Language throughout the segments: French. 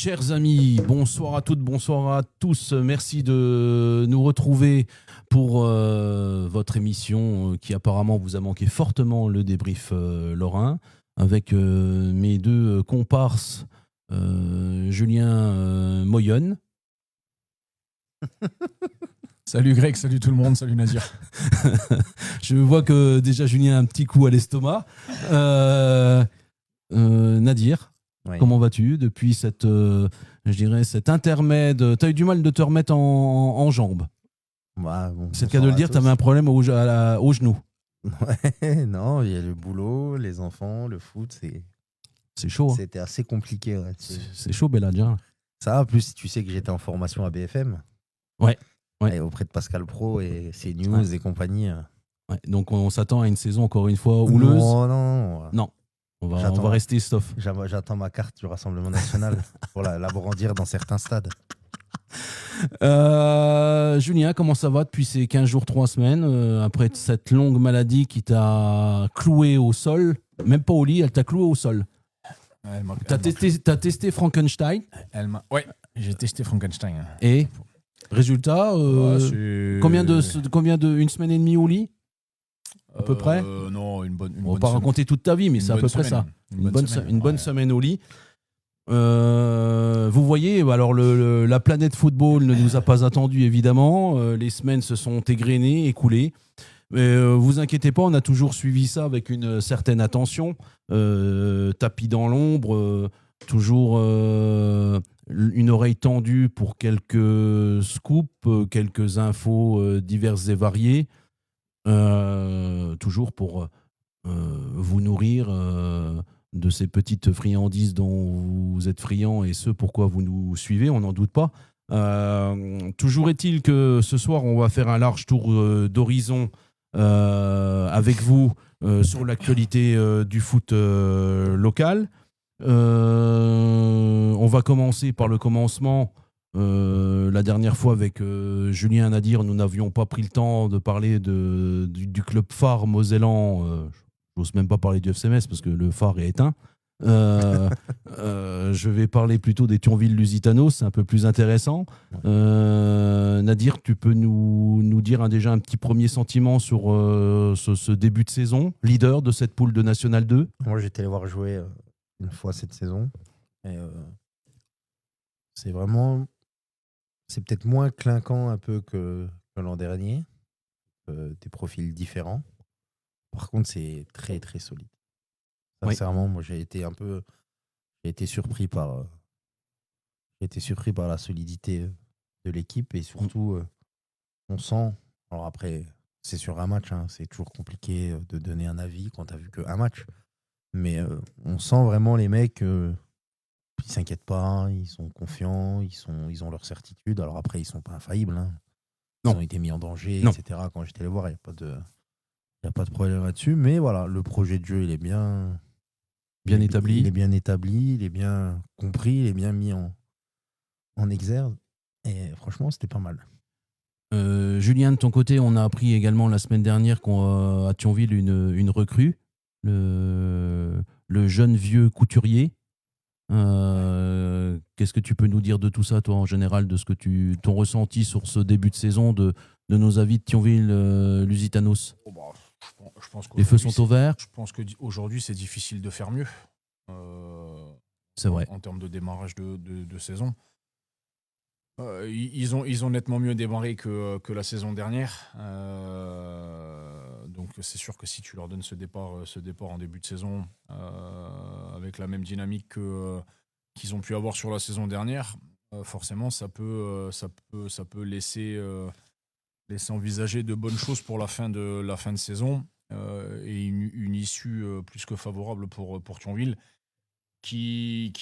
Chers amis, bonsoir à toutes, bonsoir à tous. Merci de nous retrouver pour votre émission qui apparemment vous a manqué fortement, le débrief lorrain, avec mes deux comparses, Julien Moyonne. Salut Greg, salut tout le monde, salut Nadir. Je vois que déjà Julien a un petit coup à l'estomac. Nadir. Oui. Comment vas-tu depuis cet intermède? Tu as eu du mal de te remettre en jambes. Bah, bon, C'est le cas de le dire, tu avais un problème au genou. Ouais, non, il y a le boulot, les enfants, le foot, C'est chaud. Hein. C'était assez compliqué. Ouais. C'est chaud, Belladja. Ça, en plus, tu sais que j'étais en formation à BFM. Ouais. Et auprès de Pascal Pro et CNews et compagnie. Ouais, donc on s'attend à une saison encore une fois houleuse. Non. On va rester stuff. J'attends ma carte du Rassemblement National pour la brandir dans certains stades. Julien, comment ça va depuis ces 15 jours, 3 semaines après cette longue maladie qui t'a cloué au sol? Même pas au lit, elle t'a cloué au sol. T'as testé Frankenstein? Ouais, j'ai testé Frankenstein. Et résultat, combien de une semaine et demie au lit? À peu près? Non, une bonne. On va pas raconter toute ta vie, mais c'est à peu près ça. Une bonne semaine au lit. Vous voyez, alors la planète football ne nous a pas attendu évidemment. Les semaines se sont égrenées, écoulées. Mais vous inquiétez pas, on a toujours suivi ça avec une certaine attention. Tapis dans l'ombre, toujours une oreille tendue pour quelques scoops, quelques infos diverses et variées. Toujours pour vous nourrir de ces petites friandises dont vous êtes friands et ce pourquoi vous nous suivez, on n'en doute pas. Toujours est-il que ce soir, on va faire un large tour d'horizon avec vous sur l'actualité du foot local. On va commencer par le commencement. La dernière fois avec Julien Nadir, nous n'avions pas pris le temps de parler du club phare mosellan. J'ose même pas parler du FC Metz parce que le phare est éteint. Je vais parler plutôt des Thionville-Lusitanos, c'est un peu plus intéressant. Nadir, tu peux nous dire déjà un petit premier sentiment sur ce début de saison, leader de cette poule de National 2? Moi, j'étais allé voir jouer une fois cette saison. Et c'est peut-être moins clinquant un peu que l'an dernier. Des profils différents. Par contre, c'est très, très solide. Sincèrement, moi, j'ai été surpris par la solidité de l'équipe et surtout, on sent. Alors après, c'est sur un match, hein, c'est toujours compliqué de donner un avis quand tu n'as vu qu'un match. Mais on sent vraiment les mecs, ils s'inquiètent pas, ils sont confiants, ils ont leur certitude. Alors après, ils sont pas infaillibles. Hein. Ils ont été mis en danger, etc. Quand j'étais allé voir, il n'y a pas de problème là-dessus. Mais voilà, le projet de jeu, il est bien établi. Il est bien établi, il est bien compris, il est bien mis en exergue. Et franchement, c'était pas mal. Julien, de ton côté, on a appris également la semaine dernière qu'à Thionville, une recrue, le jeune vieux couturier. Qu'est-ce que tu peux nous dire de tout ça, toi, en général, de ce que ton ressenti sur ce début de saison de nos avis de Thionville-Lusitanos? Je pense Les feux sont au vert. Je pense qu'aujourd'hui, c'est difficile de faire mieux. C'est vrai. En termes de démarrage de saison. Ils ont nettement mieux démarré que la saison dernière. Donc c'est sûr que si tu leur donnes ce départ en début de saison avec la même dynamique qu'ils ont pu avoir sur la saison dernière, forcément ça peut laisser envisager de bonnes choses pour la fin de saison et une issue plus que favorable pour Thionville. Qui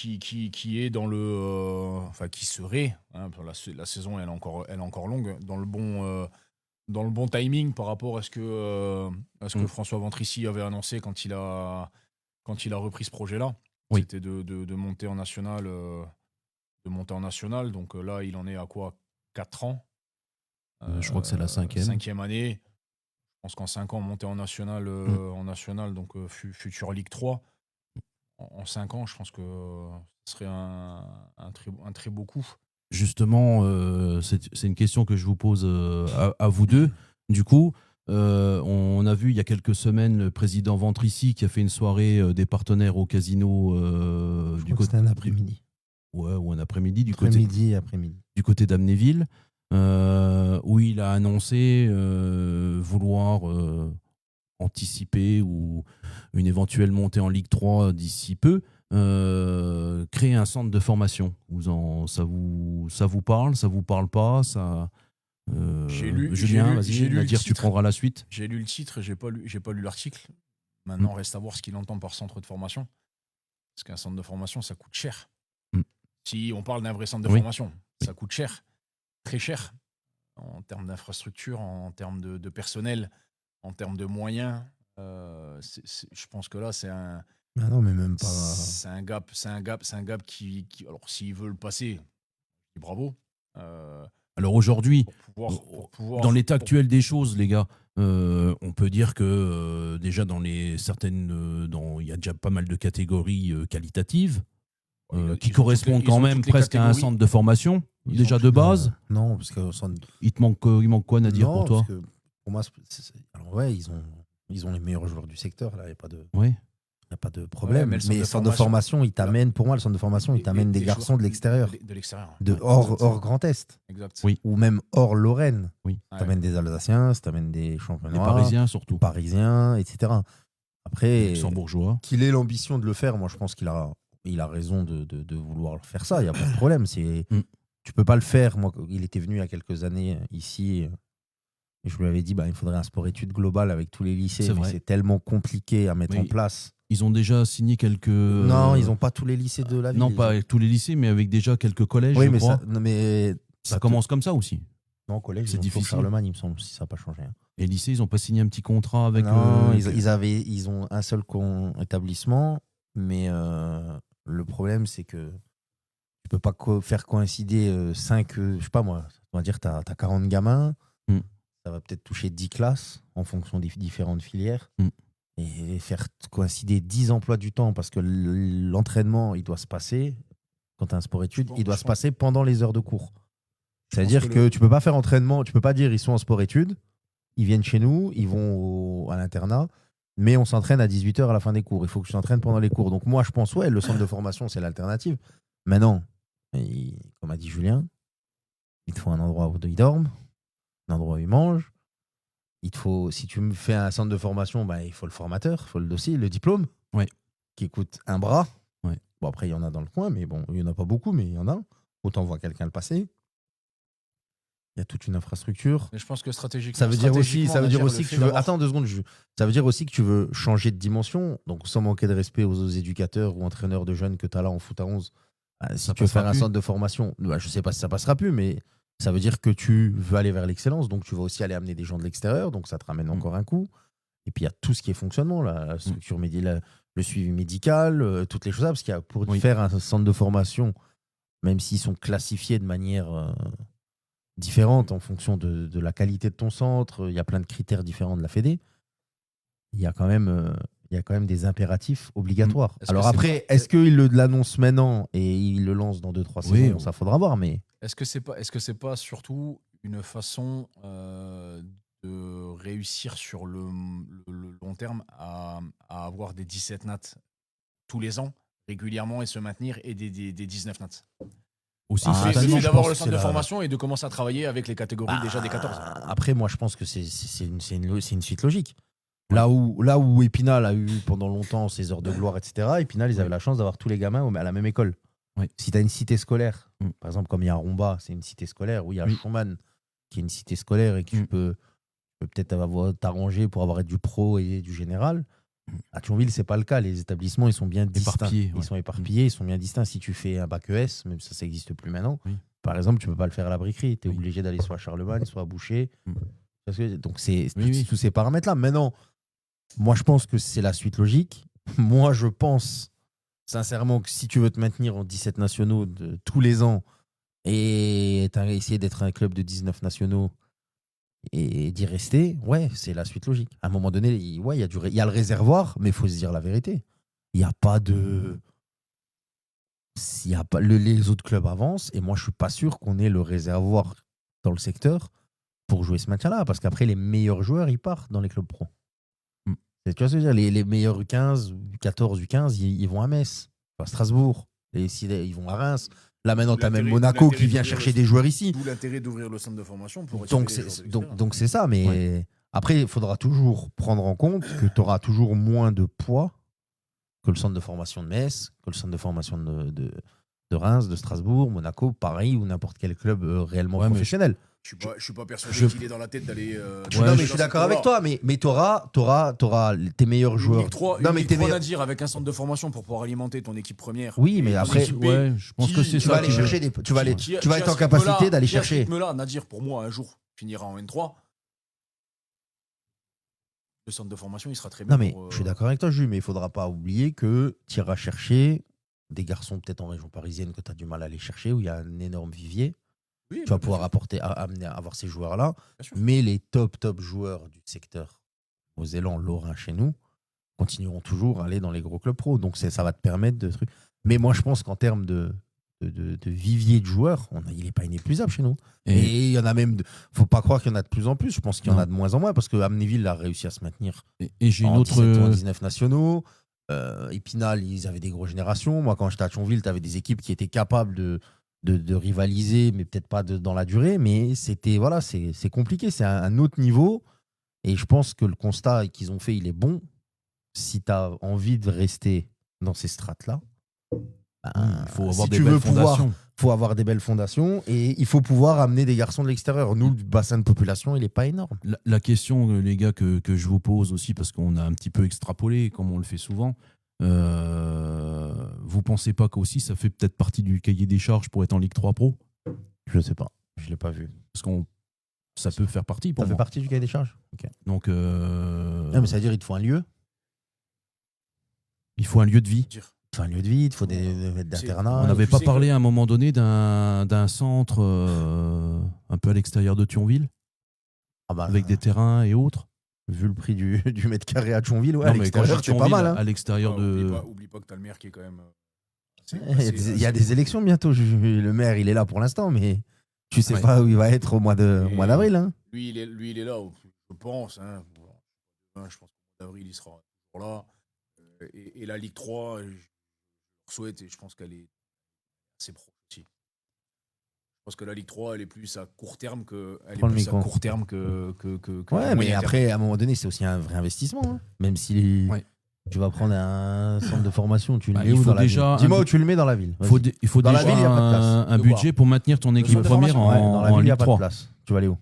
est dans le qui serait, hein, la saison elle est encore longue, dans le bon timing par rapport à ce que François Ventrici avait annoncé quand il a repris ce projet-là. Oui. C'était de monter en national, donc là il en est à quoi, 4 ans. Je crois que c'est la 5e année. Je pense qu'en 5 ans monter en national, donc future Ligue 3. en 5 ans, je pense que ce serait un très beau coup. Justement, c'est une question que je vous pose à vous deux. Du coup, on a vu il y a quelques semaines le président Ventrici qui a fait une soirée des partenaires au casino Je crois que c'était un après-midi. Ouais, ou un après-midi Après-midi. du côté d'Amnéville, où il a annoncé vouloir anticiper ou une éventuelle montée en Ligue 3 d'ici peu. Créer un centre de formation. Ça vous parle, ça vous parle pas, ça. Julien, vas-y, Nadir, tu prendras la suite. J'ai lu le titre, j'ai pas lu l'article. Maintenant, reste à voir ce qu'il entend par centre de formation. Parce qu'un centre de formation, ça coûte cher. Si on parle d'un vrai centre de formation, ça coûte cher, très cher, en termes d'infrastructure, en termes de personnel, en termes de moyens. Je pense que là, c'est un. Ah non, mais même pas. C'est un gap qui alors, s'ils veulent passer, je dis bravo. Alors aujourd'hui, pouvoir, dans l'état actuel des choses, les gars, on peut dire que déjà dans il y a déjà pas mal de catégories qualitatives qui correspondent quand même presque à un centre de formation, déjà de base. Non, parce que il manque quoi, Nadir, pour toi? Parce que pour moi, alors ouais, ils ont les meilleurs joueurs du secteur, là, il n'y a pas de. Oui. Il n'y a pas de problème. Ouais, mais le centre de formation, pour moi, le centre de formation, il t'amène des garçons de l'extérieur. De l'extérieur. Hors Grand Est. Exact. Oui. Ou même hors Lorraine. Oui. T'amènes des Alsaciens, t'amènes des championnats. Des Parisiens surtout. Parisiens, etc. Après, Luxembourgeois. Qu'il ait l'ambition de le faire, moi je pense qu'il a raison de vouloir faire ça. Il n'y a pas de problème. Tu peux pas le faire. Moi, il était venu il y a quelques années ici. Et je lui avais dit, il faudrait un sport-études global avec tous les lycées. Mais c'est tellement compliqué à mettre en place. Ils ont déjà signé quelques. Non, ils n'ont pas tous les lycées de la ville. Non, pas tous les lycées, mais avec déjà quelques collèges. Oui, je mais crois. ça commence comme ça aussi. Non, collège, c'est difficile. Charlemagne, il me semble, si ça n'a pas changé. Et lycée, ils n'ont pas signé un petit contrat avec. Non, ils ont un seul établissement, mais le problème, c'est que tu peux pas faire coïncider 5, je sais pas moi, on va dire, tu as 40 gamins, ça va peut-être toucher 10 classes en fonction des différentes filières. Et faire coïncider 10 emplois du temps, parce que l'entraînement, il doit se passer, quand tu as un sport-études, il doit se passer pendant les heures de cours. C'est-à-dire que tu peux pas faire entraînement, tu peux pas dire ils sont en sport-études, ils viennent chez nous, ils vont à l'internat, mais on s'entraîne à 18h à la fin des cours. Il faut que tu t'entraînes pendant les cours. Donc moi, je pense, le centre de formation, c'est l'alternative. Maintenant, comme a dit Julien, il te faut un endroit où ils dorment, un endroit où ils mangent. Si tu me fais un centre de formation, il faut le formateur, il faut le dossier, le diplôme, qui coûte un bras. Ouais. Bon, après, il y en a dans le coin, mais bon, il n'y en a pas beaucoup, mais il y en a. Autant voir quelqu'un le passer. Il y a toute une infrastructure. Mais je pense que stratégiquement. Ça veut dire aussi que tu veux. Attends 2 secondes. Ça veut dire aussi que tu veux changer de dimension. Donc, sans manquer de respect aux éducateurs ou entraîneurs de jeunes que tu as là en foot à 11, si tu veux faire un centre de formation, je ne sais pas si ça passera plus, mais ça veut dire que tu veux aller vers l'excellence. Donc, tu vas aussi aller amener des gens de l'extérieur. Donc, ça te ramène encore un coup. Et puis, il y a tout ce qui est fonctionnement, la structure médicale, le suivi médical, toutes les choses. Parce qu'il y a pour faire un centre de formation, même s'ils sont classifiés de manière différente en fonction de la qualité de ton centre, il y a plein de critères différents de la Fédé. Il y a quand même des impératifs obligatoires. Alors après, est-ce qu'il l'annonce maintenant et il le lance dans 2-3 saisons? Ça faudra voir. Mais est-ce que c'est pas surtout une façon de réussir sur le long terme à avoir des 17 nats tous les ans régulièrement et se maintenir, et des 19 nats? Aussi, c'est d'avoir le centre de formation et de commencer à travailler avec les catégories déjà des 14. Après, moi, je pense que c'est une suite logique. Là où Épinal a eu pendant longtemps ses heures de gloire, etc., Épinal, ils avaient la chance d'avoir tous les gamins à la même école. Si tu as une cité scolaire, par exemple, comme il y a Romba, c'est une cité scolaire, où il y a Schumann, qui est une cité scolaire, et que tu peux peut-être t'arranger pour avoir du pro et du général. À Thionville, c'est pas le cas. Les établissements, ils sont bien distincts. Ils sont éparpillés, ils sont bien distincts. Si tu fais un bac ES, même ça n'existe plus maintenant, par exemple, tu peux pas le faire à la briquerie. Tu es obligé d'aller soit à Charlemagne, soit à Boucher. Donc, c'est tous ces paramètres-là. Maintenant, moi, je pense que c'est la suite logique. Moi, je pense sincèrement que si tu veux te maintenir en 17 nationaux tous les ans et essayer d'être un club de 19 nationaux et d'y rester, c'est la suite logique. À un moment donné, il y a le réservoir, mais il faut se dire la vérité. il n'y a pas de. Les autres clubs avancent et moi je suis pas sûr qu'on ait le réservoir dans le secteur pour jouer ce match-là parce qu'après les meilleurs joueurs ils partent dans les clubs pro. Tu vois ce que je veux dire, les meilleurs U15, U14, U15 ils vont à Metz, à Strasbourg, ils vont à Reims. Là maintenant tu as même Monaco qui vient chercher des joueurs ici. D'où l'intérêt d'ouvrir le centre de formation pour donc c'est ça, mais après il faudra toujours prendre en compte que tu auras toujours moins de poids que le centre de formation de Metz, que le centre de formation de Reims, de Strasbourg, Monaco, Paris ou n'importe quel club réellement professionnel. Je suis pas persuadé qu'il est dans la tête d'aller. Non, mais je suis d'accord avec toi, mais tu auras tes meilleurs joueurs. Non, mais t'es à dire avec un centre de formation pour pouvoir alimenter ton équipe première. Oui, mais après, je pense que c'est ça. Tu vas aller chercher tu vas être en capacité d'aller chercher. Là, Nadir, pour moi, un jour, finira en N3. Le centre de formation, il sera très bien. Non, mais je suis d'accord avec toi, Jules, mais il ne faudra pas oublier que tu iras chercher des garçons peut-être en région parisienne que tu as du mal à aller chercher, où il y a un énorme vivier. Oui, tu vas pouvoir amener à avoir ces joueurs-là. Mais les top joueurs du secteur Mosellans, Lorrain chez nous, continueront toujours à aller dans les gros clubs pro. Donc ça va te permettre de trucs. Mais moi, je pense qu'en termes de vivier de joueurs, il n'est pas inépuisable chez nous. Et il y en a même. Faut pas croire qu'il y en a de plus en plus. Je pense qu'il y en a de moins en moins parce que Amnéville a réussi à se maintenir. Et j'ai une autre. 19 nationaux. Épinal, ils avaient des grosses générations. Moi, quand j'étais à Thionville, tu avais des équipes qui étaient capables de rivaliser, mais peut-être pas dans la durée. Mais c'était c'est compliqué. C'est un autre niveau. Et je pense que le constat qu'ils ont fait, il est bon. Si tu as envie de rester dans ces strates-là, il faut avoir des belles fondations. Il faut avoir des belles fondations et il faut pouvoir amener des garçons de l'extérieur. Nous, le bassin de population, il n'est pas énorme. La question, les gars, que je vous pose aussi, parce qu'on a un petit peu extrapolé, comme on le fait souvent, vous pensez pas qu'aussi ça fait peut-être partie du cahier des charges pour être en Ligue 3 Pro ? Je ne sais pas. Je ne l'ai pas vu. Parce que ça peut faire partie pour moi. Ça fait partie du cahier des charges. Okay. Donc, mais ça veut dire qu'il te faut un lieu. Il faut un lieu de vie. Il faut un lieu de vie, il faut des d'internat. On n'avait pas parlé à un moment donné d'un centre un peu à l'extérieur de Thionville, avec des terrains et autres. Vu le prix du mètre carré à Thionville, à l'extérieur, c'est pas mal. À l'extérieur de. Oublie pas que tu as le maire qui est quand même. Il y a des élections bientôt. Le maire, il est là pour l'instant, mais tu sais pas où il va être au mois d'avril. Hein. Lui, il est là, je pense. Hein. Je pense qu'au mois d'avril, il sera toujours là. Et la Ligue 3, je souhaite, et je pense qu'elle est assez proche aussi. Je pense que la Ligue 3, elle est plus à court terme que. Ouais, mais après, à un moment donné, c'est aussi un vrai investissement. Hein. Même si tu vas prendre un centre de formation, tu le mets où dans la ville ? Dis-moi où tu le mets dans la ville. Il faut dans déjà la ville, il n'y a pas de place. Un budget pour maintenir ton équipe première en Ligue 3. Il n'y a pas de place. Tu vas aller où ?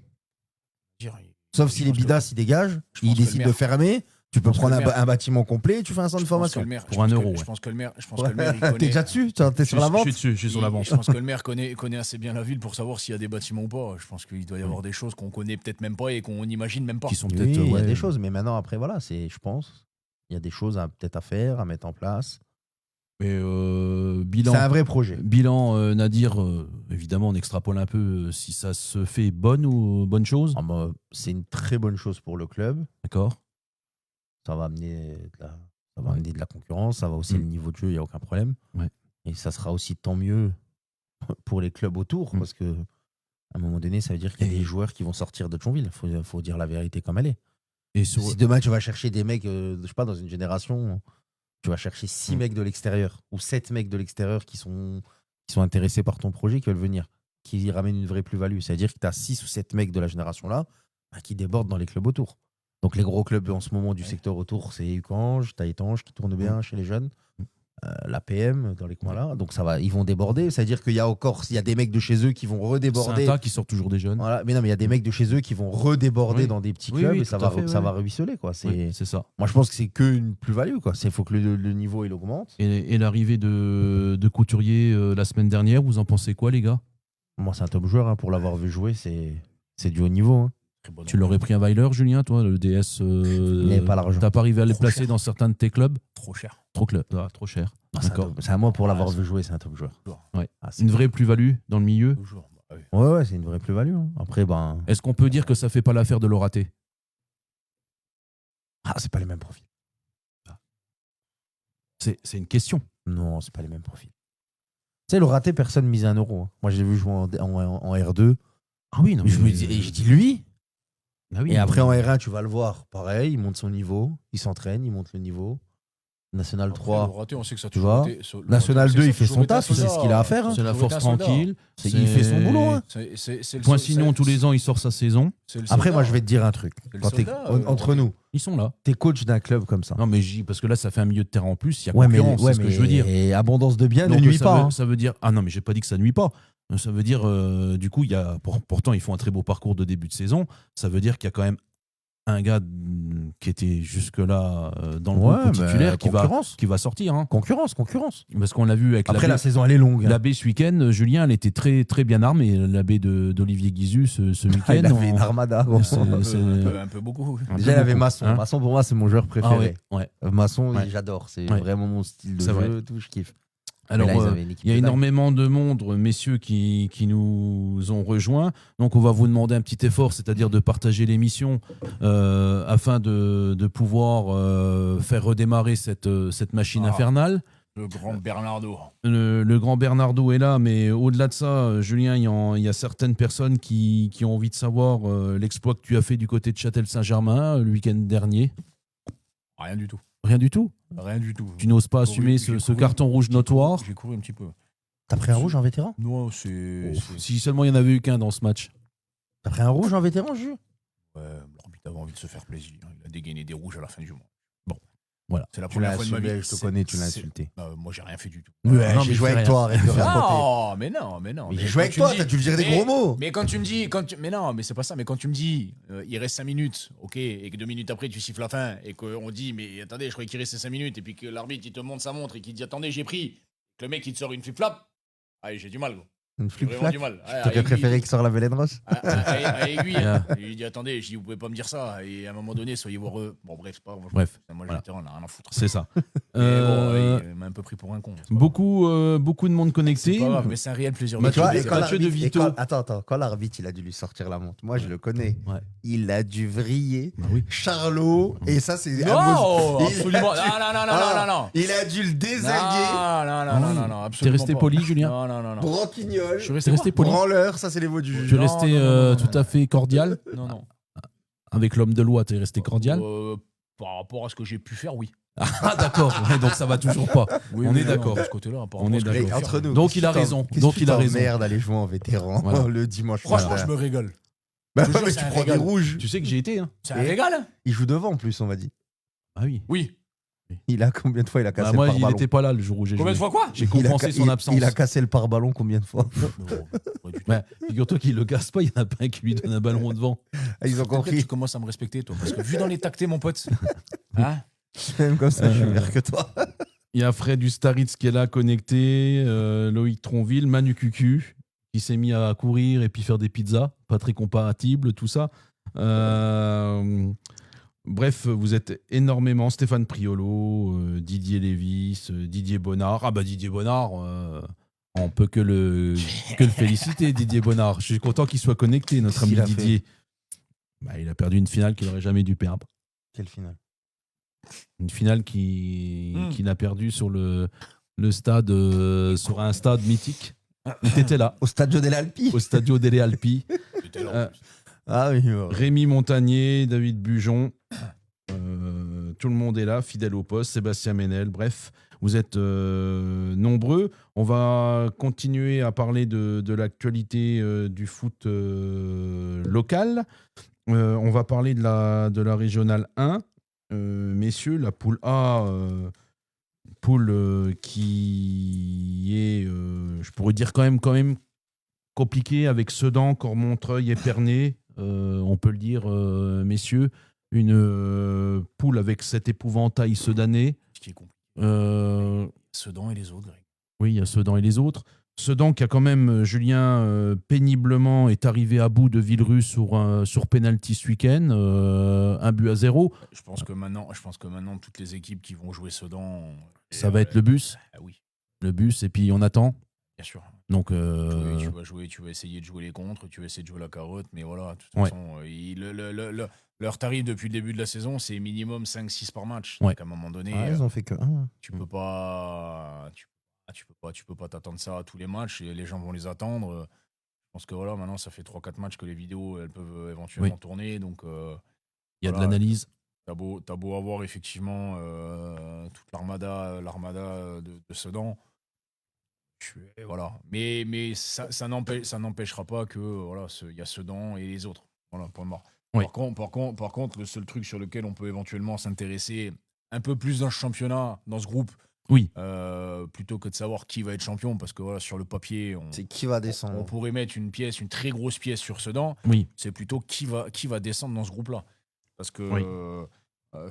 Sauf si les bidas s'y dégagent, ils décident de fermer. Tu peux prendre un bâtiment complet et tu fais un centre de formation. Pour €1. Je pense que le maire, il connaît. T'es déjà dessus ? T'es sur la vente ? Je suis sur la vente. Je pense que le maire connaît assez bien la ville pour savoir s'il y a des bâtiments ou pas. Je pense qu'il doit y avoir des choses qu'on connaît peut-être même pas et qu'on n'imagine même pas. Qui sont peut-être. Il y a des choses, mais maintenant, après, voilà, je pense, il y a des choses peut-être à faire, à mettre en place. Mais bilan. C'est un vrai projet. Bilan, Nadir, évidemment, on extrapole un peu si ça se fait bonne chose. C'est une très bonne chose pour le club. D'accord. Ça va amener de la concurrence, ça va aussi le niveau de jeu, il n'y a aucun problème. Ouais. Et ça sera aussi tant mieux pour les clubs autour, parce qu'à un moment donné, ça veut dire qu'il y a des joueurs qui vont sortir de Thionville. Il faut dire la vérité comme elle est. Et si demain, tu vas chercher des mecs, je sais pas, dans une génération, tu vas chercher 6 mecs de l'extérieur ou 7 mecs de l'extérieur qui sont intéressés par ton projet, qui veulent venir, qui ramènent une vraie plus-value. C'est-à-dire que tu as 6 ou 7 mecs de la génération-là qui débordent dans les clubs autour. Donc les gros clubs en ce moment du secteur autour, c'est Ucange, t'as Étange qui tourne bien chez les jeunes, la PM dans les coins là. Donc ça va, ils vont déborder. C'est-à-dire qu'il y a des mecs de chez eux qui vont redéborder. Saint-Ta qui sort toujours des jeunes. Voilà. Mais non, mais il y a des mecs de chez eux qui vont redéborder dans des petits clubs et ça va ruisseler quoi. C'est ça. Moi je pense que c'est qu'une plus-value quoi. Il faut que le niveau il augmente. Et l'arrivée de Couturier la semaine dernière, vous en pensez quoi les gars ? Moi c'est un top joueur pour l'avoir vu jouer, c'est du haut niveau. Hein. Tu l'aurais pris un Weiler, Julien, toi, le DS pas l'argent. T'as pas arrivé à les placer dans certains de tes clubs ? Trop cher. Trop cher. D'accord. C'est à moi pour l'avoir vu jouer, c'est un top joueur. Ouais. Une vraie plus-value dans le milieu ? Ouais, c'est une vraie plus-value. Hein. Après, est-ce qu'on peut dire que ça fait pas l'affaire de Loraté ? C'est pas les mêmes profils. C'est une question. Non, c'est pas les mêmes profils. Tu sais, le raté, personne mise 1 euro. Hein. Moi, je l'ai vu jouer en R2. Ah oui, non, Je me dis, et je dis lui. Ah oui, Et après, en R1, tu vas le voir. Pareil, il monte son niveau. Il s'entraîne, il monte le niveau. National Après, 3. le raté, on sait que ça a Tu toujours vois, été- le National raté, on sait 2, que il ça a fait toujours son été un taf, il sait soldat. ce qu'il a à faire, hein. c'est la toujours force été un soldat. tranquille. Il fait son boulot. Hein. C'est le Poinsignon, c'est- tous les ans, il sort sa saison. c'est le Après, soldat. moi, je vais te dire un truc. C'est le Quand t'es- soldat, entre le nous, Ils sont là. t'es coach d'un club comme ça. Non, mais parce que là, ça fait un milieu de terrain en plus. Il y a Ouais, mais, concurrence, c'est ce que je veux dire. Et abondance de biens ne Donc, nuit ça pas. veut, Hein. ça veut dire. Ah non, mais j'ai pas dit que ça nuit pas. Ça veut dire, du coup, pourtant, ils font un très beau parcours de début de saison. Ça veut dire qu'il y a quand même un gars qui était jusque-là dans le groupe titulaire qui va sortir. Hein. Concurrence. Parce qu'on l'a vu avec Après, la la saison, elle est longue. Hein. la baie ce week-end. Julien, elle était très, très bien armée. La baie d'Olivier Guizu ce week-end. Il avait une armada. gros. Un peu beaucoup. Déjà, il y avait beaucoup, Masson. hein. Masson, pour moi, c'est mon joueur préféré. Ah ouais. Masson, Ouais. j'adore. C'est Ouais. vraiment mon style de C'est jeu. vrai. Tout, je kiffe. Alors, Mais là, ils avaient une équipe il y a de dingue. énormément de monde, messieurs, qui nous ont rejoints. Donc, on va vous demander un petit effort, c'est-à-dire de partager l'émission afin de pouvoir faire redémarrer cette machine infernale. Le grand Bernardo. Le grand Bernardo est là, mais au-delà de ça, Julien, il y a certaines personnes qui ont envie de savoir l'exploit que tu as fait du côté de Châtel-Saint-Germain le week-end dernier. Rien du tout. Rien du tout. Rien du tout. Tu n'oses pas J'ai assumer couru, ce carton rouge notoire. J'ai couru un petit peu. T'as pris un rouge en vétéran Non, c'est. Si seulement il n'y en avait eu qu'un dans ce match. T'as pris un rouge en vétéran, Jules Ouais, l'arbitre avait envie de se faire plaisir. Il a dégainé des rouges à la fin du mois. Voilà. C'est la Tu l'as première fois de ma insulté, vie. je te connais, tu l'as insulté. Moi, j'ai rien fait du tout. Ouais, non, j'ai mais joué il fait avec toi, rien. arrête de raconter. Non, mais non. Mais j'ai Mais joué quand avec tu toi, me dis- t'as dû me dire des mais- gros mots. Mais quand tu me dis. Mais non, mais c'est pas ça. Mais quand tu me dis, il reste 5 minutes, ok, et que 2 minutes après, tu siffles la fin, et qu'on dit, mais attendez, je croyais qu'il restait 5 minutes, et puis que l'arbitre, il te montre sa montre, et qu'il dit, attendez, j'ai pris, que le mec, il te sort une flip-flap, j'ai du mal, gros. Une J'ai vraiment flip-flap. du mal. T'aurais préféré qu'il sorte la Vélène Roche À aiguille. Yeah. Et il dit, attendez, je dis, vous pouvez pas me dire ça. Et à un moment donné, soyez heureux. Bon, bref, c'est pas grave. Bref, Moi, voilà. j'étais, on a rien à foutre. C'est ça. Mais bon, il m'a un peu pris pour un con. C'est pas Beaucoup de monde grave. connecté. C'est pas grave, mais c'est un réel plaisir. Mathieu Tu vois, de- et quand Mathieu de l'arbitre- et Vito. quand- Attends, quand l'arbitre il a dû lui sortir la montre, moi je le connais. Ouais. Il a dû vriller Bah oui. Charlot, et ça c'est. Non, Il a absolument. dû- Non. Il a dû le désinguer. Non, absolument. T'es resté pas. poli, Julien Non. Broquignol, Je suis T'es resté resté quoi poli. branleur, ça c'est les mots du Tu es juge. Non, resté non. tout à fait cordial. Non. Avec l'homme de loi, tu es resté cordial. Par rapport à ce que j'ai pu faire, oui. Ah, d'accord. Ouais, donc ça va toujours pas. Oui, On oui, est non, d'accord. De ce côté-là, par On rapport à est ce que j'ai d'accord. pu faire. Entre nous. Donc, il a qu'est-ce que raison. qu'est-ce Donc, que il a tu raison. t'emmerdes d'aller jouer en vétéran Voilà. le dimanche Franchement, matin. je me régale. Bah je ouais, te mais jure, tu c'est un prends des régal. rouges. Tu sais que j'y étais. Hein. C'est un Et- régal. Il joue devant en plus, on m'a dit. Ah oui. Oui. Il a combien de fois il a cassé Bah, le moi, il pare-ballon n'était pas là le jour où j'ai Combien joué. de fois quoi J'ai Il a compensé ca- son il- absence. Il a cassé le pare-ballon combien de fois Pas du tout. Ouais, figure-toi qu'il le casse pas, il y en a pas un qui lui donne un ballon devant. Ils ont Peut-être que compris. tu commences à me respecter, toi. Parce que vu dans les tactés, mon pote. Hein Même comme ça, je suis meilleur que toi. Il y a Fred Ustaritz qui est là connecté, Loïc Tronville, Manu Cucu qui s'est mis à courir et puis faire des pizzas, pas très compatible, tout ça. Bref, vous êtes énormément. Stéphane Priolo, Didier Lévis, Didier Bonnard. Ah bah Didier Bonnard, on peut que le féliciter, Didier Bonnard. Je suis content qu'il soit connecté, notre ami Qu'est-ce qu'il a Didier. Bah, il a perdu une finale qu'il n'aurait jamais dû perdre. Quelle finale Une finale qu'il a perdue sur le stade, sur un stade mythique. Tu étais là, Au Stadio dell'Alpi. au Stadio delle Alpi. J'étais là, en Euh, plus. Ah oui. Rémi Montagnier, David Bujon, tout le monde est là, fidèle au poste, Sébastien Ménel, bref, vous êtes nombreux. On va continuer à parler de l'actualité du foot local. On va parler de la régionale 1. Messieurs, la poule A, poule qui est, je pourrais dire quand même compliquée avec Sedan, Cormontreuil, Épernay. On peut le dire, messieurs, une poule avec cet épouvantail sedanais. Ce qui est compliqué. Sedan Sedan et les autres, Greg. Oui, il y a Sedan et les autres. Sedan qui a quand même, Julien, péniblement est arrivé à bout de Villerusse sur penalty ce week-end, 1-0. Je pense que maintenant, toutes les équipes qui vont jouer Sedan. Ça va être le bus. Ah oui, Le bus, et puis on attend. bien sûr. Donc, Tu vas essayer de jouer les contres, tu vas essayer de jouer la carotte, mais voilà, de toute façon, leur tarif depuis le début de la saison, c'est minimum 5-6 par match. Ouais. Donc à un moment donné, Ils ont fait que 1. tu peux pas t'attendre ça à tous les matchs et les gens vont les attendre. Je pense que voilà, maintenant ça fait 3-4 matchs que les vidéos elles peuvent éventuellement tourner, donc il y a de l'analyse. T'as beau avoir effectivement toute l'armada de Sedan. Voilà. Mais ça n'empêchera pas que voilà, il y a Sedan et les autres. Voilà, point mort. Oui. Par contre, le seul truc sur lequel on peut éventuellement s'intéresser un peu plus dans ce championnat, dans ce groupe, Oui. plutôt que de savoir qui va être champion, parce que voilà, sur le papier, c'est qui va descendre. On pourrait mettre une très grosse pièce sur Sedan. Oui. C'est plutôt qui va descendre dans ce groupe-là. Parce que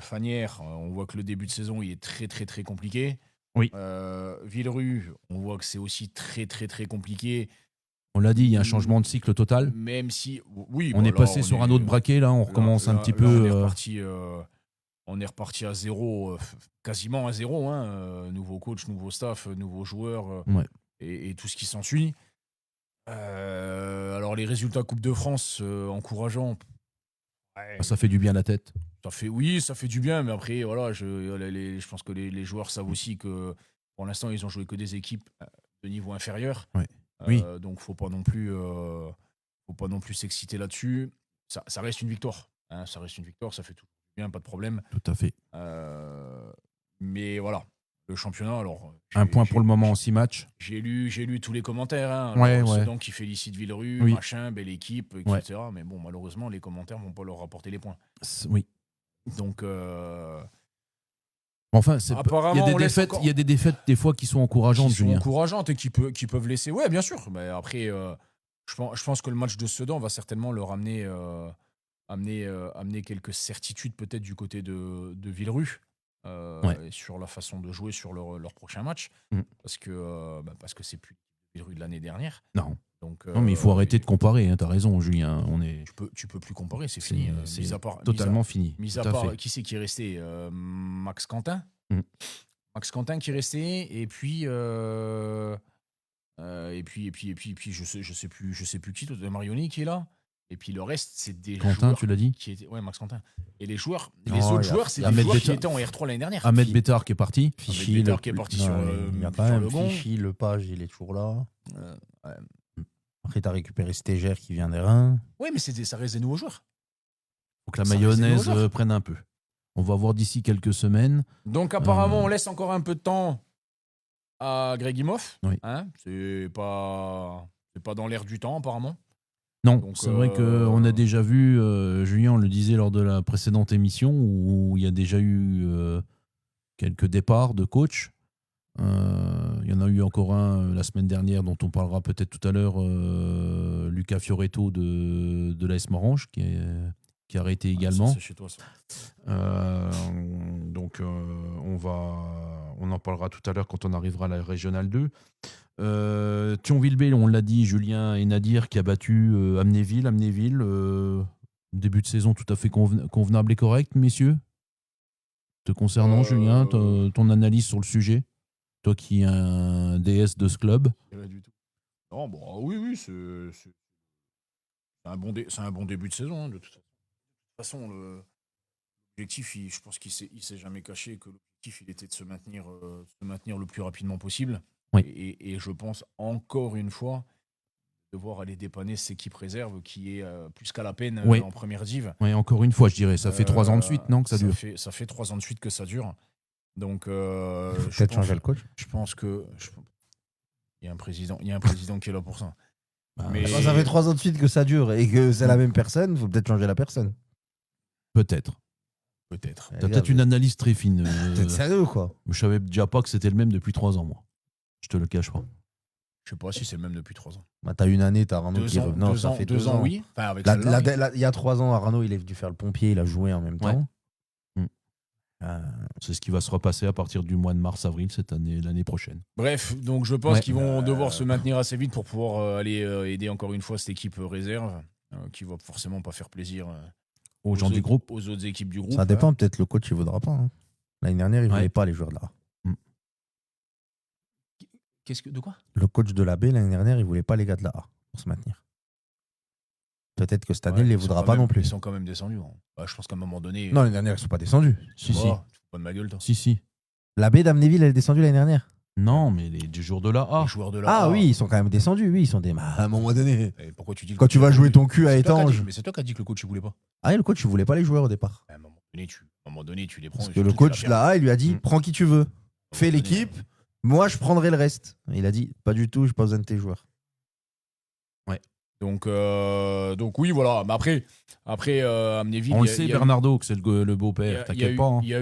Fanière, on voit que le début de saison, il est très, très, très compliqué. Oui. Villerue, on voit que c'est aussi très, très, très compliqué. On l'a dit, il y a un changement de cycle total. Même si, oui, on est passé sur un autre braquet, là, on recommence un petit peu. On est reparti à zéro, quasiment à zéro. Nouveau coach, nouveau staff, nouveaux joueurs et tout ce qui s'ensuit. Alors, les résultats Coupe de France encourageants. Ça fait du bien à la tête. Ça fait du bien, mais après, voilà, je pense que les joueurs savent aussi que pour l'instant, ils ont joué que des équipes de niveau inférieur. Oui. Donc, faut pas non plus s'exciter là-dessus. Ça reste une victoire. Ça reste une victoire, ça fait tout bien, pas de problème. Tout à fait. Mais voilà, le championnat, alors. Un point pour le moment en 6 matchs. J'ai lu tous les commentaires. Sedan qui félicite Villerue, machin, belle équipe, etc. Mais bon, malheureusement, les commentaires vont pas leur rapporter les points. Oui. Donc. Enfin, il y a des défaites des fois qui sont encourageantes, Julien. Encourageantes et qui peuvent laisser. Ouais, bien sûr. Mais après, je pense que le match de Sedan va certainement leur amener quelques certitudes peut-être du côté de Villerue sur la façon de jouer sur leur prochain match. Parce que c'est plus Villerue de l'année dernière. Non. Donc, non, mais il faut arrêter de comparer. T'as raison, Julien. Tu peux plus comparer, c'est fini. C'est totalement fini. Mis à part, qui c'est qui est resté Max Quentin. Max Quentin qui est resté, et puis je sais plus qui, Marioni qui est là. Et puis le reste, c'est des Quentin, joueurs tu l'as dit Max Quentin. Et les autres joueurs, c'est des joueurs qui étaient en R3 l'année dernière. Ahmed Bétard qui est parti. Fichy, qui est parti sur il y a quand même Fichy, Lepage, il est toujours là. Après, tu as récupéré Stégère qui vient des Reins. Oui, mais ça reste des nouveaux joueurs. Il faut que la mayonnaise prenne un peu. On va voir d'ici quelques semaines. Donc apparemment, on laisse encore un peu de temps à Greg Imoff. Oui. C'est pas dans l'air du temps, apparemment. Non, donc, c'est vrai qu'on a déjà vu, Julien, on le disait lors de la précédente émission, où il y a déjà eu quelques départs de coach. Il y en a eu encore un la semaine dernière dont on parlera peut-être tout à l'heure, Luca Fioretto de l'AS Morange qui a arrêté également. Ça, c'est chez toi, ça. Donc on en parlera tout à l'heure quand on arrivera à la Régionale 2. Thionville-B, on l'a dit, Julien et Nadir qui a battu Amnéville. Début de saison tout à fait convenable et correct, messieurs. Te concernant, Julien, ton analyse sur le sujet, toi qui es un DS de ce club. Du tout. Non, bon, oui, c'est un bon début de saison. De toute façon, l'objectif, je pense qu'il s'est jamais caché que l'objectif, il était de se maintenir le plus rapidement possible. Oui. Et je pense encore une fois devoir aller dépanner cette équipe réserve qui est plus qu'à la peine en première div. Oui, encore une fois, je dirais. Ça fait 3 ans de suite, non, que ça dure. Ça fait 3 ans de suite que ça dure. Donc, peut-être changer le coach. Je pense que il y a un président qui est là pour ça. Mais ça fait 3 ans de suite que ça dure et que c'est la même personne. Il faut peut-être changer la personne. Peut-être. T'as peut-être une analyse très fine. Peut-être sérieux, quoi. Je savais déjà pas que c'était le même depuis 3 ans, moi. Je te le cache pas. Je sais pas si c'est le même depuis 3 ans. T'as une année, t'as Arnaud qui revient. Non, ça fait 2 ans, oui. Enfin, avec il y a 3 ans, Arnaud, il est venu faire le pompier, il a joué en même temps. C'est ce qui va se repasser à partir du mois de mars-avril cette année, l'année prochaine. Bref, donc je pense qu'ils vont devoir se maintenir assez vite pour pouvoir aller aider encore une fois cette équipe réserve qui va forcément pas faire plaisir aux gens du groupe, aux autres équipes du groupe. Ça dépend, peut-être le coach il voudra pas. L'année dernière, il voulait pas les joueurs là. De quoi? Le coach de la B, l'année dernière, il voulait pas les gars de la A pour se maintenir. Peut-être que cette année, Ouais, il les ils sont voudra quand pas même- non plus. Ils sont quand même descendus. Hein. Bah, je pense qu'à un moment donné. Non, l'année dernière, ils sont pas descendus. Si, tu si. vois, tu fous pas de ma gueule, toi. Si. La B d'Amnéville, elle est descendue l'année dernière. Non, mais du jour de la A. Les joueurs de la Ah A. oui, ils sont quand même descendus. Oui, ils sont des. À un moment donné. Et pourquoi tu dis le Quand coach, tu vas il jouer voulait- ton cul à C'est toi qui as dit- Étanges. Mais c'est toi qui as dit que le coach, il voulait pas. Ah, et le coach, il voulait pas les joueurs au départ. À un moment donné, tu les prends. Parce et que le surtout, tu coach la de la A, il lui a dit Mm. prends qui tu veux. Fais perds. l'équipe. Moi, je prendrai le reste. Et il a dit pas du tout, j'ai pas besoin de tes joueurs. Donc oui, voilà. Mais après Amnéville. On il le y a- sait, il y a eu- Bernardo, que c'est le il y beau-père. a- T'inquiète pas. Hein. Il y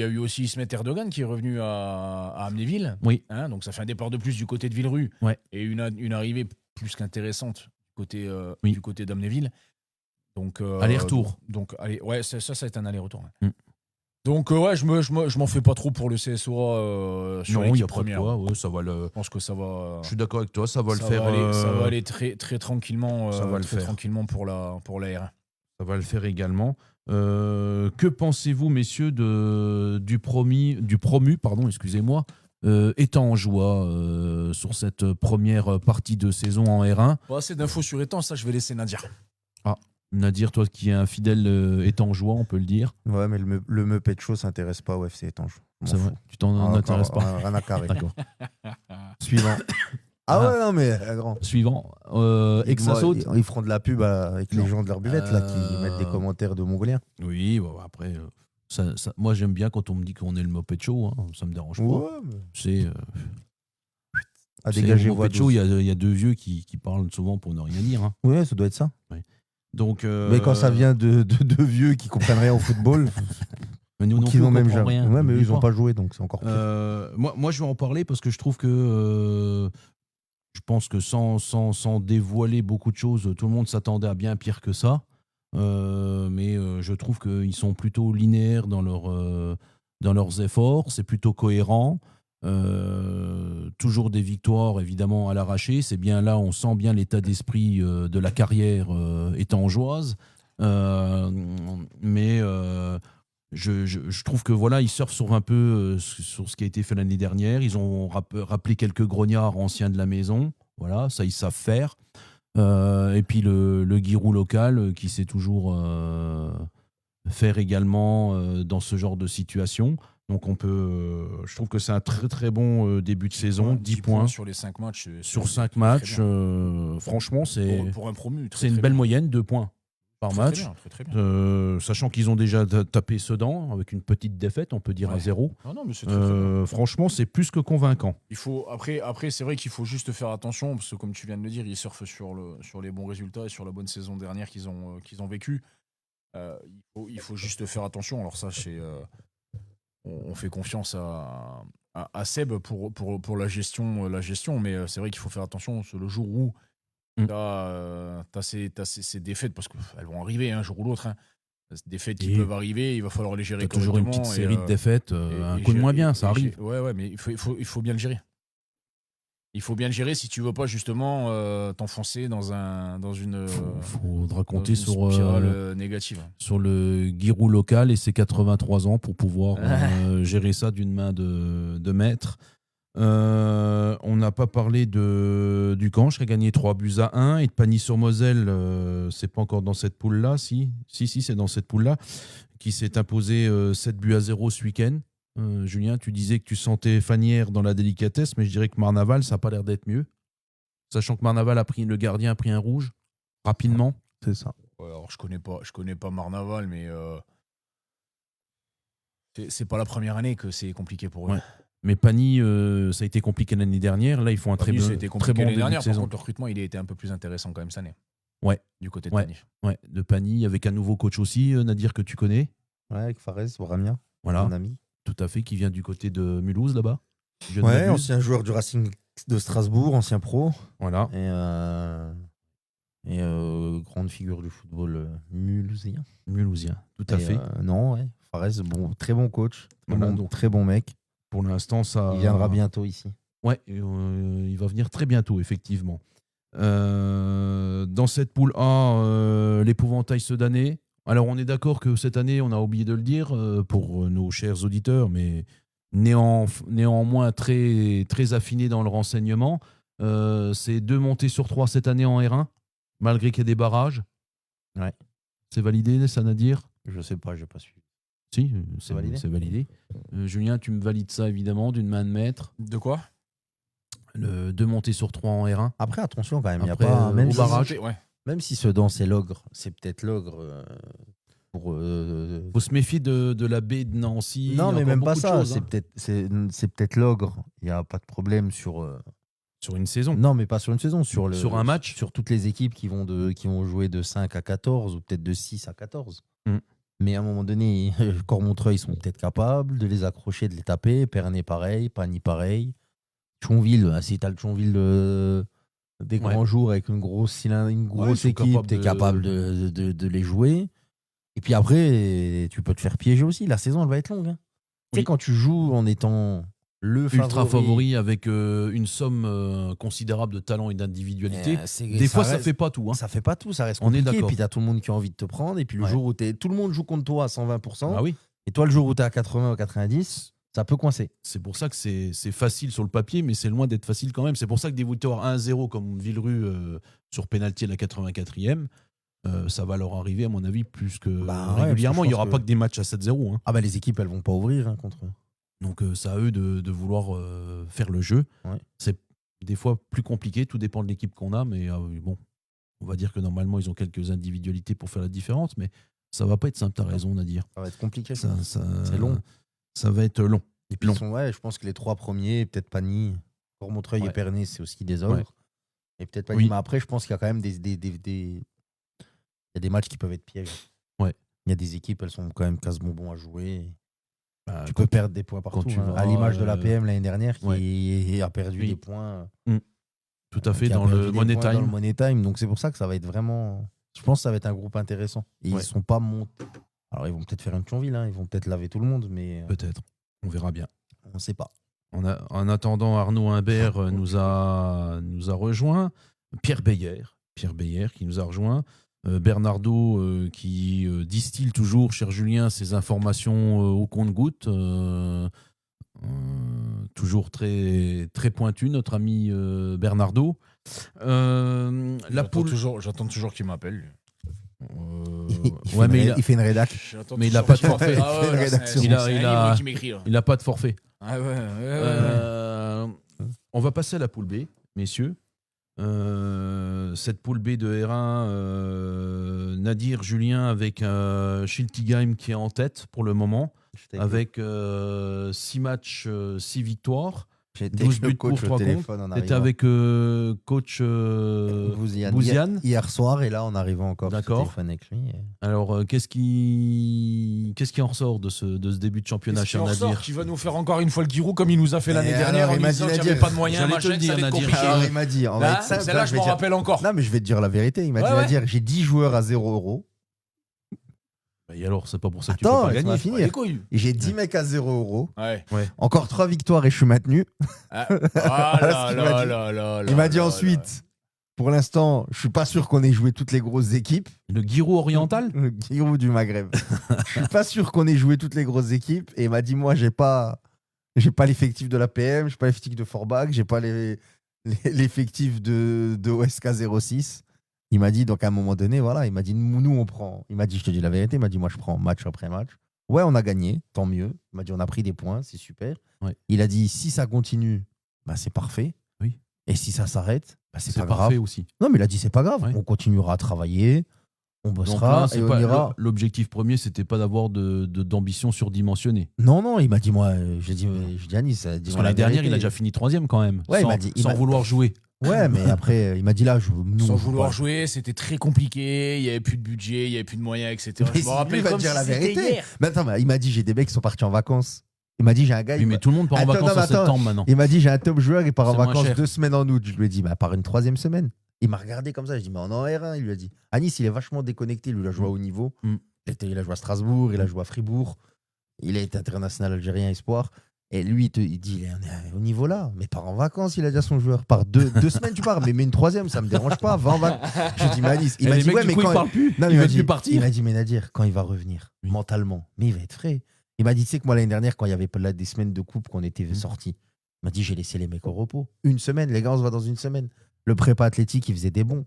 a eu aussi Ismet Erdogan qui est revenu à Amnéville. Oui. Hein, donc ça fait un départ de plus du côté de Villerue. Ouais. Et une arrivée plus qu'intéressante Oui. du côté d'Amnéville. Donc, Aller-retour. Donc, allez, ouais, ça va être un aller-retour. Mm. Donc, ouais, je m'en fais pas trop pour le CSOA sur Non, il n'y a l'équipe pas de première. quoi. Ouais, ça va le... Je pense que ça va. Je suis d'accord avec toi, ça va le ça faire. va aller, ça va aller très, très tranquillement. ça va le très faire. tranquillement pour la R1. Ça va le faire également. Que pensez-vous, messieurs, du promu, excusez-moi, Étangeois sur cette première partie de saison en R1? Bon, assez d'infos sur Étang, ça je vais laisser Nadir. Nadir, toi qui es un fidèle Étangeois, on peut le dire. Ouais, mais le Meupet Show s'intéresse pas au FC Étanges. Je m'en C'est vrai. fous. Tu t'en intéresses pas. Rien à carrer. D'accord. Suivant. Ah ouais, non, mais grand. Suivant. Exasaute. Ils feront de la pub avec les Non. gens de leur buvette là, qui mettent des commentaires de Mongoliens. Oui, bon, après, moi j'aime bien quand on me dit qu'on est le Moped Show, hein, ça me dérange pas. Ouais, mais... C'est À c'est dégager au voix Moped Show, douce. il y a deux vieux qui parlent souvent pour ne rien dire. Hein. Ouais, ça doit être ça. Donc, Mais quand ça vient de deux vieux qui comprennent rien au football, mais nous non qui plus, n'ont on même comprend jamais. rien. Ouais, mais eux, N'oublie ils n'ont pas. pas joué, donc c'est encore pire. Moi, je vais en parler parce que je trouve que je pense que sans dévoiler beaucoup de choses, tout le monde s'attendait à bien pire que ça. Mais je trouve qu'ils sont plutôt linéaires dans leurs efforts. C'est plutôt cohérent. Toujours des victoires, évidemment, à l'arraché. C'est bien là, on sent bien l'état d'esprit de la carrière étangeoise. Mais je trouve que voilà, ils surfent sur un peu sur ce qui a été fait l'année dernière. Ils ont rappelé quelques grognards anciens de la maison. Voilà, ça ils savent faire. Et puis le Giroud local qui sait toujours faire également dans ce genre de situation. Donc je trouve que c'est un très très bon début de saison. 10 points sur les 5 matchs. sur 5 matchs. Franchement, c'est pour un promu. c'est une belle moyenne, 2 points par match. Très bien. Sachant qu'ils ont déjà tapé Sedan avec une petite défaite, on peut dire à 0. Non, mais c'est très bien. Franchement, c'est plus que convaincant. Après c'est vrai qu'il faut juste faire attention parce que comme tu viens de le dire, ils surfent sur les bons résultats et sur la bonne saison dernière qu'ils ont vécue. Il faut juste faire attention. Alors ça, on fait confiance à Seb pour la gestion, mais c'est vrai qu'il faut faire attention. C'est le jour où tu as ces défaites, parce qu'elles vont arriver un jour ou l'autre. Hein. Ces défaites qui peuvent arriver, il va falloir les gérer T'as toujours une correctement. petite série de défaites, un coup de moins bien, ça arrive. Ouais, mais il faut bien le gérer. Il faut bien le gérer si tu veux pas justement t'enfoncer dans une Faudra compter sur spirale négative. sur le Giroud local et ses 83 ans pour pouvoir gérer ça d'une main de maître. On n'a pas parlé du Canche qui a gagné 3-1 et de Pagny-sur-Moselle, c'est pas encore dans cette poule-là, si c'est dans cette poule-là, qui s'est imposé 7-0 ce week-end. Julien, tu disais que tu sentais Fanière dans la délicatesse, mais je dirais que Marnaval, ça n'a pas l'air d'être mieux. Sachant que Marnaval le gardien a pris un rouge rapidement. C'est ça. Ouais, alors je connais pas Marnaval, mais c'est pas la première année que c'est compliqué pour eux. Ouais. Mais Pagny, ça a été compliqué l'année dernière. Là, ils font un très bon début de saison. Par contre, le recrutement, il a été un peu plus intéressant quand même cette année. Ouais. Du côté de Ouais. Pagny. Ouais, de Pagny, avec un nouveau coach aussi, Nadir, que tu connais. Ouais, avec Fares, Boramia, Voilà, mon ami. tout à fait, qui vient du côté de Mulhouse, là-bas. Je ne Ouais, m'abuse. ancien joueur du Racing de Strasbourg, ancien pro. Voilà. Et grande figure du football mulhousien. Mulhousien, tout à fait. Non, ouais. Fares, très bon coach. Voilà, donc. Très bon mec. Pour l'instant, ça. Il viendra bientôt ici. Ouais, il va venir très bientôt, effectivement. Dans cette poule A, l'épouvantail Sedanais. Alors, on est d'accord que cette année, on a oublié de le dire pour nos chers auditeurs, mais néanmoins très, très affiné dans le renseignement. C'est 2 montées sur 3 cette année en R1, malgré qu'il y ait des barrages. Ouais. C'est validé, ça, Nadir? Je sais pas, j'ai pas suivi. Si, c'est validé. C'est validé. Julien, tu me valides ça, évidemment, d'une main de maître. De quoi? 2 montées sur 3 en R1. Après, attention quand même, il y a Après, pas même au si, barrage. Ouais. même si Sedan c'est l'ogre, c'est peut-être l'ogre pour. Faut se méfier de la baie de Nancy. Non, Il y a mais encore même pas beaucoup de ça. choses, C'est hein, peut-être l'ogre. Il y a pas de problème sur. sur une saison. Non, mais pas sur une saison, Sur un match. sur toutes les équipes qui vont jouer de 5 à 14 ou peut-être de 6 à 14. Mm. Mais à un moment donné, Cormontreuil sont peut-être capables de les accrocher, de les taper. Pernay pareil, Pagny pareil. Thionville, si tu as le Thionville des grands jours avec une grosse ils sont équipe, tu es capable de les jouer. Et puis après, tu peux te faire piéger aussi. La saison, elle va être longue. Hein. Tu sais, quand tu joues en étant le ultra favori avec une somme considérable de talent et d'individualité, des fois, ça fait pas tout. Hein. Ça fait pas tout, ça reste On est compliqué. Et d'accord. puis tu as tout le monde qui a envie de te prendre. Et puis le Ouais. jour où tout le monde joue contre toi à 120%, Ah oui. et toi, le jour où tu es à 80 ou 90, ça peut coincer. C'est pour ça que c'est facile sur le papier, mais c'est loin d'être facile quand même. C'est pour ça que des victoires 1-0 comme Villerue sur pénalty à la 84e, ça va leur arriver, à mon avis, plus que régulièrement. Il n'y aura pas que des matchs à 7-0. Hein. Ah bah les équipes, elles vont pas ouvrir contre eux. Donc c'est à eux de vouloir faire le jeu. Ouais. C'est des fois plus compliqué, tout dépend de l'équipe qu'on a, mais bon, on va dire que normalement, ils ont quelques individualités pour faire la différence, mais ça va pas être simple, t'as raison, Nadir. Ça va être compliqué. C'est long. Ça va être long. Et puis je pense que les 3 premiers, peut-être Pagny, Cormontreuil et Pernay, c'est aussi des ogres. Ouais. Et peut-être Pagny. Oui. Mais après, je pense qu'il y a quand même il y a des matchs qui peuvent être pièges. Ouais. Il y a des équipes, elles sont quand même casse-bonbons à jouer. Bah, Tu peux perdre des points partout. tu hein. vas, À l'image de l'APM l'année dernière qui ouais. a perdu Oui. des points. tout à fait qui a dans perdu le des Money points dans le Time. Money Time. Donc c'est pour ça que ça va être vraiment. Je pense que ça va être un groupe intéressant. Et Ouais. ils sont pas montés. Alors ils vont peut-être faire une Thionville, hein. Ils vont peut-être laver tout le monde, mais Peut-être. On verra bien. on ne sait pas. En attendant, Arnaud Imbert nous a rejoint. Pierre Beyer qui nous a rejoint. Bernardo qui distille toujours, cher Julien, ses informations au compte-gouttes. Toujours très, très pointu, notre ami Bernardo. J'attends toujours qu'il m'appelle. Lui. Il fait une rédac. Mais il a pas de forfait. Ah ouais, Une rédaction. Il a- c'est il un a- livre qui m'écrit. Là. Il n'a pas de forfait. Ah ouais. On va passer à la poule B, messieurs. Cette poule B de R1, Nadir, Julien avec Schiltigheim qui est en tête pour le moment, avec 6 matchs, 6 victoires. J'étais 12 avec le buts pour coach 3 au comptes. téléphone en C'était arrivant. avec coach Bouziane. Hier soir, et là, en arrivant encore au D'accord. téléphone avec lui. Alors, qu'est-ce qui en ressort de ce début de championnat, cher Nadir? Qui va nous faire encore une fois le Giroud comme il nous a fait l'année Et dernière alors, en il m'a disant dit qu'il n'y avait Nadir. pas de moyens, J'allais te machin, le que dire, ça allait être Nadir. compliqué. Alors, il m'a dit, on va Là, être simple, celle-là, je m'en rappelle encore. Non, mais je vais te dire la vérité. Il m'a dit, Ouais. Nadir, j'ai 10 joueurs à 0 €. Et alors, c'est pas pour ça que tu Attends, peux pas laisse-moi gagner. finir. Les couilles. Et j'ai 10 mecs à 0 €. Ouais. Encore 3 victoires et je suis maintenu. Ah Voilà ce qu'il m'a dit. Il m'a dit ensuite, pour l'instant, je suis pas sûr qu'on ait joué toutes les grosses équipes. Le Giroud oriental? Le Giroud du Maghreb. Je suis pas sûr qu'on ait joué toutes les grosses équipes. Et il m'a dit, moi, j'ai pas l'effectif de la PM, j'ai pas l'effectif de Forbach, j'ai pas l'effectif de OSK 06. Il m'a dit, donc à un moment donné, voilà, il m'a dit, nous, on prend. Il m'a dit, je te dis la vérité, il m'a dit, moi, je prends match après match. Ouais, on a gagné, tant mieux. Il m'a dit, on a pris des points, c'est super. Ouais. Il a dit, si ça continue, bah, c'est parfait. Oui. Et si ça s'arrête, bah, c'est pas parfait grave. aussi. Non, mais il a dit, c'est pas grave. Ouais. On continuera à travailler, on Donc bossera là, c'est et on pas- ira. l'objectif premier, c'était pas d'avoir d'ambition surdimensionnée. Non, il m'a dit, moi, j'ai dit à Nice, Parce dis-moi que la l'année dernière, vérité. il a déjà fini 3e quand même, Ouais, il sans, m'a dit- il sans m'a- vouloir jouer. Ouais, mais après, il m'a dit là, nous, Sans on joue vouloir pas. jouer, c'était très compliqué, il n'y avait plus de budget, il n'y avait plus de moyens, etc. Mais Je me si, rappelle lui, il va comme te dire si la c'était vérité. hier. Mais attends, il m'a dit, j'ai des mecs qui sont partis en vacances. Il m'a dit, j'ai un gars. Oui, mais tout le monde part en Attends, vacances non, mais en attends. septembre maintenant. Il m'a dit, j'ai un top joueur, il part en C'est moins vacances cher. 2 semaines en août. Je lui ai dit, bah, part une 3e semaine. Il m'a regardé comme ça. Je dis, mais on est en R1. Il lui a dit, à Nice, il est vachement déconnecté. Lui, il a joué à haut niveau. Mm. Il a joué à Strasbourg, il a joué à Fribourg. Il a été international algérien espoir. Et lui, il dit, on est au niveau là. Mais part en vacances, il a déjà son joueur. Par 2 semaines, tu pars. Mais une 3e, ça me dérange pas. Va en vacances. Je dis, mais à Nice. Il Et m'a les dit, mecs, ouais, du mais coup, quand ils parlent plus. Non, Ils il veulent plus il partir. m'a dit, mais Nadir, quand il va revenir, Oui. mentalement, mais il va être frais. Il m'a dit, tu sais que moi, l'année dernière, quand il y avait des semaines de coupe qu'on était sortis, il m'a dit, j'ai laissé les mecs au repos. Une semaine, les gars, on se voit dans une semaine. Le prépa athlétique, il faisait des bons.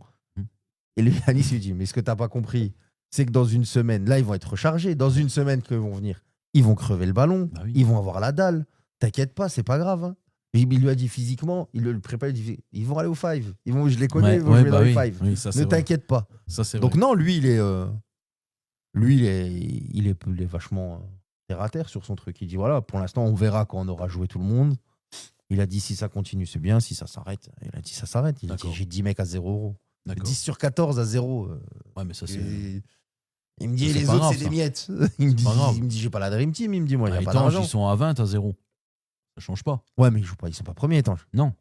Et lui, Alice lui dit, mais ce que tu n'as pas compris, c'est que dans une semaine, là, ils vont être rechargés. Dans une semaine qu'ils vont venir, ils vont crever le ballon, Bah oui. ils vont avoir la dalle. T'inquiète pas, c'est pas grave. Hein. Il lui a dit physiquement, le prépa, il dit, ils vont aller au five. Je les connais, ils vont jouer dans les five. Oui, ça, c'est Ne vrai. t'inquiète pas. Ça, c'est Donc vrai. non, lui, il est vachement terre à terre sur son truc. Il dit, voilà, pour l'instant, on verra quand on aura joué tout le monde. Il a dit, si ça continue, c'est bien. Si ça s'arrête, il a dit, ça s'arrête. Il a dit, D'accord. j'ai 10 mecs à 0 €. D'accord. 10 sur 14 à 0. Ouais, mais ça, c'est. Il me dit, c'est les pas autres, grave, c'est des ça. miettes. Il me pas grave. dit, j'ai pas la Dream Team. Il me dit, moi, il Bah, n'y a les pas Tanges, d'argent. ils sont à 20 à 0. Ça change pas. Ouais, mais ils sont pas premiers, Tange. Non.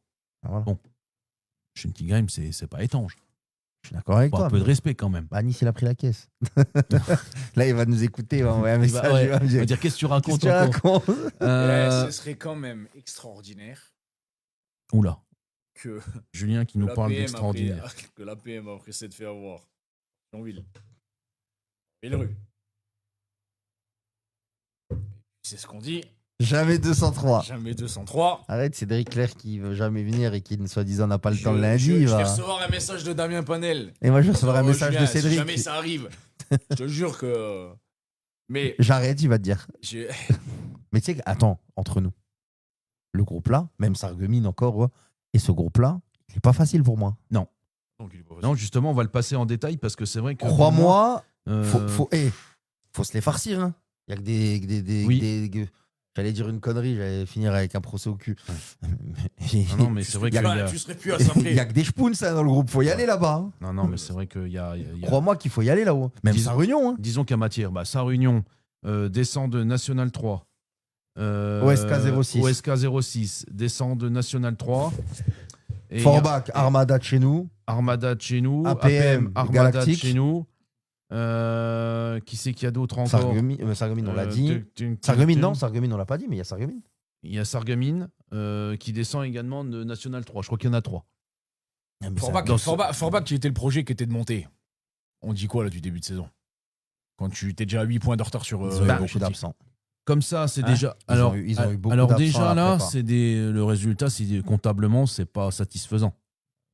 Ah, voilà. Bon. Schuntigheim, c'est pas étange. Je suis d'accord avec Bon, toi. un peu de mais- respect quand même. Bah, Nice, il a pris la caisse. Là, il va nous écouter. Il va envoyer un Il message. va, ouais, il va me il dire, va dire qu'est-ce que tu qu'est-ce racontes que tu encore racontes Ce serait quand même extraordinaire Oula, que Julien qui nous la parle PM d'extraordinaire. que la PM après s'être fait avoir. Thionville. Villerue. C'est ce qu'on dit. Jamais 203. Jamais 203. Arrête, Cédric Claire qui veut jamais venir et qui, soi-disant, n'a pas le Je- temps le lundi. je il vais va... recevoir un message de Damien Panel. Et moi, je recevrai un Oh, message Julien, de Cédric. Si jamais ça arrive, je te jure que. Mais J'arrête, il va te dire. j'ai- Mais tu sais, attends, entre nous, le groupe-là, même Sarreguemines encore, ouais, et ce groupe-là, il n'est pas facile pour moi. Donc, il est pas Non, justement, on va le passer en détail parce que c'est vrai que. Crois-moi, euh, faut se les farcir. Hein. Il y a que des, Oui. j'allais dire une connerie, j'allais finir avec un procès au cul. Non, mais c'est vrai qu'il y a. tu serais plus à Il Saint-Pré. y a que des spoons ça, dans le groupe, faut y aller là-bas. Hein. Non, non, mais c'est vrai qu'il y a. Crois-moi qu'il faut y aller là-haut. Même Dis- sa réunion. Hein. Disons qu'à matière, Saint-Réunion descend de National 3. OSK 06. OSK 06 descend de National 3. Et Forbach, Armada de chez nous. Armada de chez nous. APM, Armada Galactique. de chez nous. Qui c'est qu'il y a d'autres encore Sarreguemines, on l'a dit. Sarreguemines, Sarreguemines, non, Sarreguemines, on l'a pas dit, mais il y a Sarreguemines. Il y a Sarreguemines qui descend également de National 3. Je crois qu'il y en a 3. Forbach, qui était le projet qui était de monter. On dit quoi là du début de saison? Quand tu t'es déjà à 8 points de retard sur. Ils ont eu beaucoup Chelsea. d'absents. Comme ça, c'est Hein déjà. Ils ont eu beaucoup alors d'absents déjà à la là, prépa. c'est le résultat, comptablement, c'est pas satisfaisant.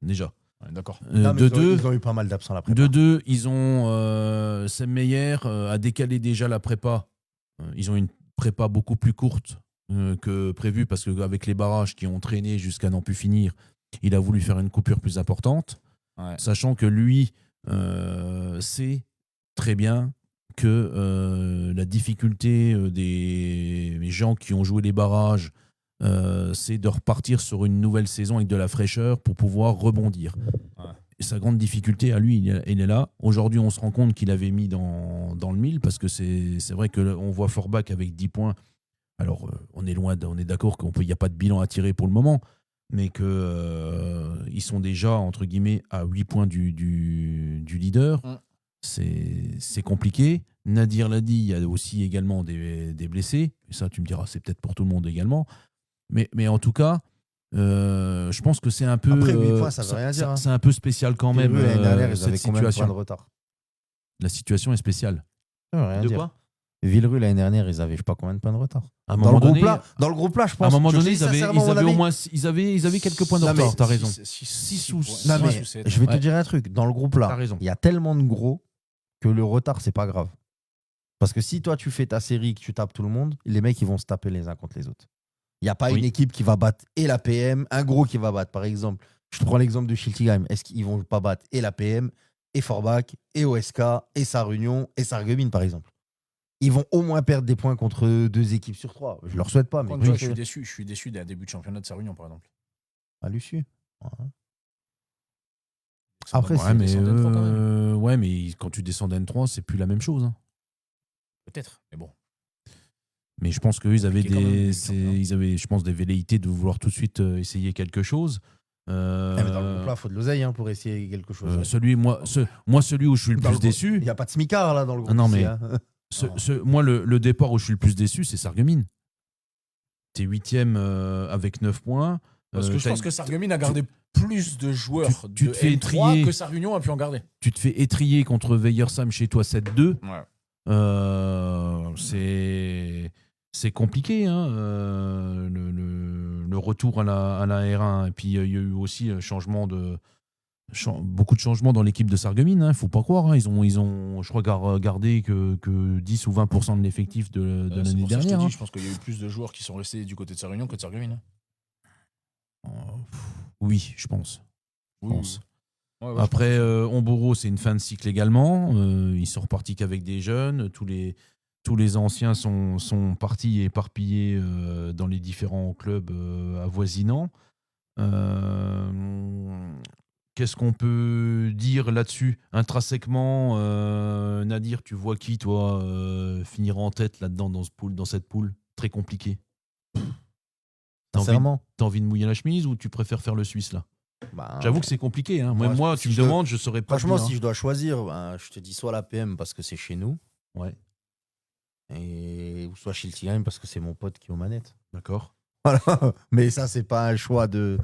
Déjà. Ouais, d'accord. Non, mais De ils ont- deux, ils ont eu pas mal d'absents à la prépa. de deux, ils ont Sam Meyer a décalé déjà la prépa. Ils ont une prépa beaucoup plus courte que prévu parce qu'avec les barrages qui ont traîné jusqu'à n'en plus finir, il a voulu faire une coupure plus importante, Ouais. sachant que lui sait très bien que la difficulté des gens qui ont joué les barrages, c'est de repartir sur une nouvelle saison avec de la fraîcheur pour pouvoir rebondir. Ouais. Et sa grande difficulté à lui, il est là. Aujourd'hui, on se rend compte qu'il avait mis dans le mille parce que c'est vrai qu'on voit Forbach avec 10 points. Alors, on est d'accord qu'il n'y a pas de bilan à tirer pour le moment, mais qu'ils sont déjà, entre guillemets, à 8 points du leader. Mm. C'est compliqué. Nadir l'a dit, il y a aussi également des blessés. Et ça, tu me diras, c'est peut-être pour tout le monde également. Mais en tout cas, je pense que c'est un peu. Après, 8 points, ça veut rien dire, hein. C'est un peu spécial quand même. L'année dernière, ils cette avaient combien de points de situation. retard? La situation est spéciale. Ça veut rien De dire. quoi Villerue, l'année dernière, ils avaient je sais pas combien de points de retard. À un Dans moment le donné, groupe là, je pense. à un moment je donné, dis sincèrement, mon avis. au moins, ils avaient quelques points de Non, mais retard. T'as raison. 6 ou ou Non, mais 6 ou 7. je vais te Ouais. dire un truc. Dans le groupe T'as là, raison. il y a tellement de gros que le retard, c'est pas grave. Parce que si toi, tu fais ta série, que tu tapes tout le monde, les mecs, ils vont se taper les uns contre les autres. Il n'y a pas Oui. une équipe qui va battre et la PM, un gros qui va battre. Par exemple, je te prends l'exemple de Schiltigheim. Est-ce qu'ils vont pas battre et la PM, et Forbach, et OSK, et Sarreunion, et Sarreguemines, par exemple? Ils vont au moins perdre des points contre 2 équipes sur 3. Je leur souhaite pas, mais Par contre, tu vois, je suis déçu d'un début de championnat de Sarreunion, par exemple. à l'issue. Ouais. Ça Après, donne c'est- une descente de 3 quand même. ouais, mais quand tu descends d'N3, c'est plus la même chose. Hein. Peut-être, mais bon. Mais je pense qu'eux, ils avaient Compliqué quand même, ils avaient, je pense, des velléités de vouloir tout de suite essayer quelque chose. Eh, mais dans le groupe là, il faut de l'oseille pour essayer quelque chose. Celui où je suis le Dans plus le groupe, déçu, il n'y a pas de smicard là dans le groupe. Ah non, ici, mais- hein. moi, le départ où je suis le plus déçu, c'est Sarreguemines. T'es 8e avec 9 points. Parce que je t'as pense que Sarreguemines a gardé plus de joueurs tu de te fais N3 étrier. que Sarreunion a pu en garder. Tu te fais étrier contre Veillersam chez toi 7-2. Ouais. c'est compliqué, hein, le retour à la R1. Et puis, il y a eu aussi beaucoup de changements dans l'équipe de Sarreguemines. Il ne faut pas croire. Hein. Ils ont, je crois, gardé que 10 ou 20% de l'effectif de C'est l'année pour ça que dernière. je pense qu'il y a eu plus de joueurs qui sont restés du côté de Sarreguemines que de Sarreguemines. Oui, je pense. Oui. Ouais, Après, Homboro, c'est une fin de cycle également. Ils sont repartis qu'avec des jeunes. Tous les anciens sont partis éparpillés dans les différents clubs avoisinants. Qu'est-ce qu'on peut dire là-dessus? Intrinsèquement, Nadir, tu vois qui, toi, finir en tête là-dedans dans cette poule? Très compliqué. Sincèrement. T'as envie de mouiller la chemise ou tu préfères faire le Suisse là? Bah, J'avoue que c'est compliqué. Hein. Moi, tu me demandes, je saurais pas. Franchement, dire, si je dois choisir, je te dis soit l'APM parce que c'est chez nous. Ouais. Ou soit Schiltigheim parce que c'est mon pote qui est aux manettes. D'accord. Voilà. Mais ça, c'est pas un choix de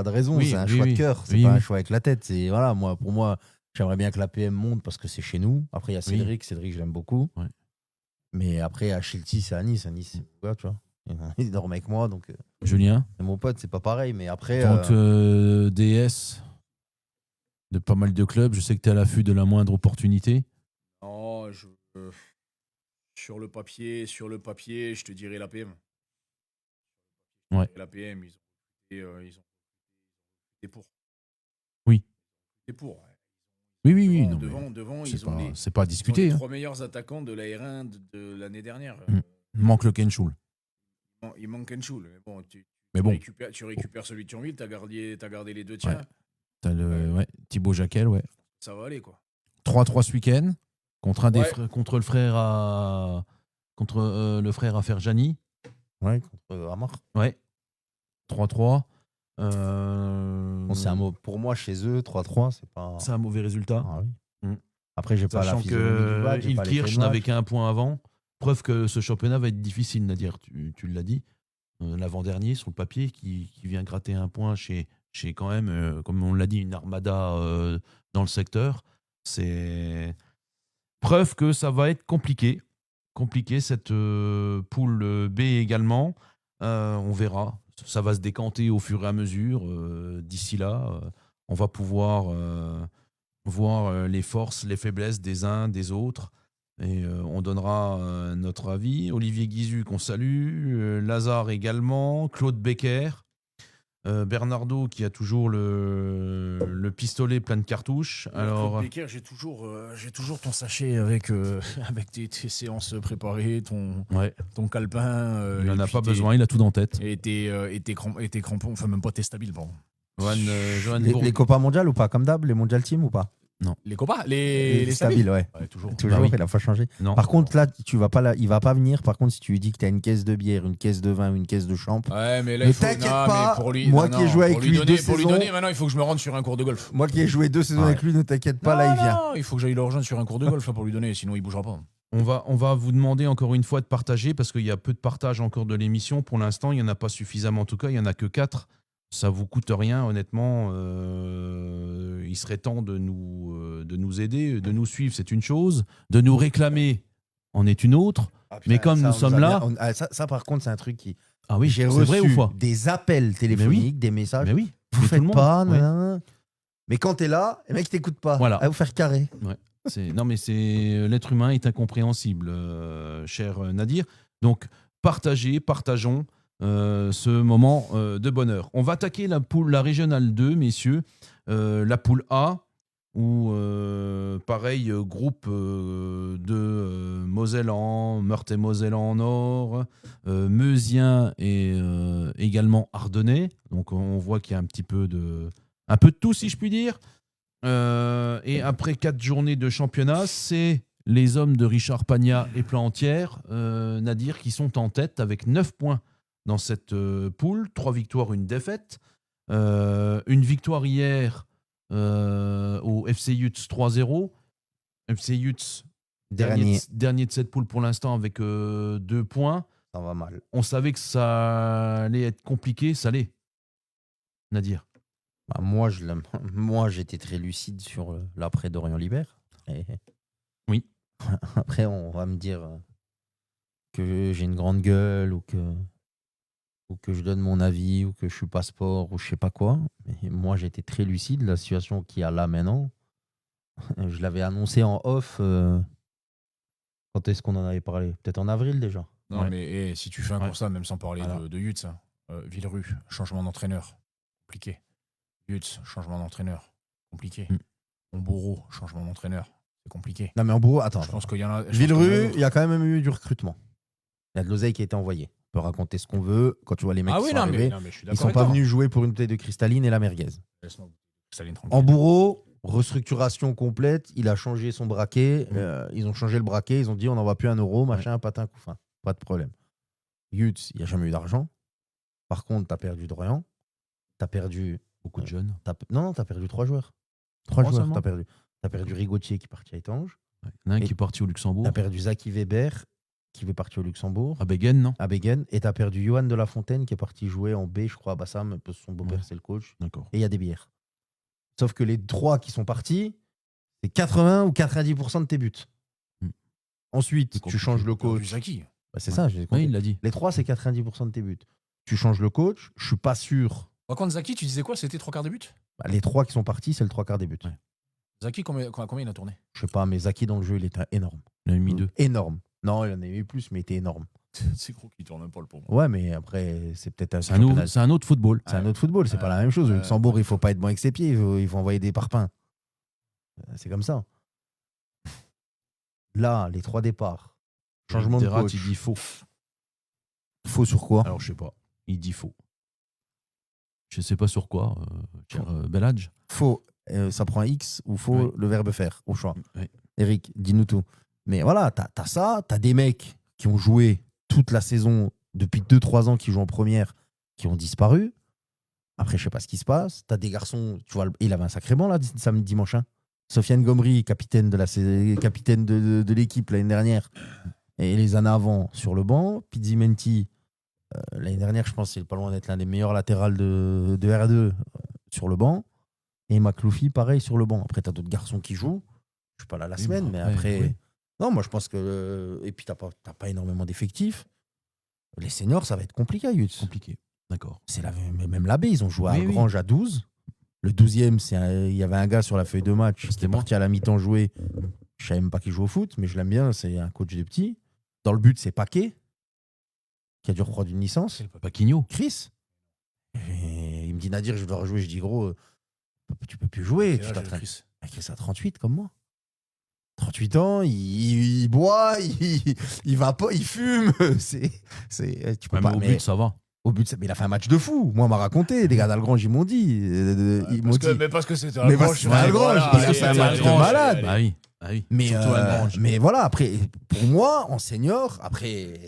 raison, c'est un choix de cœur. C'est pas un choix avec la tête. C'est voilà, pour moi, j'aimerais bien que l'APM monte parce que c'est chez nous. Après, il y a Cédric. Cédric, je l'aime beaucoup. Ouais. Mais après, à Schilti, c'est à Nice. À Nice, c'est tu vois. Il dort avec moi, donc. Julien. C'est mon pote, c'est pas pareil. Mais après. Donc, DS de pas mal de clubs, je sais que tu es à l'affût de la moindre opportunité. Non, sur le papier, je te dirais l'APM. Ouais. L'APM, ils ont été pour. Oui. C'était pour. Oui. Devant, c'est pas à discuter. Les 3 meilleurs attaquants de la R1 de l'année dernière. Il manque le Kenschul. Il manque Kenschul. Mais bon. Tu récupères celui de Thionville, t'as gardé les deux tiens. Ouais. T'as Thibaut Jacquel, ouais. Ça va aller, quoi. 3-3 ce week-end contre contre le frère à Ferjani. Ouais, contre Amar. Ouais. 3-3. Pour moi, chez eux, 3-3, c'est un mauvais résultat. Ah, oui. Après, j'ai pas la physionomie du badge. Ilkirch n'avait qu'un point avant. Preuve que ce championnat va être difficile, Nadir. Tu l'as dit. L'avant-dernier, sur le papier, qui vient gratter un point chez quand même, comme on l'a dit, une armada dans le secteur. C'est preuve que ça va être compliqué. Compliqué, cette poule B également. On verra. Ça va se décanter au fur et à mesure. D'ici là, on va pouvoir voir les forces, les faiblesses des uns, des autres. Et on donnera notre avis. Olivier Guizu, qu'on salue. Lazare également. Claude Becker. Bernardo, qui a toujours le pistolet plein de cartouches. Alors, Claude Becker, j'ai toujours ton sachet avec tes séances préparées, ton calepin. Il n'en a pas besoin, il a tout dans tête. Et tes crampons, enfin même pas tes stabiles, bon. Les Copa mondiales ou pas? Comme d'hab, les mondial team ou pas? Non. Les Copa, les stabiles, ouais. Toujours. Bah oui. Il a pas changé. Non. Par contre, là, il va pas venir. Par contre, si tu lui dis que tu as une caisse de bière, une caisse de vin ou une caisse de champ, ouais, mais là, ne t'inquiète pas. Moi qui ai joué avec lui 2 saisons. Pour lui donner, maintenant, il faut que je me rende sur un cours de golf. Moi qui ai joué 2 saisons avec lui, ne t'inquiète pas, là, il vient. Non, il faut que j'aille le rejoindre sur un cours de golf pour lui donner, sinon il bougera pas. On va vous demander encore une fois de partager parce qu'il y a peu de partage encore de l'émission. Pour l'instant, il n'y en a pas suffisamment. En tout cas, il n'y en a que 4. Ça ne vous coûte rien, honnêtement. Il serait temps de nous aider, de nous suivre, c'est une chose. De nous réclamer, en est une autre. Mais comme nous sommes là... Ça, par contre, c'est un truc qui... Ah oui, j'ai reçu des appels téléphoniques, des messages. Mais oui. Vous faites pas, mais quand tu es là, les mecs t'écoutent pas. Voilà. À vous faire carré. Ouais. Non, mais l'être humain est incompréhensible, cher Nadir. Donc, partageons ce moment de bonheur. On va attaquer la régionale 2, messieurs. La poule A, où, pareil, groupe de Mosellan, Meurthe-et-Mosellan Nord, Meusien et également Ardennais. Donc, on voit qu'il y a un peu de tout, si je puis dire. Et après 4 journées de championnat, c'est les hommes de Richard Pagna et Plantierre, Nadir, qui sont en tête avec 9 points dans cette poule. 3 victoires, 1 défaite. Une victoire hier au FC Yutz 3-0. FC Yutz, dernier de cette poule pour l'instant avec 2 points. Ça va mal. On savait que ça allait être compliqué, ça l'est. Nadir. Bah, moi, j'étais très lucide sur l'après d'Orient Libère. Oui. Après, on va me dire que j'ai une grande gueule ou que je donne mon avis ou que je suis passeport ou je sais pas quoi. Mais moi, j'ai été très lucide. La situation qu'il y a là maintenant, je l'avais annoncé en off. Quand est-ce qu'on en avait parlé? Peut-être en avril déjà. Non, Ouais. mais si tu fais un Ouais. constat, même sans parler Voilà. de Yutz, hein, Villerue, changement d'entraîneur, compliqué. Yutz, changement d'entraîneur, compliqué. Mm. Omboro, changement d'entraîneur, c'est compliqué. Non, mais en gros, attends. Je pense qu'il y en a. je pense Villerue, qu'il y en a il y a quand même eu du recrutement. Il y a de l'oseille qui a été envoyé. On peut raconter ce qu'on veut. Quand tu vois les mecs Ah qui oui, sont non, arrivés, mais je suis ils d'accord. sont avec pas toi. venus jouer pour une bouteille de cristalline et la merguez. Laisse-moi Staline tranquille. Embourreau, restructuration complète. Il a changé son braquet. Ils ont changé le braquet. Ils ont dit on n'envoie plus 1 euro, machin, patin, coup fin. Pas de problème. Yutz, il n'y a jamais eu d'argent. Par contre, tu as perdu Dorian. Tu as perdu. Beaucoup de jeunes. Non, tu as perdu 3 joueurs. 3 Trois joueurs, seulement tu as perdu. Tu as perdu Rigotier qui est parti à Étanges. Ouais. Il y en a un Et- qui est parti au Luxembourg. Tu as perdu Zaki Weber qui est parti au Luxembourg. À Beggen, non? À Beggen. Et tu as perdu Johan de la Fontaine qui est parti jouer en B, je crois, à Bassam, parce que son beau-père, Ouais. c'est le coach. D'accord. Et il y a des bières. Sauf que les 3 qui sont partis, c'est 80 ou 90% de tes buts. Mm. Ensuite, C'est tu compliqué. changes le Perdu coach. Zaki. Bah, c'est Ouais. ça, je les compte. Oui, il l'a dit. Les 3, c'est 90% de tes buts. Tu changes le coach, je suis pas sûr. Par contre, Zaki, tu disais quoi? C'était 3/4 des buts? Bah, les 3 qui sont partis, c'est le 3/4 des buts. Ouais. Zaki, combien il a tourné? Je sais pas, mais Zaki dans le jeu, il était énorme. Il en a mis 2. Énorme. Non, il en a eu plus, mais il était énorme. C'est gros qui tourne pas le pauvre. Ouais, mais après, c'est peut-être un C'est un autre football. C'est un autre football, c'est pas la même chose. Au Luxembourg, il faut pas être bon avec ses pieds, il faut envoyer des parpaings. C'est comme ça. Là, les 3 départs. Changement de Terrat, coach. il dit faux. Faux sur quoi? Alors, je sais pas. Il dit faux. Je sais pas sur quoi, cher Beladj. Faux, ça prend X ou faux Oui. le verbe faire, au choix. Oui. Eric, dis-nous tout. Mais voilà, t'as ça, t'as des mecs qui ont joué toute la saison depuis 2-3 ans, qui jouent en première, qui ont disparu. Après, je sais pas ce qui se passe. T'as des garçons, tu vois, il avait un sacré banc là, samedi, dimanche. Hein. Sofiane Gomri, capitaine de l'équipe l'année dernière, et les années avant sur le banc. Pizzi Menti, l'année dernière, je pense c'est pas loin d'être l'un des meilleurs latérales de R2 sur le banc. Et Makloufi, pareil, sur le banc. Après, t'as d'autres garçons qui jouent. Je suis pas là la Oui, semaine, mais mais après, après. oui. Non, moi, je pense que. Et puis, t'as pas énormément d'effectifs. Les seniors, ça va être compliqué à Yutz. Compliqué. D'accord. Même la B, ils ont joué à Oui, oui. Grange à 12. Le 12e, il y avait un gars sur la feuille de match qui C'était est moi. parti à la mi-temps jouer. Je savais même pas qu'il joue au foot, mais je l'aime bien. C'est un coach de petits. Dans le but, c'est Paquet, qui a dû reprendre une licence. Paquinho. Chris. Et il me dit Nadir, je dois rejouer. Je dis gros, tu peux plus jouer. Tu t'entraînes. Chris a 38 comme moi. 38 ans, il boit, il va pas, il fume. Tu peux Ouais, pas. mais au Mais but, ça va. au but, mais il a fait un match de fou. Moi, on m'a raconté. Les gars d'Algrange, ils m'ont dit. Ils m'ont dit. Mais parce que c'était Mais parce que c'était Algrange, parce que c'est un match de malade. Bah oui. Ah oui. Mais, Surtout Algrange. mais voilà, après, pour moi, en senior, après,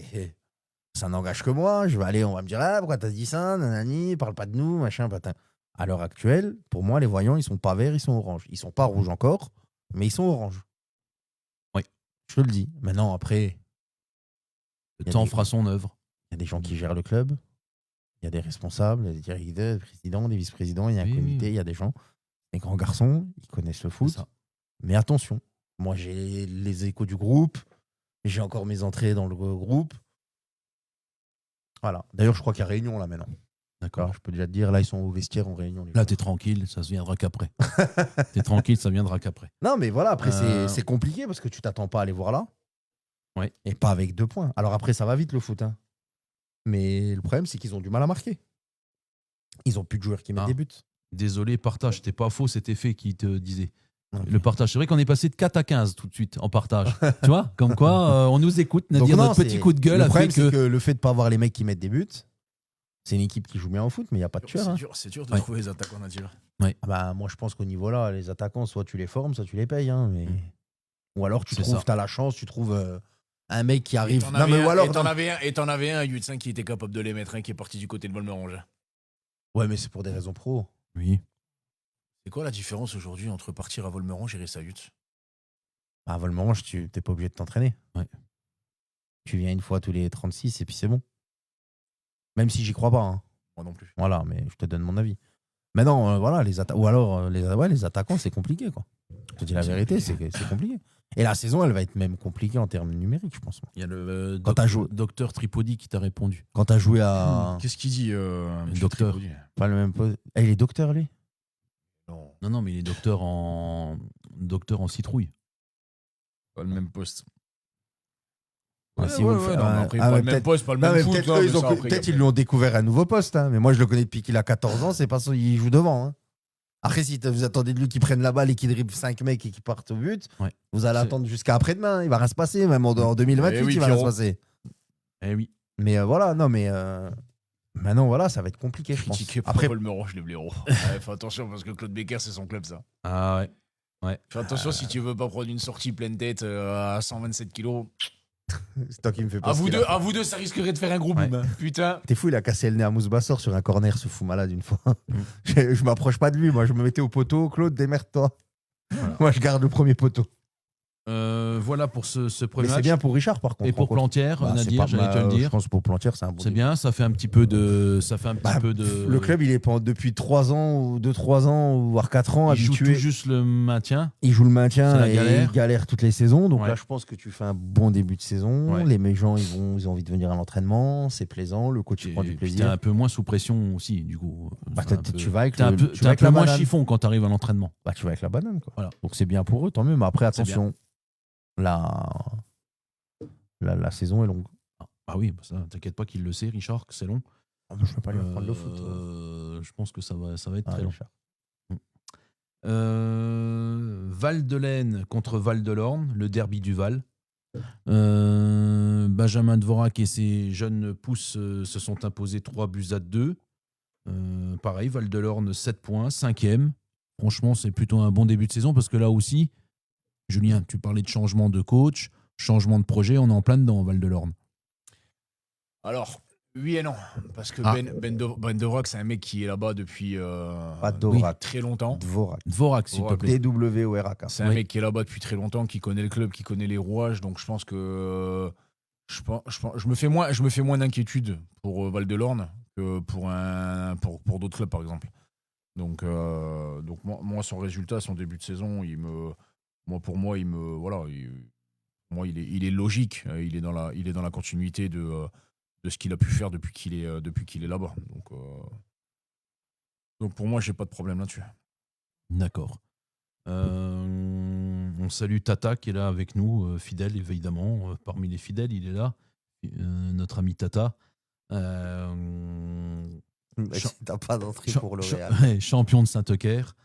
ça n'engage que moi. Je vais aller, on va me dire, ah, pourquoi t'as dit ça, nanani, parle pas de nous, machin, patin. À l'heure actuelle, pour moi, les voyants, ils sont pas verts, ils sont oranges. Ils sont pas rouges encore, mais ils sont oranges. Oui. Je te le dis. Maintenant, après, Le temps fera son œuvre. il y a des gens qui gèrent le club, il y a des responsables, il y a des directeurs, des présidents, des vice-présidents, il y a un Oui, comité, oui. il y a des gens. Les grands garçons, ils connaissent le foot. C'est ça. Mais attention, moi j'ai les échos du groupe, j'ai encore mes entrées dans le groupe. Voilà. D'ailleurs, je crois qu'il y a réunion là maintenant. D'accord. Alors, je peux déjà te dire, là ils sont au vestiaire en réunion. les Là, gens. t'es tranquille, ça se viendra qu'après. T'es tranquille, ça viendra qu'après. Non, mais voilà, après Euh. c'est compliqué parce que tu t'attends pas à les voir là. Ouais. Et pas avec 2 points. Alors après, ça va vite le foot. Hein. Mais le problème, c'est qu'ils ont du mal à marquer. Ils ont plus de joueurs qui mettent Ah. des buts. Désolé, partage. C'était pas faux, c'était fait qui te disait. Ok. Le partage. C'est vrai qu'on est passé de 4 à 15 tout de suite en partage. Tu vois, comme quoi on nous écoute. Donc Nadir, non, notre petit c'est- coup de gueule le a fait problème, c'est que. que le fait de pas avoir les mecs qui mettent des buts, c'est une équipe qui joue bien au foot, mais il n'y a pas de tueur. Hein. C'est dur de Ouais. trouver les attaquants, Nadir. Ah bah, moi, je pense qu'au niveau là, les attaquants, soit tu les formes, soit tu les payes. Hein, mais... Ou alors tu C'est trouves, ça. tu as la chance, tu trouves un mec qui Et arrive. t'en Non, avais mais ou un- alors. et t'en non. avais un, et t'en avais un, Yutz, qui était capable de les mettre, un qui est parti du côté de Volmerange. Ouais, mais c'est pour des raisons pro. Oui. C'est quoi la différence aujourd'hui entre partir à Volmerange et rester à Yutz? À Volmerange, tu n'es pas obligé de t'entraîner. Ouais. Tu viens une fois tous les 36 et puis c'est bon. Même si j'y crois pas. Hein. Moi non plus. Voilà, mais je te donne mon avis. Mais non, voilà, ou alors les attaquants, c'est compliqué. Quoi. Je te dis la vérité, c'est compliqué. Et la saison, elle va être même compliquée en termes numériques, je pense. Il y a le Quand t'as joué- docteur Tripodi qui t'a répondu. Quand tu as joué à. Qu'est-ce qu'il dit, monsieur docteur. Tripodi ? Pas le même poste. Ah, il est docteur, lui? Non, Non, mais il est docteur en citrouille. pas le même poste. Ah, si vous le faites- non, mais après, pas le même peut-être- poste, pas le Non, même mais foot. peut-être non, eux, mais ils ont- ça, après, peut-être y a- ils lui ont découvert un nouveau poste. Hein. Mais moi, je le connais depuis qu'il a 14 ans. C'est pas ça, il joue devant. Hein. Après, si vous attendez de lui qu'il prenne la balle et qu'il dribble 5 mecs et qu'il parte au but, Ouais. vous allez C'est- attendre jusqu'à après-demain. Il va rien se passer. Même en 2028, Eh oui, il va rien se Pierrot. passer. Eh oui. Mais voilà, non, mais maintenant, voilà, ça va être compliqué, je pense. Critiquer Après, Paul Meroche, les blaireaux. Ouais, fais attention parce que Claude Becker, c'est son club, ça. Ah ouais. Fais attention si tu veux pas prendre une sortie pleine tête à 127 kilos. c'est toi qui me fais À penser. vous deux, ça risquerait de faire un gros boom. Ouais. hein. Putain. T'es fou, il a cassé le nez à Mousse Bassor sur un corner, ce fou malade, une fois. Je m'approche pas de lui, moi, je me mettais au poteau. Claude, démerde-toi. Voilà. Moi, je garde le premier poteau. Voilà pour ce premier Mais c'est match. bien pour Richard, par contre. Et pour Plantière, Bah, c'est Nadir, pas j'allais te le mal, Je dire. pense pour Plantière, c'est un bon C'est début. bien, ça fait un petit peu de. Bah, Le club, il est depuis 3 ans, ou 2-3 ans, voire 4 ans, il joue habitué. tout juste le maintien. Il joue le maintien C'est la et galère. il galère toutes les saisons. Donc Ouais. là, je pense que tu fais un bon début de saison. Ouais. Les gens, ils ont envie de venir à l'entraînement. C'est plaisant. Le coach, il prend du Et puis t'es plaisir. un peu moins sous pression aussi, du coup. Bah, C'est un peu- tu vas avec T'es un peu, tu t'es vas un avec peu la moins banane. chiffon quand tu arrives à l'entraînement. Bah, tu vas avec la banane. Quoi. Voilà. Donc c'est bien pour eux, tant mieux. Mais après, C'est attention, la saison est longue. Ah oui, bah ça, t'inquiète pas qu'il le sait, Richard, que c'est long. Je ne vais pas lui apprendre le foot. Je pense que ça va être Ah, très long. Richard. Val de l'Aisne contre Val de l'Orne, le derby du Val. Benjamin Dvorak et ses jeunes pousses se sont imposés 3-2. Pareil, Val de l'Orne 7 points, 5e. Franchement, c'est plutôt un bon début de saison parce que là aussi, Julien, tu parlais de changement de coach, changement de projet, on est en plein dedans, Val de l'Orne. Alors, oui et non. Parce que Ah. Ben Dovrak, c'est un mec qui est là-bas depuis Pas Dvorak. très longtemps. Dvorak. Dvorak, s'il te Dvorak. plaît. DWORAK. C'est un Oui. mec qui est là-bas depuis très longtemps, qui connaît le club, qui connaît les rouages. Donc je pense que je me fais moins d'inquiétude pour Val de l'Orne que pour d'autres clubs, par exemple. Donc moi, son résultat, son début de saison, il est logique. Il est dans la continuité de ce qu'il a pu faire depuis qu'il est là-bas. Donc pour moi, j'ai pas de problème là-dessus. D'accord. On salue Tata qui est là avec nous, fidèle évidemment. Parmi les fidèles, il est là. Notre ami Tata. T'as pas d'entrée Cha- pour le cha- Real. ouais, champion de Saint-Eucaire.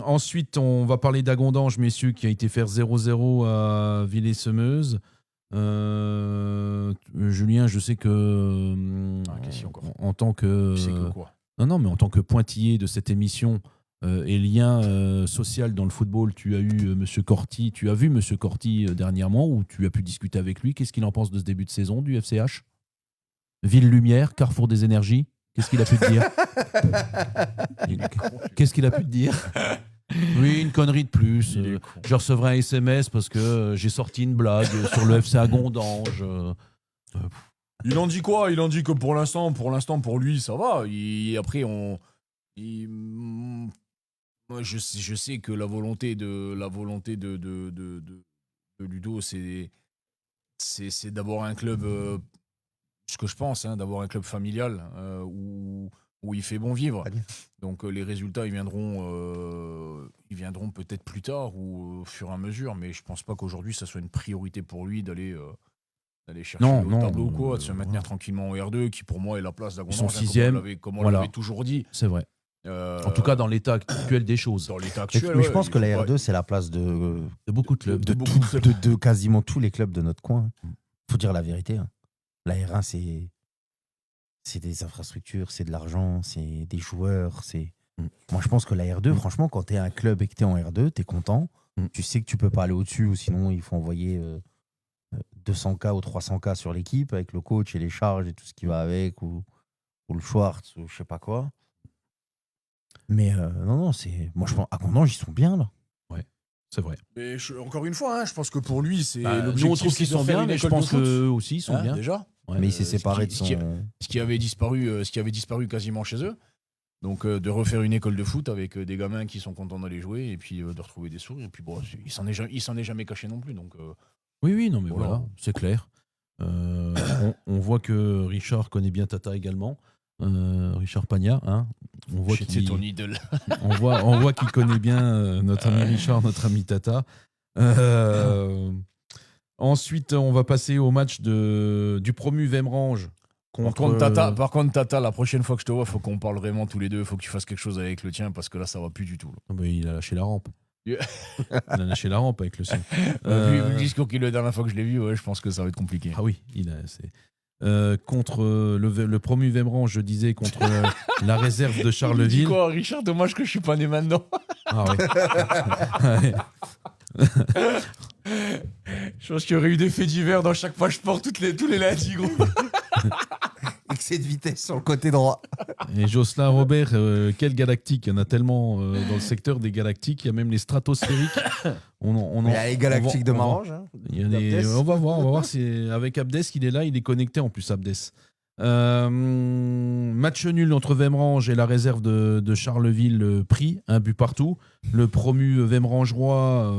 Ensuite, on va parler d'Agondange, messieurs, qui a été faire 0-0 à Villers-Semeuse. Julien, je sais que qu'est-ce qu'il y a encore en tant que Tu sais que quoi? non, mais en tant que pointillé de cette émission et lien social dans le football, tu as eu Monsieur Corti, tu as vu Monsieur Corti dernièrement, où tu as pu discuter avec lui. Qu'est-ce qu'il en pense de ce début de saison du FCH? Ville Lumière, Carrefour des énergies. Qu'est-ce qu'il a pu te dire? Qu'est-ce qu'il a pu te dire? Oui, une connerie de plus. Il est con. Je recevrai un SMS parce que j'ai sorti une blague sur le FC Agondange. Il en dit quoi? Il en dit que pour l'instant, pour lui, ça va. Après, moi, je sais que la volonté de Ludo, c'est d'avoir un club, ce que je pense, hein, d'avoir un club familial où il fait bon vivre. Très bien. Donc les résultats, ils viendront peut-être plus tard ou au fur et à mesure, mais je pense pas qu'aujourd'hui, ça soit une priorité pour lui d'aller chercher Non, le haut non, tableau ou quoi, de se maintenir voilà. tranquillement en R2, qui pour moi est la place Ils d'Agondange, sont sixième, comme on voilà. l'avait toujours dit. C'est vrai. En tout cas, dans l'état actuel des choses. dans l'état Mais, actuel. mais je ouais, pense que il la faut pas- R2, c'est la place de De beaucoup de clubs. beaucoup de clubs. de quasiment tous les clubs de notre coin. Faut dire la vérité. Hein. La R1, c'est des infrastructures, c'est de l'argent, c'est des joueurs. Moi, je pense que la R2, franchement, quand tu es un club et que tu es en R2, tu es content. Tu sais que tu peux pas aller au-dessus ou sinon il faut envoyer 200K ou 300K sur l'équipe avec le coach et les charges et tout ce qui va avec ou le Schwartz ou je sais pas quoi. Mais non, moi je pense à Agondange, ils sont bien là. C'est vrai. Mais encore une fois, hein, je pense que pour lui, c'est Nous, on l'objectif, trouve c'est qu'ils de sont faire bien, une mais je école de pense foot. qu'eux aussi, ils sont Hein, bien. déjà. Ouais. Mais il s'est séparé de ce qui son. avait disparu quasiment chez eux. Donc de refaire une école de foot avec des gamins qui sont contents d'aller jouer et puis de retrouver des sourires. Et puis bon, il s'en est jamais caché non plus. Donc Oui, non, mais Voilà. voilà, c'est clair. On voit que Richard connaît bien Tata également. Richard Pagna, hein. On voit j'étais qu'il ton idole. on voit qu'il connaît bien notre ami Richard, notre ami Tata. Ensuite, on va passer au match du promu Vemrange contre Par contre, Tata, la prochaine fois que je te vois, faut qu'on parle vraiment tous les deux. Faut que tu fasses quelque chose avec le tien parce que là, ça va plus du tout. Là. Ah bah, il a lâché la rampe. Yeah. Il a lâché la rampe avec le sien. Vu le discours qu'il a la dernière fois que je l'ai vu, ouais, je pense que ça va être compliqué. Ah oui, contre le promu Vemrange, je disais, contre la réserve de Il dit Charleville. quoi, Richard? Dommage que je suis pas né maintenant. Ah ouais. Je pense qu'il y aurait eu des faits divers dans chaque page sport tous les lundis, gros. Excès de vitesse sur le côté droit. Et Jocelyn Robert, quel galactique. Il y en a tellement dans le secteur des galactiques. Il y a même les stratosphériques. Il y a les galactiques de Marange. Hein. Il y a des- on va voir. C'est avec Abdes, il est là, il est connecté en plus, Abdes. Match nul entre Vemrange et la réserve de Charleville pris, un but partout. Le promu Vemrangeois,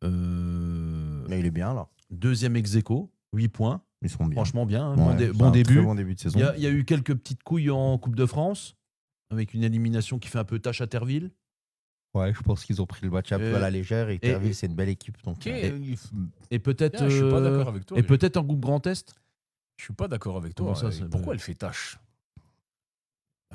Mais il est bien là. deuxième ex-aequo, 8 points. Ils sont bien. Franchement bien, hein. Ouais, bon c'est un début. Très bon début de saison. Il y a eu quelques petites couilles en Coupe de France, avec une élimination qui fait un peu tâche à Terville. Ouais, je pense qu'ils ont pris le match un peu à la légère et Terville, et- c'est une belle équipe. Donc, Et peut-être Je suis pas d'accord avec toi. et peut-être en groupe Grand Est. Je suis pas d'accord avec toi. Comment ça, c'est- Pourquoi elle fait tâche?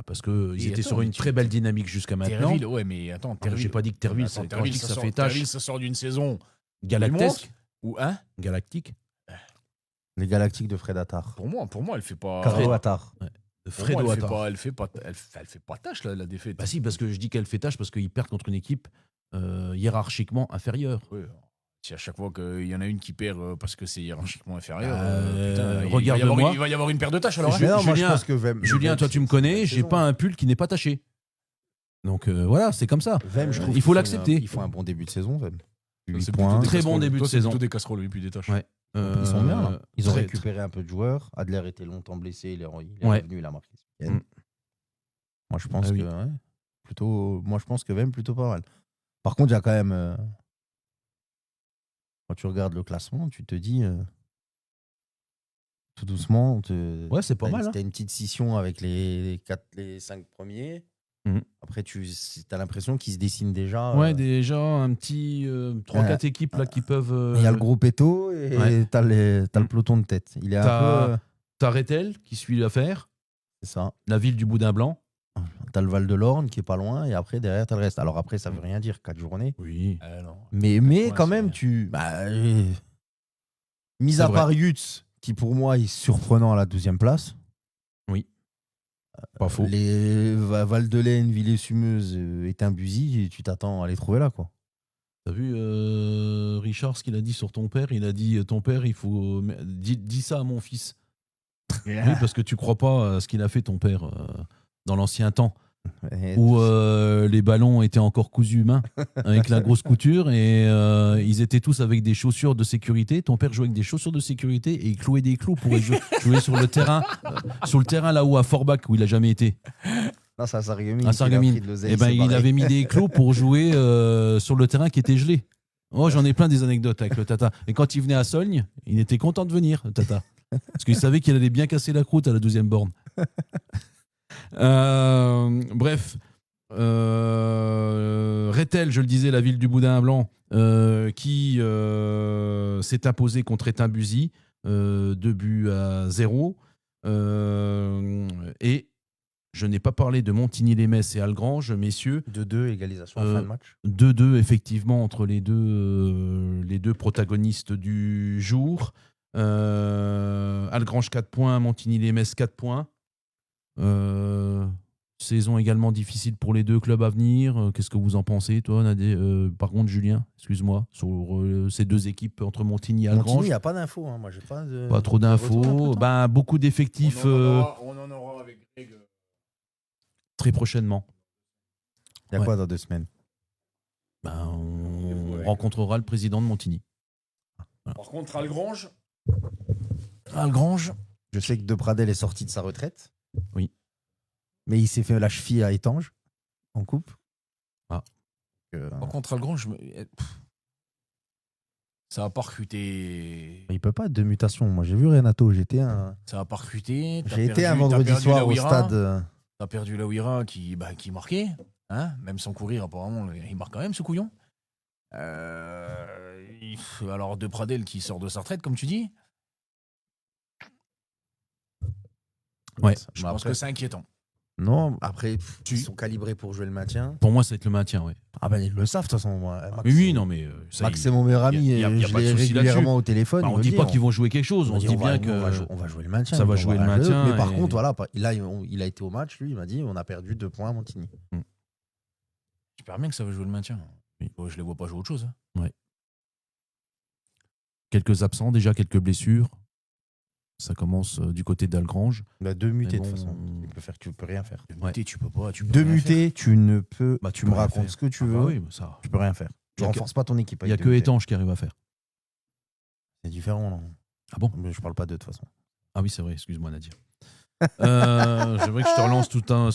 Parce qu'ils Et étaient attends, sur mais une tu- très belle dynamique jusqu'à maintenant. Terville, ouais, mais attends, Ah, j'ai pas dit que Terville, Attends, quand je dis que ça fait Terville, tâche. ça sort d'une saison Galactesque. ou hein? Galactique. les galactiques de Fred Attard. Pour moi, elle fait pas. Carlo Attard. De Pour Fredo moi, Attard. elle fait pas tâche la défaite. Bah si, parce que je dis qu'elle fait tâche parce qu'ils perdent contre une équipe hiérarchiquement inférieure. Ouais. Si à chaque fois qu'il y en a une qui perd parce que c'est hiérarchiquement inférieur, regarde-moi. il va y avoir une paire de tâches alors. Je- hein. Mais non, moi, je Julien, pense que Julien, toi tu me connais, j'ai pas un pull qui n'est pas taché. Donc voilà, c'est comme ça. Vem, je trouve Il faut qu'ils l'accepter. Ils font un bon début de saison, Vem. C'est 8 plutôt points. des Très bon casseroles. début de Toi, c'est saison. plutôt des casseroles et puis des tâches. Ouais. Ils sont bien là. Ils ont très- récupéré un peu de joueurs. Adler était longtemps blessé. Il est Ouais. revenu, il a marqué ce week-end. Mm. Moi, je pense Ah oui. que moi, je pense que Vem plutôt pas mal. Par contre, il y a quand même. Quand tu regardes le classement, tu te dis tout doucement. Ouais, c'est pas mal, hein. T'as une petite scission avec les 5 premiers. Mhm. Après, tu as l'impression qu'ils se dessinent déjà. Ouais, déjà un petit 3-4 équipes là qui peuvent. Il y a le groupe Eto et Ouais. t'as le peloton de tête. Il est un peu. T'as Rethel qui suit l'affaire, C'est ça. la ville du Boudin Blanc. T'as le Val de l'Orne qui est pas loin et après derrière t'as le reste. Alors après ça veut rien dire 4 journées. Oui. Non. Mais Ouais, quand c'est même rien. mis C'est à vrai. part Yutz qui pour moi est surprenant à la 12e place. Pas faux. Les Val de l'Aisne, Villers-Sumeuse et Timbuzy, tu t'attends à les trouver là quoi. T'as vu Richard ce qu'il a dit sur ton père? Il a dit ton père, il faut dis ça à mon fils. Oui, parce que tu crois pas à ce qu'il a fait ton père dans l'ancien temps Et où les ballons étaient encore cousus main avec la grosse couture et ils étaient tous avec des chaussures de sécurité. Ton père jouait avec des chaussures de sécurité et il clouait des clous pour jouer sur le terrain là-haut à Forbach où il a jamais été. non, c'est à Sarreguemines. À Sarreguemines. Et ben il avait mis des clous pour jouer sur le terrain qui était gelé. Oh, j'en ai plein des anecdotes avec le Tata. Et quand il venait à Solgne, il était content de venir, le Tata. Parce qu'il savait qu'il allait bien casser la croûte à la 12e borne. Bref. Rethel, je le disais, la ville du Boudin Blanc, qui s'est imposée contre Étain-Buzy, 2-0. Et je n'ai pas parlé de Montigny-les-Metz et Algrange, messieurs. 2-2, égalisation en fin de match. 2-2 effectivement entre les deux protagonistes du jour. Algrange 4 points, Montigny-les-Metz 4 points. Saison également difficile pour les deux clubs à venir. Qu'est-ce que vous en pensez, toi, Nadé par contre, Julien, excuse-moi, sur ces deux équipes entre Montigny et Montigny, Algrange. il n'y a pas d'infos. Hein. Moi, j'ai pas de. Pas trop d'infos. Ben, beaucoup d'effectifs On en aura avec Greg. très prochainement. Il y a Ouais. quoi dans 2 semaines? Ben, on rencontrera le président de Montigny. Par contre, Algrange. Je sais que Depradel est sorti de sa retraite. Oui. Mais il s'est fait la cheville à Étanges en coupe. Ah. Par contre, Algrange, ça a pas recruté. Il peut pas être de mutation. Moi, j'ai vu Renato. J'ai été un vendredi soir au stade. T'as perdu la Ouira qui marquait. Hein, même sans courir, apparemment, il marque quand même, ce couillon. Alors, De Pradel qui sort de sa retraite, comme tu dis. Ouais. Je pense que c'est inquiétant. Non, après, ils sont calibrés pour jouer le maintien. Pour moi, ça va être le maintien, oui. Ah ben, ils le savent, de toute façon. Moi. Max, Oui, non, mais ça, Max, c'est mon meilleur ami. y a et je pas de l'ai souci régulièrement là-dessus. au téléphone. on ne dit pas qu'ils vont jouer quelque chose. On se dit bien que on va jouer le maintien. ça va jouer le maintien. Mais par contre, voilà, il a été au match, lui, il m'a dit on a perdu 2 points à Montigny. J'espère bien que ça va jouer le maintien. Oui. Je les vois pas jouer autre chose. Hein. Ouais. Quelques absents, déjà quelques blessures. Ça commence du côté d'Algrange. 2 mutés, bon, de toute façon. Tu peux rien faire. Muté, tu peux pas. 2 mutés, tu ne peux. Tu me peux rien racontes faire. ce que tu veux. Oui, ça. Tu peux rien faire. Tu renforces pas ton équipe. Il n'y a que Étanges qui arrive à faire. C'est différent, non? Ah bon? Mais je parle pas d'eux, de toute façon. Ah oui, c'est vrai, excuse-moi, Nadir. C'est vrai que je te relance toujours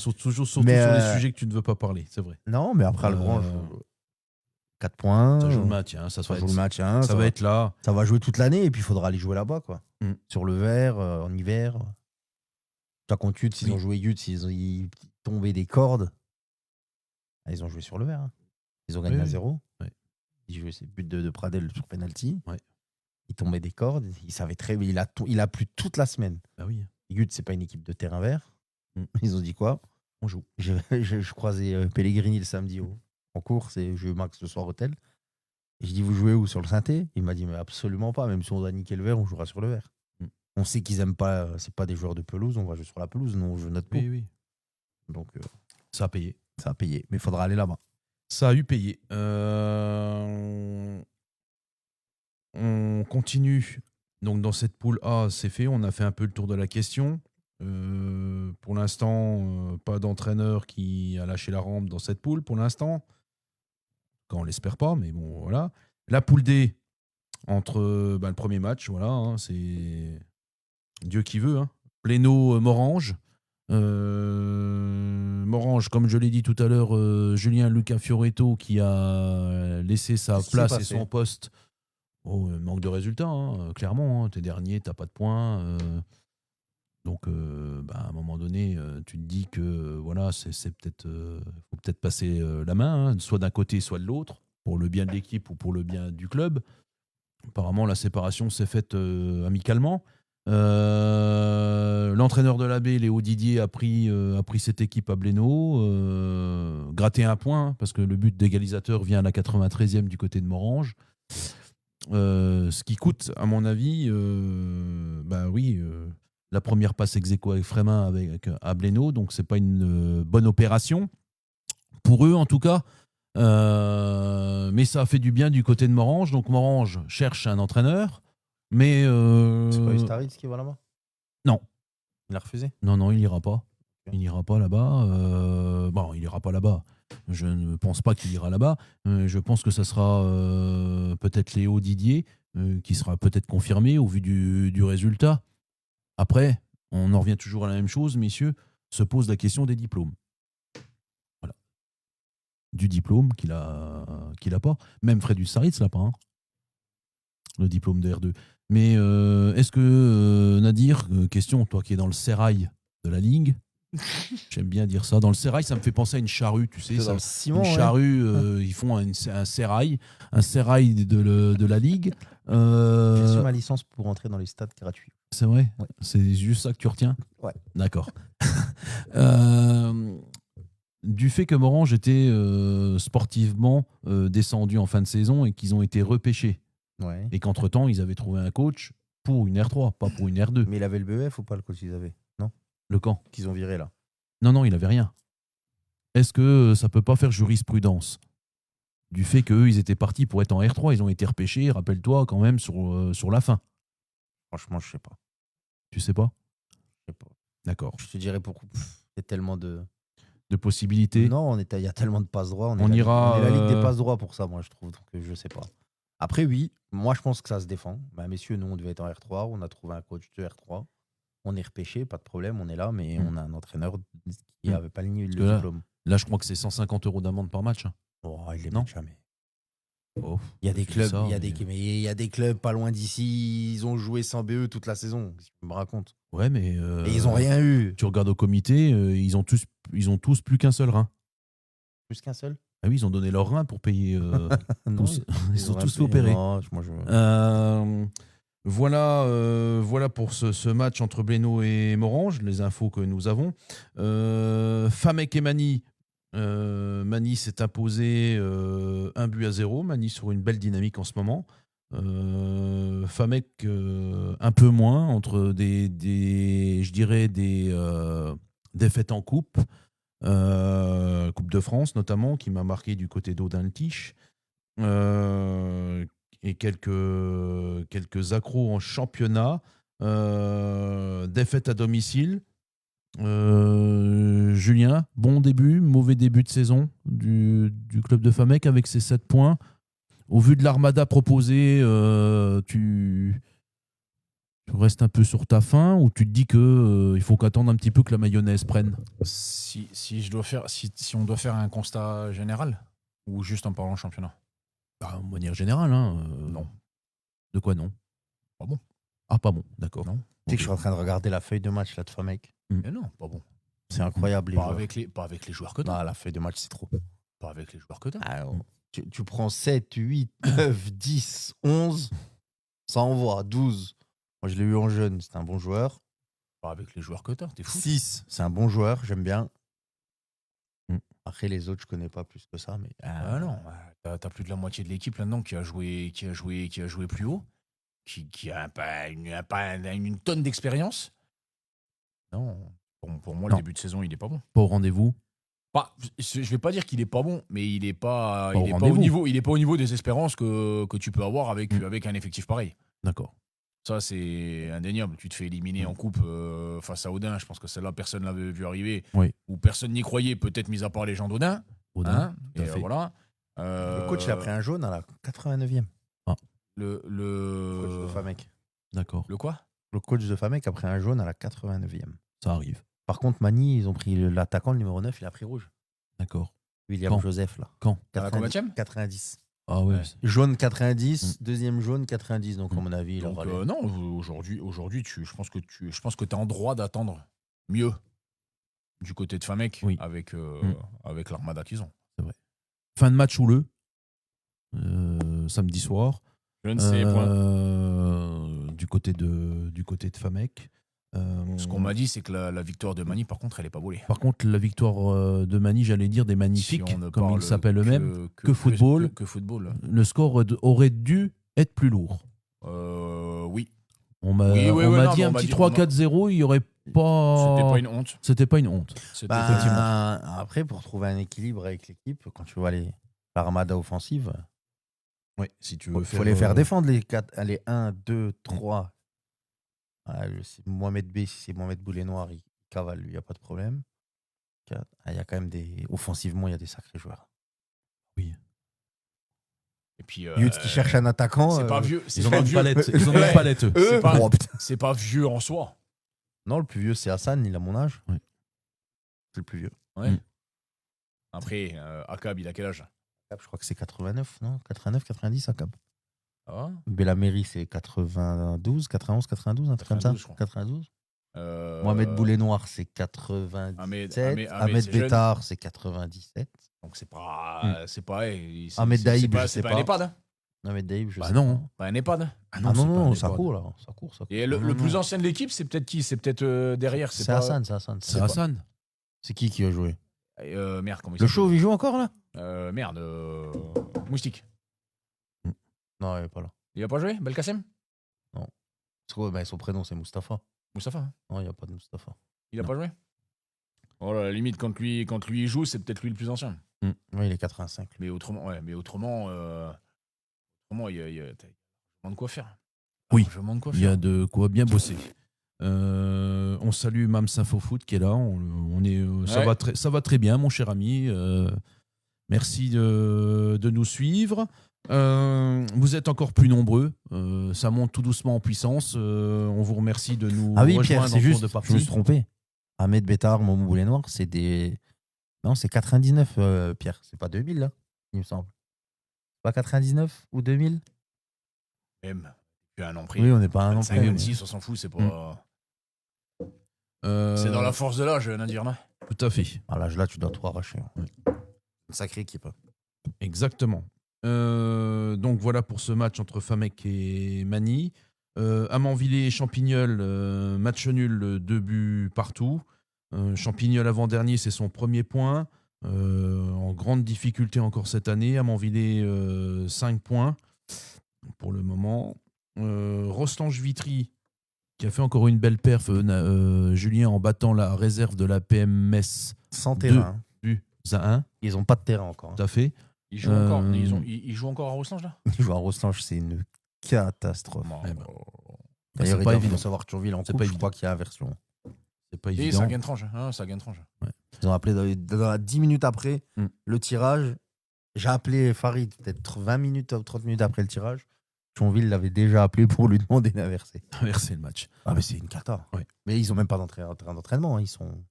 sur les sujets que tu ne veux pas parler, c'est vrai. Non, mais après Algrange, 4 points. Ça joue le maintien, ça va être là. Ça va jouer toute l'année et puis il faudra aller jouer là-bas, quoi. Sur le vert, en hiver. Toi, contre Yutz, ils ont joué Yutz, ils tombaient des cordes. Ah, ils ont joué sur le vert. Hein. Ils ont gagné à 0. Ouais. Ils jouaient ses buts de Pradel sur penalty. Ouais. Ils tombaient des cordes. Ils savaient très bien. Il a plu toute la semaine. Bah oui. Yutz, c'est pas une équipe de terrain vert. Ils ont dit quoi? On joue. Je croisais Pellegrini le samedi en course et je Max le soir hôtel. Et je dis, vous jouez où? Sur le synthé? Il m'a dit, mais absolument pas. Même si on doit niquer le vert, on jouera sur le vert. On sait qu'ils aiment pas, c'est pas des joueurs de pelouse, on va jouer sur la pelouse, nous on joue notre peau. Oui. Donc ça a payé. Ça a payé, mais il faudra aller là-bas. Ça a eu payé. On continue. Donc dans cette poule A, c'est fait. On a fait un peu le tour de la question. Pour l'instant, pas d'entraîneur qui a lâché la rampe dans cette poule. Pour l'instant, quand on l'espère pas, mais bon, voilà. La poule D, entre le premier match, voilà, hein, c'est Dieu qui veut. Hein. Pléno-Morange. Morange, comme je l'ai dit tout à l'heure, Julien Luca Fioretto qui a laissé sa place et son poste. Manque de résultats, hein, clairement. Hein. T'es dernier, t'as pas de points. Donc, à un moment donné, tu te dis que voilà, c'est peut-être, faut peut-être passer la main, hein, soit d'un côté, soit de l'autre, pour le bien de l'équipe ou pour le bien du club. Apparemment, la séparation s'est faite amicalement. L'entraîneur de l'AB, Léo Didier, a pris cette équipe à Blénaud, gratté un point, parce que le but d'égalisateur vient à la 93e du côté de Morange. Ce qui coûte, à mon avis, la première passe ex-aequo avec Frémin à Blénaud, donc c'est pas une bonne opération, pour eux en tout cas. Mais ça a fait du bien du côté de Morange, donc Morange cherche un entraîneur. Mais c'est pas Ustaritz qui va là-bas? Non. Il a refusé? Non, il n'ira pas. Il n'ira pas là-bas. Il n'ira pas là-bas. Je ne pense pas qu'il ira là-bas. Je pense que ça sera peut-être Léo Didier qui sera peut-être confirmé au vu du résultat. Après, on en revient toujours à la même chose, messieurs, se pose la question des diplômes. Voilà. Du diplôme qu'il a pas. Même Fred Ustaritz l'a pas. Hein. Le diplôme de R2. Mais est-ce que, Nadir, question, toi qui es dans le sérail de la Ligue, j'aime bien dire ça, dans le sérail, ça me fait penser à une charrue, tu sais, ça, ciment, une charrue, ils font un sérail de la Ligue. J'ai reçu ma licence pour entrer dans les stades gratuits. C'est vrai? Ouais. C'est juste ça que tu retiens? Ouais. D'accord. Du fait que Morange était sportivement descendu en fin de saison et qu'ils ont été repêchés. Ouais. Et qu'entre-temps, ils avaient trouvé un coach pour une R3, pas pour une R2. Mais il avait le BEF ou pas, le coach qu'ils avaient? Non. Le camp. Qu'ils ont viré là. Non, il avait rien. Est-ce que ça peut pas faire jurisprudence du fait qu'eux, ils étaient partis pour être en R3, ils ont été repêchés, rappelle-toi, quand même, sur la fin? Franchement, je sais pas. Tu sais pas? Je sais pas. D'accord. Je te dirais pourquoi. Il y a tellement de possibilités. Non, il y a tellement de passes droits. On ira. On est la ligue des passes droits pour ça, moi, je trouve. Donc, je sais pas. Après, oui, moi, je pense que ça se défend. Messieurs, nous, on devait être en R3. On a trouvé un coach de R3. on est repêché, pas de problème, on est là, mais on a un entraîneur qui Mm. n'avait pas ligné Parce le que là- diplôme. Là, je crois que c'est 150 € d'amende par match. Hein. Oh, il les Non. met jamais. Oh, Il y a des tu dis clubs, ça, mais il y a des clubs pas loin d'ici, ils ont joué sans BE toute la saison, si tu me racontes. Ouais, mais. Et ils ont rien eu. Tu regardes au comité, ils ont tous plus qu'un seul rein. Plus qu'un seul. Ah oui, ils ont donné leur rein pour payer. Non, tous. Ils sont ont tous fait un peu- opérer. Non, moi, Voilà pour ce match entre Blénaud et Morange, les infos que nous avons. Famek et Mani. Mani s'est imposé 1-0. Mani sur une belle dynamique en ce moment. Famek un peu moins, entre des défaites en coupe. Coupe de France notamment, qui m'a marqué du côté d'Audun-le-Tiche. Et quelques accros en championnat. Défaite à domicile. Julien, bon début, mauvais début de saison du club de Famek avec ses 7 points. Au vu de l'armada proposée, tu restes un peu sur ta faim ou tu te dis qu'il faut qu'attendre un petit peu que la mayonnaise prenne? Si on doit faire un constat général ou juste en parlant championnat. De manière générale, hein, Non. De quoi non? Pas bon. Ah, pas bon, d'accord. Non. Tu sais que je suis en train de regarder la feuille de match là, de Famek. Mais non, pas bon. C'est incroyable. Les Pas joueurs. avec les joueurs que t'as. Non, la feuille de match, c'est trop. Pas avec les joueurs que t'as. Ah, tu prends 7, 8, 9, 10, 11, ça envoie 12. Moi, je l'ai eu en jeune, c'est un bon joueur. Pas avec les joueurs que t'as. T'es fou. 6, c'est un bon joueur, j'aime bien. Mm. Après, les autres, je connais pas plus que ça. Mais Ah non, t'as plus de la moitié de l'équipe là-dedans qui a joué plus haut, qui a une tonne d'expérience. Non, pour moi, Non. le début de saison, il est pas bon. Pas au rendez-vous. Je vais pas dire qu'il est pas bon, mais il est pas Pas au au rendez-vous. niveau. Il est pas au niveau des espérances que tu peux avoir avec un effectif pareil. D'accord. Ça, c'est indéniable. Tu te fais éliminer en coupe face à Audin. Je pense que celle-là, personne ne l'avait vu arriver. Oui. Ou personne n'y croyait, peut-être mis à part les gens d'Audin. Audin, Hein, tout à et fait. voilà. le coach, il a pris un jaune à la 89e. Le Coach de Famek. D'accord. Le quoi? Le coach de Famek a pris un jaune à la 89e. Ça arrive. Par contre, Mani, ils ont pris l'attaquant, le numéro 9, il a pris rouge. D'accord. William Quand Joseph, là. Quand? À la 90, combienième 90. Ah ouais. Ouais. Jaune 90, deuxième jaune 90. Donc, à mon avis, il Donc, aura les- non, aujourd'hui, je pense que tu es en droit d'attendre mieux du côté de Famek Oui. avec l'armada qu'ils ont. Fin de match houleux. Samedi soir. Je ne sais point. Du côté de Famek. Ce qu'on m'a dit, c'est que la victoire de Mani, par contre, elle n'est pas volée. Par contre, la victoire de Mani, j'allais dire des magnifiques, Si on ne comme parle il s'appelle eux-mêmes, que football. Que football. Le score aurait dû être plus lourd. Oui. On m'a Oui, on ouais, m'a non, dit mais un on m'a petit dit- 3-4-0, il n'y aurait pas. C'était pas une honte. C'était pas une honte. C'était Bah, effectivement. après, pour trouver un équilibre avec l'équipe, quand tu vois l'armada offensive, Ouais, si tu il faut les faire défendre les 4, les 1, 2, 3. C'est Mohamed B, si c'est Mohamed Boulet Noir, il cavale, lui, il n'y a pas de problème. Il y a quand même offensivement, il y a des sacrés joueurs. Et puis, Youth qui cherche un attaquant. c'est pas vieux. C'est Ils en pas ont une vieux. palette. Ils en ont une palette. eux. C'est pas- Oh, putain. C'est pas vieux en soi. Non, le plus vieux, c'est Hassan, il a mon âge. Ouais. C'est le plus vieux. Ouais. Mm. Après, Akab, il a quel âge? Je crois que c'est 89, non 89, 90, Akab. Ah. Bellaméry, c'est 92, 91, 92, un truc comme ça. 92, je crois. 92. Euh, Mohamed Boulet Noir, c'est 97. Ahmed c'est jeune. Bétard, c'est 97. Donc c'est pas. C'est pareil. Ahmed Daïb, je sais c'est pas pas. un EHPAD. Hein. Ahmed Daïb, je Bah sais non. pas. Pas un EHPAD. Ah non, c'est pas un ça EHPAD. court là. Ça court. Et Non, le non, plus non. ancien de l'équipe, c'est peut-être qui? C'est peut-être derrière. C'est pas- Hassan, c'est Hassan. C'est Hassan. C'est qui a joué? Merde, comment il Le s'appelle chauve, il joue encore là? Merde. Moustique. Non, il est pas là. Il a pas joué? Belkacem? Son prénom, c'est Mustapha. Moustapha. Hein. Non, il n'y a pas de Mustapha. Il a pas joué? Oh là, à la limite, quand lui il joue, c'est peut-être lui le plus ancien. Oui, il est 85. Mais autrement, il y a vraiment de quoi faire. Oui. Largement de quoi Il y a faire. de quoi bien bosser. On salue Mam Foot qui est là. On est, ça, Ouais. va ça va très bien, mon cher ami. Merci de nous suivre. Vous êtes encore plus nombreux. Ça monte tout doucement en puissance. On vous remercie de nous Ah oui, rejoindre Pierre, en c'est cours juste, de je partie. me suis trompé. Ahmed Bétard, Momou Boulet Noir, c'est des. Non, c'est 99, Pierre. C'est pas 2000, là, il me semble. C'est pas 99 ou 2000? Même. Tu as un an pris. Oui, on n'est pas un an 25, près. 26, on s'en fout, c'est pas. C'est dans la force de l'âge, Nadir. Tout à fait. À l'âge là, tu dois tout arracher. Une sacrée équipe. Exactement. Donc voilà pour ce match entre Famec et Mani. Amanvillers et Champignol, match nul, 2 buts partout. Champignol avant-dernier, c'est son premier point. En grande difficulté encore cette année. Amanvillers, 5 points pour le moment. Roslange-Vitry, qui a fait encore une belle perf, Julien, en battant la réserve de la PMS Sans terrain. buts à 1. Ils n'ont pas de terrain encore. Tout à fait. Ils jouent encore. Ils jouent encore à Roslange, là. Ils jouent à Roslange, c'est une catastrophe. Eh ben, D'ailleurs, c'est ils pas doivent évident. recevoir Thionville en C'est coupe. pas Je évident. crois qu'il y a inversion. C'est pas Et évident. ça gagne tranche. Ça gagne tranche. Ils ont appelé dans 10 minutes après le tirage. J'ai appelé Farid peut-être 20 minutes ou 30 minutes après le tirage. Thionville l'avait déjà appelé pour lui demander d'inverser. Inverser le match. Ah, mais c'est une cata. Ouais. Mais ils n'ont même pas terrain d'entraînement. Ils sont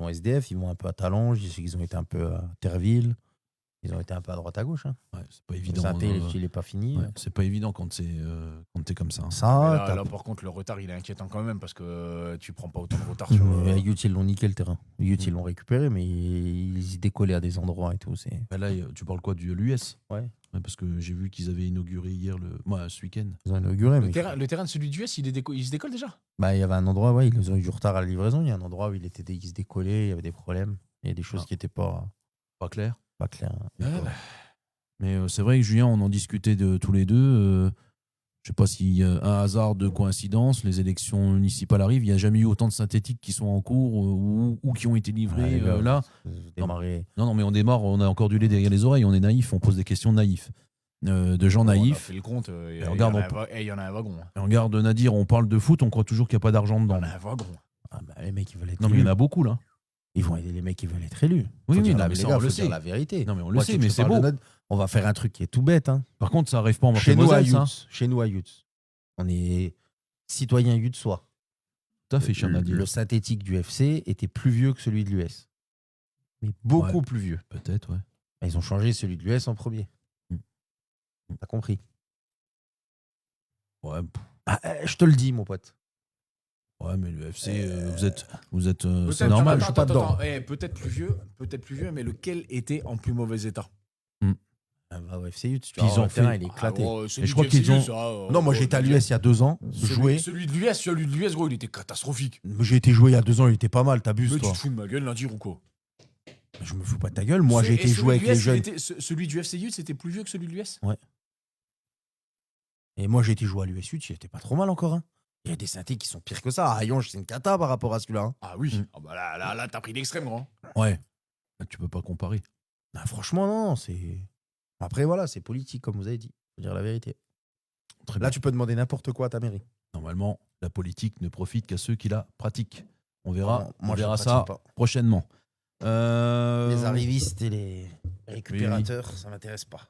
SDF, ils vont un peu à Talange, ils ont été un peu à Terreville, ils ont été un peu à droite à gauche. Ouais, c'est pas évident. Il n'est pas fini. Ouais, c'est pas évident quand t'es comme ça. Ça, Là, par contre, le retard, il est inquiétant quand même parce que tu prends pas autant de retard sur. Youth, ils l'ont niqué le terrain. Youth, ils l'ont récupéré, mais ils y décollaient à des endroits et tout. Bah là, tu parles quoi de l'US? Ouais. Parce que j'ai vu qu'ils avaient inauguré hier, ce week-end. Ils ont inauguré. Le terrain de celui du US, il se décolle déjà. Bah, il y avait un endroit, ouais, ils ont eu du retard à la livraison. Il y a un endroit où il se décollait, il y avait des problèmes. Il y a des choses qui n'étaient pas claires. Pas claires. Mais c'est vrai que Julien, on en discutait tous les deux. Je sais pas s'il y a un hasard de coïncidence, les élections municipales arrivent, il n'y a jamais eu autant de synthétiques qui sont en cours ou qui ont été livrés là. Non, mais on démarre, on a encore du lait derrière les oreilles, on est naïf, on pose des questions naïfs. De gens naïfs. On a fait le compte, il y en a un wagon. Et regarde Nadir, on parle de foot, on croit toujours qu'il n'y a pas d'argent dedans. Il y en a un wagon. Ah bah, les mecs, ils veulent être non, mais il y en a beaucoup là. Ils vont aider les mecs qui veulent être élus. Oui, faut mais dire on le sait. la vérité. Non, mais on le sait, mais c'est beau. On va faire un truc qui est tout bête. Hein. Par contre, ça n'arrive pas en Chez nous, à ça. Chez nous, à Youth, on est citoyens Youth soi. Tout à fait, cher Nadir. Le synthétique du FC était plus vieux que celui de l'US. Mais beaucoup plus vieux. Peut-être, ouais. Ils ont changé celui de l'US en premier. T'as compris? Ouais. Je te le dis, mon pote. Ouais, mais le FC, vous êtes c'est Peut-être, normal. attends, Je suis pas dedans. peut-être plus vieux, mais lequel était en plus mauvais état? Au FC Youth, Ils ont le fait. terrain, il est éclaté. Et je crois qu'ils ont. Non, moi j'étais à l'US il y a 2 ans. Celui de l'US, gros, il était catastrophique. J'ai été joué il y a 2 ans, il était pas mal, t'abuses, Mais toi. tu te fous de ma gueule, Nadir, ou quoi? Je me fous pas de ta gueule. Moi, j'ai été joué avec les jeunes. Celui du FC Youth, c'était plus vieux que celui de l'US? Ouais. Et moi, j'ai été joué à l'US Youth, il était pas trop mal encore. Hein. Il y a des synthés qui sont pires que ça. À Rayonge, c'est une cata par rapport à celui-là. Hein. Ah oui. Ah bah là, t'as pris l'extrême, gros. Ouais. Là, tu peux pas comparer. Bah, franchement, non. C'est. Après, voilà, c'est politique, comme vous avez dit. Faut dire la vérité. Très Là, bien. tu peux demander n'importe quoi à ta mairie. Normalement, la politique ne profite qu'à ceux qui la pratiquent. On verra, Non, moi, on je verra la ça pratique pas. prochainement. Les arrivistes et les récupérateurs, ça m'intéresse pas.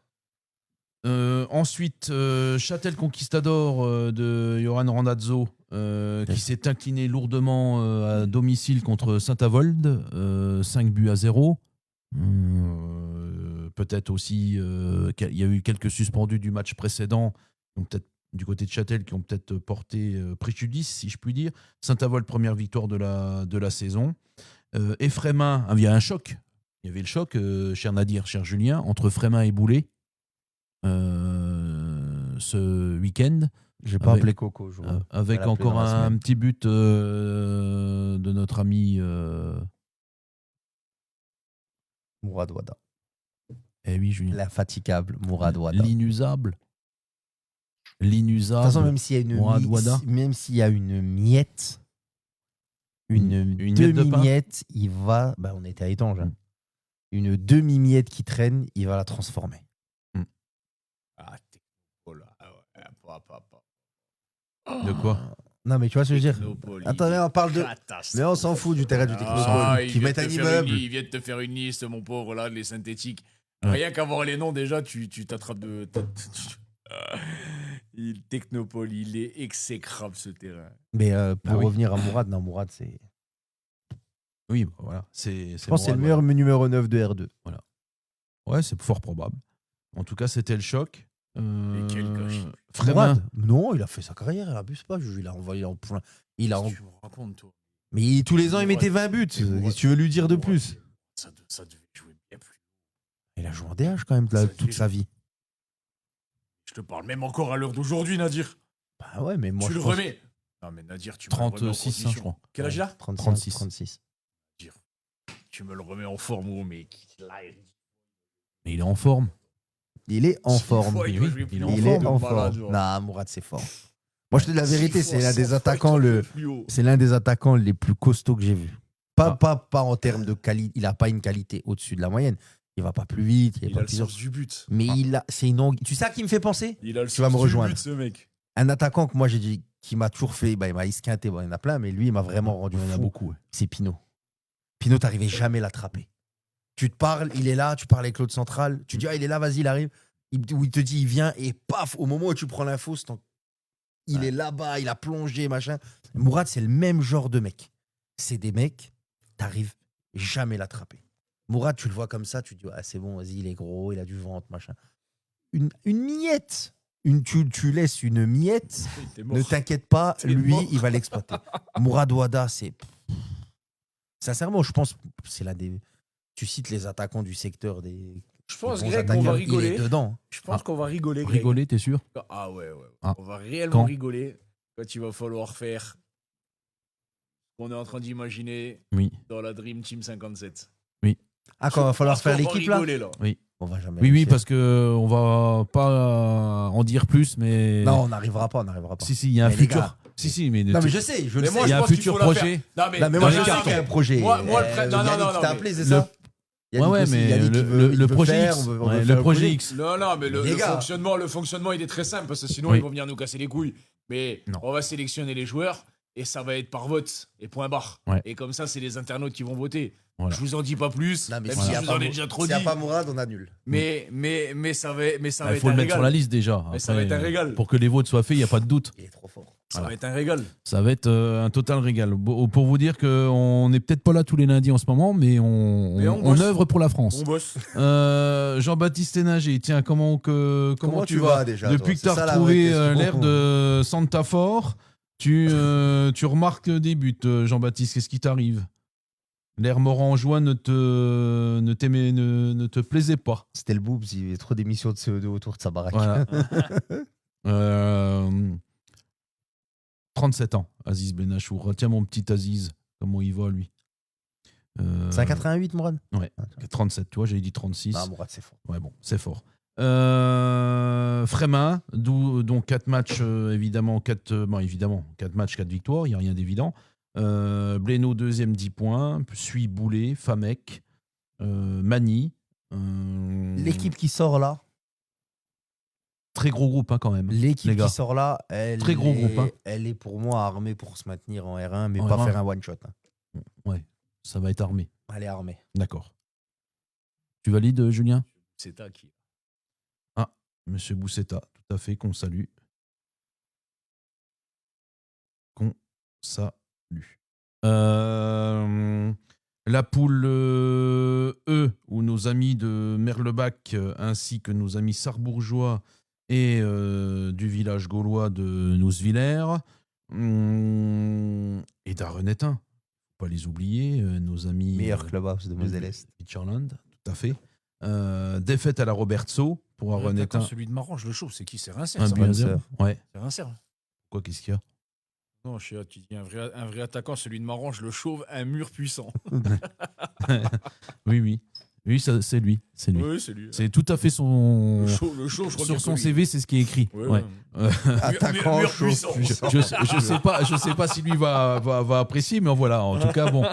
Ensuite, Châtel Conquistador de Yoran Randazzo qui s'est incliné lourdement à domicile contre Saint-Avold, 5-0. Peut-être aussi qu'il y a eu quelques suspendus du match précédent, donc peut-être du côté de Châtel qui ont peut-être porté préjudice, si je puis dire. Saint-Avold, première victoire de la saison. Frémin, il y a un choc. Il y avait le choc, cher Nadir, cher Julien, entre Frémin et Boulet ce week-end. J'ai pas appelé Coco. Avec encore un petit but de notre ami Mourad Ouada. Eh oui, Julien. L'infatigable Mourad Ouada. L'inusable. De toute façon, même s'il y a une miette, une demi-miette, il va. Bah, on était à Étanges. Hein. Une demi-miette qui traîne, il va la transformer. Ah, t'es. Oh là. De quoi? Non, mais tu vois ce que je veux dire? Attendez, on parle de. Mais on s'en fout du terrain du Technopole. Qui mettent un immeuble. Ils viennent te faire une liste, mon pauvre, là, les synthétiques. Ouais. Rien qu'à voir les noms, déjà, tu t'attrapes de. Technopole, il est exécrable ce terrain. Mais pour Ah oui. revenir à Mourad, non, Mourad, c'est. Oui, bah, voilà. Je Je pense que c'est le meilleur numéro 9 de R2. Ouais, c'est fort probable. En tout cas, c'était le choc. Et quel gâchis. Frémin. Mourad, non, il a fait sa carrière, il abuse pas. Il a envoyé en plein. Il a. Qu'est-ce que tu me racontes, toi? Mais tous les ans, il mettait 20 buts. Qu'est-ce que tu veux lui dire de plus? Ça devait jouer bien plus. Il a joué en DH quand même Ça toute fait- sa vie. Je te parle même encore à l'heure d'aujourd'hui, Nadir. Bah ouais, mais moi Tu je le pense- remets. Non, mais Nadir, tu me le remets en 36, hein, je condition. crois. Quel âge il a? 36. 36. Tu me le remets en forme, gros, mais Mais il est en forme. Il est en forme. Il va jouer plus il est haut. en Il est de en malade, forme. genre. Non, Mourad, c'est fort. Moi, je te dis la vérité, 6 c'est fois l'un des 100 attaquants fois le. plus haut. C'est l'un des attaquants les plus costauds que j'ai vu. Ah. Pas en termes de qualité. Il n'a pas une qualité au-dessus de la moyenne. Il va pas plus vite. Il pas a le plus sens du but. Mais c'est une Tu sais à qui me fait penser? Il a le Tu vas me sens rejoindre. du but, ce mec. Un attaquant que moi j'ai dit qui m'a toujours fait. Bah, il m'a esquinté. Bon, il y en a plein, mais lui, il m'a vraiment rendu Il y en a fou. beaucoup. Ouais. C'est Pinot. Pinot, t'arrivais jamais à l'attraper. Tu te parles, il est là, tu parles avec l'autre central, tu dis il est là, vas-y, il arrive. Il te dit il vient et paf, au moment où tu prends l'info, il est là-bas, il a plongé, machin. Mourad, c'est le même genre de mec. C'est des mecs, t'arrives jamais à l'attraper. Mourad, tu le vois comme ça, tu te dis c'est bon, vas-y, il est gros, il a du ventre, machin. Une miette. Tu laisses une miette, T'es mort. ne t'inquiète pas, T'es lui, mort. il va l'exploiter. Mourad Ouada, c'est. Sincèrement, je pense c'est l'un des. Tu cites les attaquants du secteur des. Je pense, des bons Greg, qu'on attaquants, va il rigoler. est dedans. Je pense qu'on va rigoler, Greg. Rigoler, t'es sûr? Ah ouais. Ah. On va réellement Quand rigoler quand il va falloir faire ce qu'on est en train d'imaginer Oui. dans la Dream Team 57. Ah, quand il va falloir faire l'équipe là là. On va jamais. Oui, réussir. parce que on va pas en dire plus, mais. Non, on n'arrivera pas. Si, Si, il y a un Mais les futur. gars. Si, mais. non, mais je sais, je le Mais sais. moi, il y je a un pense qu'il futur faut la faire. projet. Non, Non, mais moi, non, je non, sais non, qu'il y a un mais- projet. Moi, le pre- non, Yannick non, t'a mais- appelé, c'est le- ça Yannick Ouais, aussi, mais Yannick, il veut le projet faire, X. on veut Ouais, faire le un projet X. Non, mais Les gars. le fonctionnement, il est très simple parce que sinon, Oui. ils vont venir nous casser les couilles. Mais Non. on va sélectionner les joueurs et ça va être par vote et point barre. Ouais. Et comme ça, c'est les internautes qui vont voter. Voilà. Je vous en dis pas plus, Non, mais même s'il si y a je vous pas en ai Mourad- déjà trop s'il y a dit. pas Mourad, on annule. Mais ça va Il être faut un le mettre sur la régal. liste déjà. Mais ça va être un régal. Pour que les votes soient faits, il n'y a pas de doute. Il est trop fort. Ça va être un régal. Ça va être un total régal. Pour vous dire qu'on n'est peut-être pas là tous les lundis en ce moment, mais Mais on on bosse. œuvre pour la France. On bosse. Jean-Baptiste Hénager, tiens, comment tu vas déjà Depuis que toi tu C'est as ça, la retrouvé vraie question. l'air de Santa Fort, tu remarques des buts, Jean-Baptiste. Qu'est-ce qui t'arrive? L'air morangeois ne te plaisait pas. C'était le boobs, il y avait trop d'émissions de CO2 autour de sa baraque. Voilà. 37 ans, Aziz Benachour. Tiens mon petit Aziz, comment il va lui? C'est un 88, Mourad? Ouais, 37, tu vois, j'avais dit 36. Ah, Mourad, c'est fort. Ouais, bon, c'est fort. Frémin, donc 4 matchs, évidemment, 4 matchs, 4 victoires, il n'y a rien d'évident. Blénaud, deuxième, 10 points. Suit Boulet, Famec, Mani. L'équipe qui sort là, Très gros groupe, hein, quand même. l'équipe les gars. qui sort là, Très gros groupe, hein. Elle est pour moi armée pour se maintenir en R1, mais En pas R1. faire un one-shot. Hein. Ouais, ça va être armé. Elle est armée. D'accord. Tu valides, Julien? C'est ta qui. Monsieur Boussetta, tout à fait, qu'on salue. Qu'on salue. La poule E, où nos amis de Merlebach, ainsi que nos amis sarbourgeois et du village gaulois de Nousvillers, et d'Arrenetin. Faut pas les oublier, nos amis Meilleur clubhouse de Moselle-Est. Pitcherland, tout à fait. Défaite à la Robertso pour Arrenetin. Celui de Marange, le chaud, c'est qui? C'est Rincer. Un ça. but à bonne zéro. sœur. Ouais. C'est Rincer. Quoi, qu'est-ce qu'il y a? Non, je sais, tu dis un vrai attaquant, celui de Marange, le chauve, un mur puissant. Oui. Oui, c'est lui. C'est lui. Oui, c'est lui. C'est tout à fait son. Le chauve, je crois Sur que son c'est lui. CV, c'est ce qui est écrit. Ouais, Ouais. ouais. Attaquant Mur chaud. puissant. Je sais pas si lui va apprécier, mais voilà. En tout cas, bon.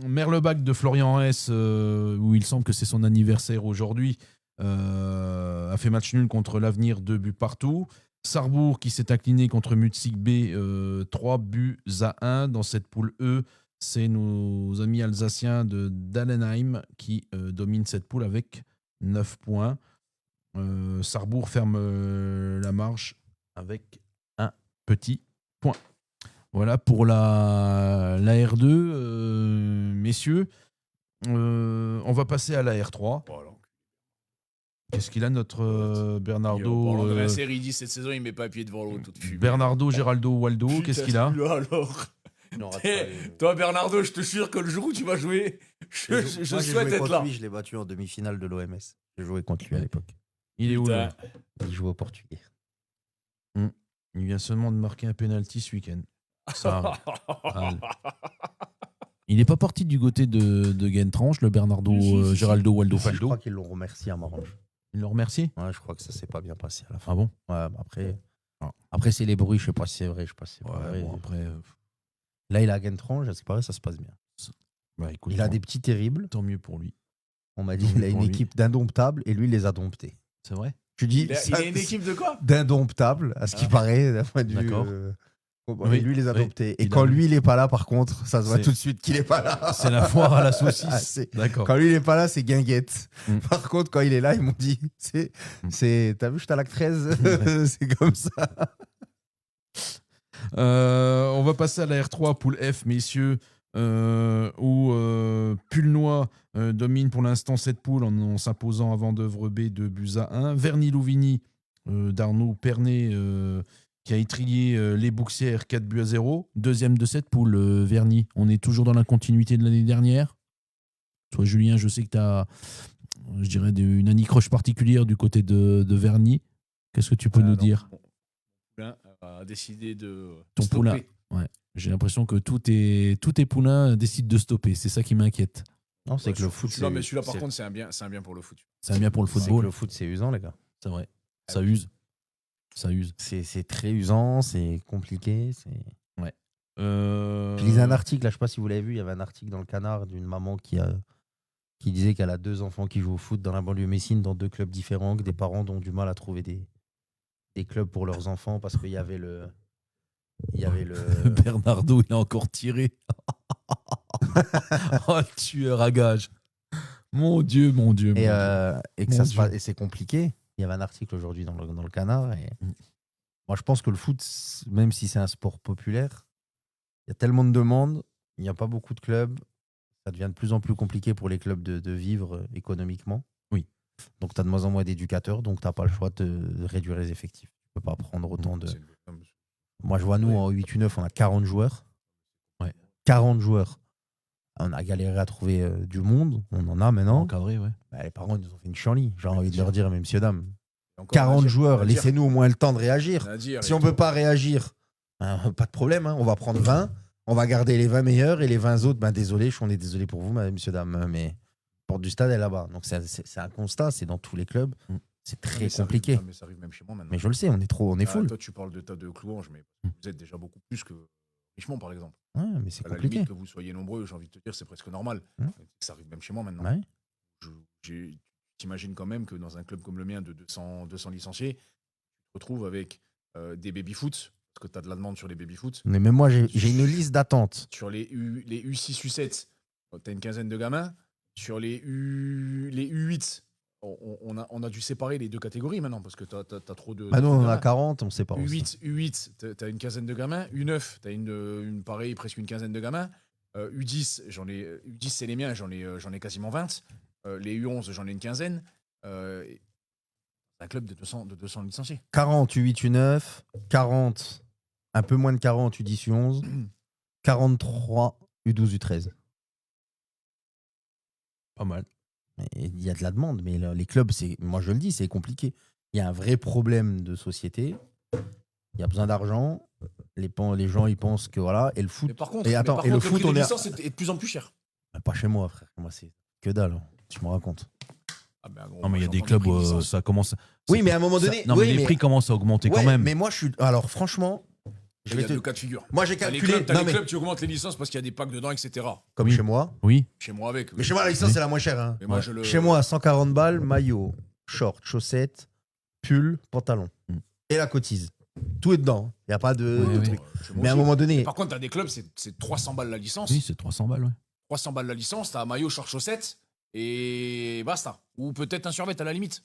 Merlebach de Florian S, où il semble que c'est son anniversaire aujourd'hui, a fait match nul contre l'Avenir, 2 buts partout. Sarrebourg qui s'est incliné contre Mutzig B, 3 buts à 1 dans cette poule E. c'est nos amis alsaciens de Dallenheim qui dominent cette poule avec 9 points. Sarrebourg ferme la marche avec un petit point. Voilà pour la R2, messieurs. On va passer à la R3. Voilà. Qu'est-ce qu'il a, notre Bernardo La série 10 cette saison, il met pas pied devant l'autre. Bernardo, Geraldo, Waldo, qu'est-ce qu'il a? Alors toi, Bernardo, je te jure que le jour où tu vas jouer, je souhaite être là. Lui, je l'ai battu en demi-finale de l'OMS. J'ai joué contre lui à l'époque. Il est où là? Il jouait au Portugais. Il vient seulement de marquer un penalty ce week-end. Ça arrive. Il n'est pas parti du côté de Gentrange, le Bernardo, Geraldo, Waldo, Je Faldo. crois qu'ils l'ont remercié à Marange. Ils l'ont remercié? Ouais, je crois que ça s'est pas bien passé à la fin. Ah bon? Ouais, après c'est les bruits, je sais pas si c'est vrai, je sais pas si c'est pas vrai. Bon, après, Là, il a Gentrange, c'est pareil, ça se passe bien. bah, écoute, Il a des petits terribles. tant mieux pour lui. On m'a dit qu'il a une équipe d'indomptables et lui, il les a domptés. C'est vrai? Tu dis, Il a une équipe de quoi? d'indomptables, à ce qui paraît, d'un point de vue. D'accord. Oui, lui, il les a domptés. Et Il quand a- lui, il est pas là, par contre, ça se voit C'est- tout de suite qu'il est pas là. C'est la foire à la Ah, saucisse. c'est- D'accord. Quand lui, il est pas là, c'est guinguette. Mm. Par contre, quand il est là, ils m'ont dit, t'as vu, je t'ai à l'acte 13. C'est comme ça. On va passer à la R3, poule F, messieurs, où Pulnois domine pour l'instant cette poule en s'imposant avant d'œuvre B de buts à 1. Verny-Louvigny d'Arnaud Pernet qui a étrié les Bouxières 4 buts à 0. Deuxième de cette poule, Verny. On est toujours dans la continuité de l'année dernière. Toi, Julien, je sais que tu as, je dirais, une anicroche particulière du côté de Verny. Qu'est-ce que tu peux nous dire? Poulain a décidé de Ton stopper. poulain. Ouais. J'ai l'impression que tous tes poulains décident de stopper. C'est ça qui m'inquiète. Non, c'est que le foot, Non, mais celui-là, par contre, c'est un bien pour le foot. C'est bien pour le c'est que football. le foot, c'est usant, les gars. C'est vrai. Ça use. Ça use. C'est très usant, c'est compliqué. Euh... Je lisais un article, là, je sais pas si vous l'avez vu, il y avait un article dans le Canard d'une maman qui disait qu'elle a 2 enfants qui jouent au foot dans la banlieue messine, dans 2 clubs différents, que des parents ont du mal à trouver des clubs pour leurs enfants parce qu'il y avait le. Bernardo, il a encore tiré. Oh, le tueur à gage. Mon Dieu, mon Dieu. Et, mon Dieu. et que Mon ça se Dieu. passe, et c'est compliqué. Il y avait un article aujourd'hui dans le Canard. Et moi, je pense que le foot, même si c'est un sport populaire, il y a tellement de demandes, il n'y a pas beaucoup de clubs. Ça devient de plus en plus compliqué pour les clubs de vivre économiquement. Oui. Donc, tu as de moins en moins d'éducateurs, donc tu n'as pas le choix de réduire les effectifs. Tu ne peux pas prendre autant de. Moi, je vois, nous, en 8 U9, on a 40 joueurs. Ouais. 40 joueurs. On a galéré à trouver du monde. On en a maintenant. Encadré, ouais. Bah, les parents, ils nous ont fait une chienlit. J'ai envie de leur dire, mais messieurs, dames, Encore 40 à joueurs, dire. laissez-nous au moins le temps de réagir. À dire, Si et on ne peut tout. pas réagir, pas de problème. On va prendre 20. On va garder les 20 meilleurs et les 20 autres, désolé, on est désolé pour vous, messieurs, dames, mais la porte du stade est là-bas. Donc, c'est un constat, c'est dans tous les clubs. C'est très Mais ça compliqué. arrive- mais ça arrive même chez moi maintenant. Mais je le sais, on est full. Toi, tu parles de tas de clouanges, mais vous êtes déjà beaucoup plus que Richemont, par exemple. Ouais, mais c'est À la compliqué. limite que vous soyez nombreux, j'ai envie de te dire, c'est presque normal. Ça arrive même chez moi maintenant. Ouais. T'imagines quand même que dans un club comme le mien de 200 licenciés, tu te retrouves avec des baby-foot, parce que tu as de la demande sur les baby-foot. Mais même moi, j'ai une liste d'attente. Sur les U6, U7, tu as une quinzaine de gamins. Sur les U8, on a dû séparer les 2 catégories maintenant, parce que tu as trop de. Nous, on en a gamins. 40, on sait pas. aussi. U8, tu as une quinzaine de gamins. U9, tu as pareil, presque une quinzaine de gamins. U10, U10 c'est les miens, j'en ai quasiment 20. Les U11, j'en ai une quinzaine. C'est un club de 200 licenciés. 40 U8, U9, 40, un peu moins de 40 U10, U11, 43 U12, U13. Pas mal. Et il y a de la demande, mais les clubs, moi je le dis, c'est compliqué. Il y a un vrai problème de société. Il y a besoin d'argent. Les gens, ils pensent que voilà. Et le foot. Mais par contre, le foot, prix on des est. licences est de plus en plus cher. Pas chez moi, frère. Moi, c'est que dalle. Tu me racontes. Ah ben, gros, Non, mais il y a moi, des j'entends clubs prix de où licence. ça commence. Oui, mais à un moment donné. Non, mais les prix commencent à augmenter quand même. Mais moi, je suis. Alors, franchement, Il y a 2 cas de figure. Moi, j'ai T'as les calculé. clubs, Non, mais clubs, tu augmentes les licences parce qu'il y a des packs dedans, etc. comme Oui. chez moi. Oui. Chez moi avec. Mais chez moi, la licence, c'est la moins chère. Hein. Mais moi, Ouais. Chez moi, 140 balles, maillot, short, chaussettes, pull, pantalon. Mm. Et la cotise. Tout est dedans. Il n'y a pas de Oui, oui. truc. Chez moi Mais à un aussi. moment donné, Par contre, t'as des clubs, c'est 300 balles la licence. Oui, c'est 300 balles, ouais. 300 balles la licence, t'as un maillot, short, chaussettes et basta. Ou peut-être un survêt à la limite.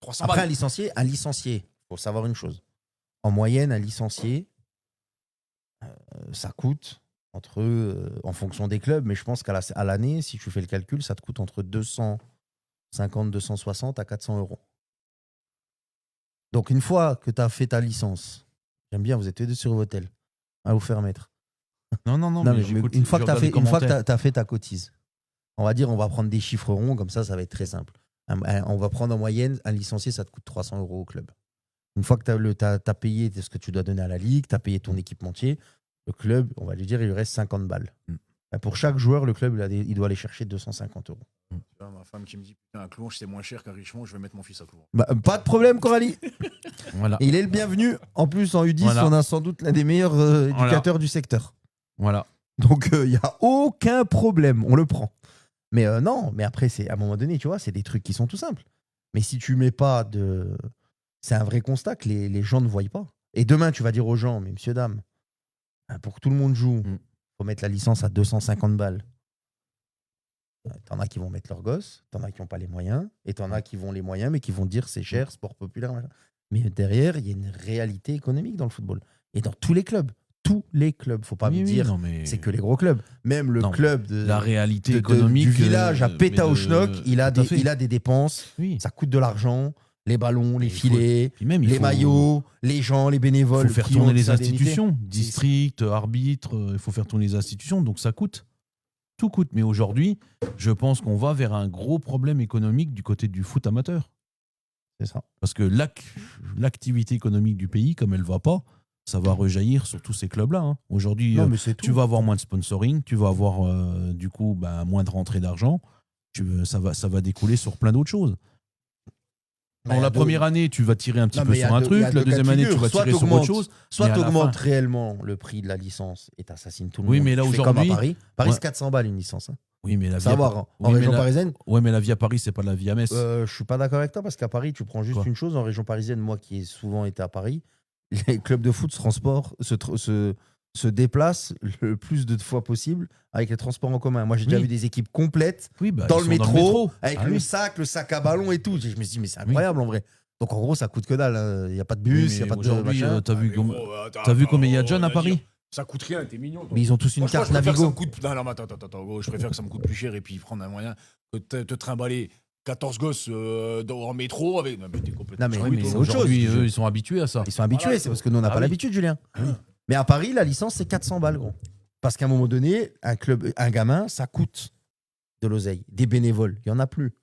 300 après, balles. un licencié, il faut savoir une chose. En moyenne, un licencié, ça coûte en fonction des clubs, mais je pense qu'à l'année, si tu fais le calcul, ça te coûte entre 250, 260 à 400 euros. Donc, une fois que tu as fait ta licence, j'aime bien, vous êtes tous les deux sur votre tel, à vous faire mettre. Non, Non, mais une fois que tu as fait ta cotise, on va dire, on va prendre des chiffres ronds, comme ça va être très simple. On va prendre en moyenne, un licencié, ça te coûte 300 euros au club. Une fois que tu as payé ce que tu dois donner à la ligue, tu as payé ton équipementier, le club, on va lui dire, il lui reste 50 balles. Pour chaque joueur, le club, il doit aller chercher 250 euros. Ma femme qui me dit putain, à Clouange, c'est moins cher qu'à Richemont, je vais mettre mon fils à Clouange. Pas de problème, Coralie. Voilà. Il est le bienvenu. En plus, en U10, Voilà. on a sans doute l'un des meilleurs éducateurs du secteur. Voilà. Donc, il n'y a aucun problème. On le prend. Mais non, mais après, à un moment donné, tu vois, c'est des trucs qui sont tout simples. Mais si tu mets pas de... C'est un vrai constat que les gens ne voient pas. Et demain, tu vas dire aux gens, mais monsieur, dame, pour que tout le monde joue, il faut mettre la licence à 250 balles. T'en as qui vont mettre leur gosse, t'en as qui n'ont pas les moyens, et t'en as qui vont les moyens, mais qui vont dire c'est cher, sport populaire. Machin. Mais derrière, il y a une réalité économique dans le football. Et dans tous les clubs. Tous les clubs. Faut pas me dire non, mais c'est que les gros clubs. Même le Non, club de, la réalité de- économique du village à mais Pétaouchnok, il a tout à fait. il a des dépenses, Oui. ça coûte de l'argent, les ballons, les Il faut- filets, Puis même, il les faut- maillots, les gens, les Il bénévoles. faut faire qui ont tourner les des indemnités. institutions, district, arbitre, il faut faire tourner les institutions, donc ça coûte. Tout coûte. Mais aujourd'hui, je pense qu'on va vers un gros problème économique du côté du foot amateur. C'est ça. Parce que l'activité économique du pays, comme elle ne va pas, ça va rejaillir sur tous ces clubs-là. Hein. Aujourd'hui, Non, mais c'est tout. tu vas avoir moins de sponsoring, tu vas avoir du coup moins de rentrée d'argent, ça va découler sur plein d'autres choses. Bah, La première année, tu vas tirer un petit Non, peu mais il y a sur un deux- il y truc, a la deux cas de deuxième année, tu figure. vas Soit tirer sur t'augmentes- autre chose. Soit mais à tu la augmentes fin- réellement le prix de la licence et tu assassines tout le Oui, monde. mais là, Tu fais comme à aujourd'hui- Paris. Paris, Ouais. c'est 400 balles une licence. Hein. Oui, mais la vie Savoir, en oui, mais région la- parisienne, Ouais, mais la vie à Paris, c'est pas la vie à Metz. je suis pas d'accord avec toi parce qu'à Paris, tu prends juste Quoi une chose. En région parisienne, moi qui ai souvent été à Paris, les clubs de foot se déplacent le plus de fois possible avec les transports en commun. Moi, j'ai déjà Oui. vu des équipes complètes Oui, bah, dans, ils le sont métro, avec Ah le oui. sac à ballon et tout. Je me suis dit, mais c'est incroyable en vrai. Donc en gros, ça coûte que dalle. hein. Il n'y a pas de Oui, bus, il mais n'y a pas de aujourd'hui, machin. t'as vu, mais combien- gros, attends, t'as vu combien il y a de attends, jeunes à on va dire, Paris? Ça coûte rien, t'es mignon. toi. Mais ils ont tous une Moi, je carte préfère que ça Navigo. me coûte... Non, mais attends, gros, je préfère que ça me coûte plus cher et puis prendre un moyen que te trimballer 14 gosses en métro avec. Non, mais t'es complètement. Non, mais Ouais, oui, mais c'est autre chose. aujourd'hui, eux, ils sont habitués à ça. Ils sont habitués, Voilà, c'est parce que nous, on n'a Ah pas oui. l'habitude, Julien. Mais à Paris, la licence, c'est 400 balles, gros. Parce qu'à un moment donné, un gamin, ça coûte de l'oseille. Des bénévoles, il n'y en a plus.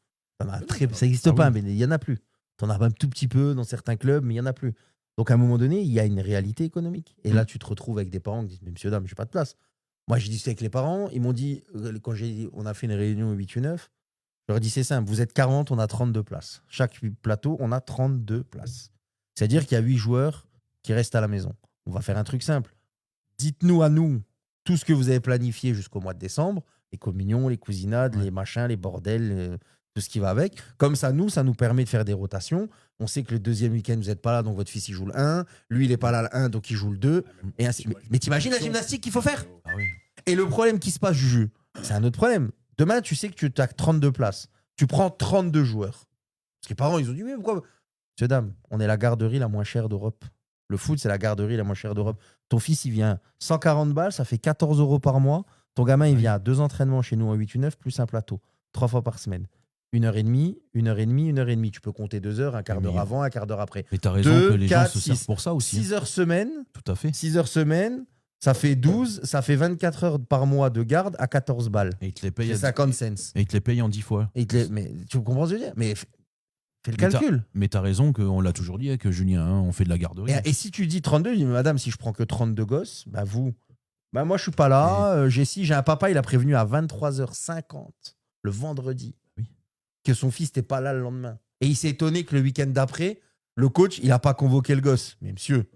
Ça n'existe pas, mais il n'y en a plus. Tu en as un tout petit peu dans certains clubs, mais il n'y en a plus. Donc à un moment donné, il y a une réalité économique. Et là, tu te retrouves avec des parents qui disent, mais monsieur, dame, je n'ai pas de place. Moi, j'ai discuté avec les parents, ils m'ont dit, quand on a fait une réunion au 8-9, je leur ai dit, c'est simple, vous êtes 40, on a 32 places. Chaque plateau, on a 32 places. C'est-à-dire qu'il y a 8 joueurs qui restent à la maison. On va faire un truc simple. Dites-nous à nous tout ce que vous avez planifié jusqu'au mois de décembre, les communions, les cousinades, les machins, les bordels, tout ce qui va avec. Comme ça nous permet de faire des rotations. On sait que le deuxième week-end, vous n'êtes pas là, donc votre fils, il joue le 1. Lui, il n'est pas là le 1, donc il joue le 2. Et ainsi. Mais t'imagines la gymnastique qu'il faut faire? Ah oui. Et le problème qui se passe, Juju, c'est un autre problème. Demain, tu sais que tu as 32 places. Tu prends 32 joueurs. Parce que les parents, ils ont dit, mais pourquoi? Monsieur, dame, on est la garderie la moins chère d'Europe. Le foot, c'est la garderie la moins chère d'Europe. Ton fils, il vient 140 balles, ça fait 14 € par mois. Ton gamin, il vient à 2 entraînements chez nous en 8-9, plus un plateau. 3 fois par semaine. 1h30, 1h30, 1h30. Tu peux compter 2 heures, un quart d'heure avant, un quart d'heure après. Mais t'as raison 2, que les 4, gens se servent 6. pour ça aussi. 6 heures semaine, Tout à fait. 6 heures semaine, ça fait 12, ça fait 24 heures par mois de garde à 14 balles. Et ils te les payent, C'est 50 cents. et ils te les payent en 10 fois. Mais tu comprends ce que je veux dire? Mais fais le Mais t'as- calcul. Mais t'as raison qu'on l'a toujours dit avec Julien, hein, on fait de la garderie. Et si tu dis 32, je dis, madame, si je prends que 32 gosses, bah vous, bah moi je suis pas là. J'ai un papa, il a prévenu à 23h50 le vendredi Oui. que son fils n'était pas là le lendemain. Et il s'est étonné que le week-end d'après, le coach, il n'a pas convoqué le gosse. Mais monsieur,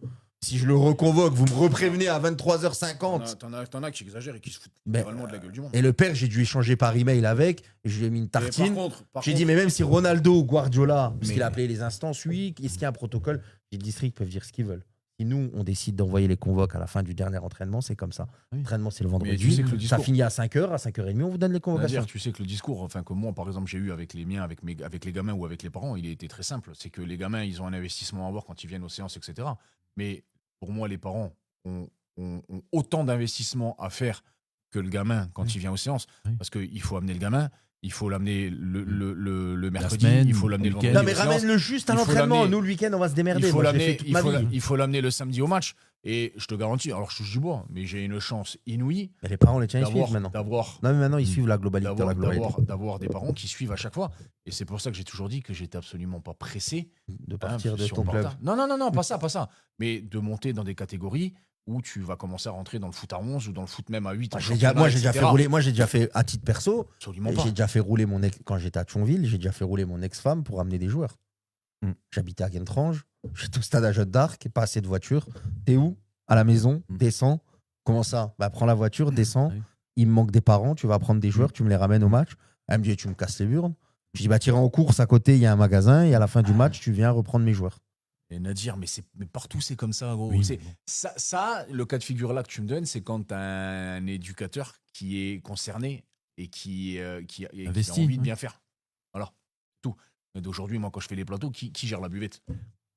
si je le reconvoque, vous me reprévenez à 23h50. T'en as qui exagèrent et qui se foutent Ben, vraiment de la gueule du monde. Et le père, j'ai dû échanger par email avec, et je lui ai mis une Et tartine. par contre, J'ai dit, mais même si Ronaldo ou Guardiola, parce Mais- qu'il a appelé les instances, oui, est-ce qu'il y a un protocole? Les districts peuvent dire ce qu'ils veulent. Si nous, on décide d'envoyer les convoques à la fin du dernier entraînement, c'est comme ça. Oui. L'entraînement, c'est le Mais vendredi. tu sais que le Ça discours, finit à 5h, à 5h30, on vous donne les convocations. Nadir, tu sais que le discours, enfin que moi par exemple j'ai eu avec les miens, avec les gamins ou avec les parents, il était très simple. C'est que les gamins, ils ont un investissement à avoir quand ils viennent aux séances, etc. Mais pour moi, les parents ont autant d'investissement à faire que le gamin quand Oui. il vient aux séances. Oui. Parce qu'il faut amener le gamin, il faut l'amener le mercredi, semaine, il faut l'amener le le week-end. vendredi. Non, mais aux séances. ramène-le juste à Il faut l'entraînement. l'amener- Nous, le week-end, on va se démerder. Il faut Moi, je l'ai fait l'amener, toute il ma faut, vie. il faut l'amener le samedi au match. Et je te garantis, alors je touche du bois, mais j'ai une chance inouïe Mais les parents, les tiens, ils d'avoir, suivent maintenant. d'avoir, Non, mais maintenant, ils suivent la globalité. d'avoir, la globalité. d'avoir des parents qui suivent à chaque fois. Et c'est pour ça que j'ai toujours dit que j'étais absolument pas pressé De partir de si on ton club. partait- Non, pas ça. Mais de monter dans des catégories où tu vas commencer à rentrer dans le foot à 11 ou dans le foot même à 8. en Moi, j'ai championnat, déjà fait etc. rouler. Moi, j'ai déjà fait, à titre perso, Absolument pas. j'ai déjà fait rouler mon ex, quand j'étais à Thionville, j'ai déjà fait rouler mon ex-femme pour amener des joueurs. J'habitais à Guentrange, j'étais au stade à Jeanne d'Arc, pas assez de voitures. T'es où? À la maison, descends. Comment ça? Bah, prends la voiture, descends. Oui. Il me manque des parents, tu vas prendre des joueurs, tu me les ramènes au match. Elle me dit, tu me casses les burnes. Je dis, bah, t'iras en course à côté, il y a un magasin, et à la fin du match, tu viens reprendre mes joueurs. Et Nadir, mais partout c'est comme ça, gros. Oui, C'est- mais bon. ça, le cas de figure là que tu me donnes, c'est quand tu as un éducateur qui est concerné et qui a Investi, envie de ouais. bien faire. Voilà, tout. Et d'aujourd'hui, moi, quand je fais les plateaux, qui gère la buvette?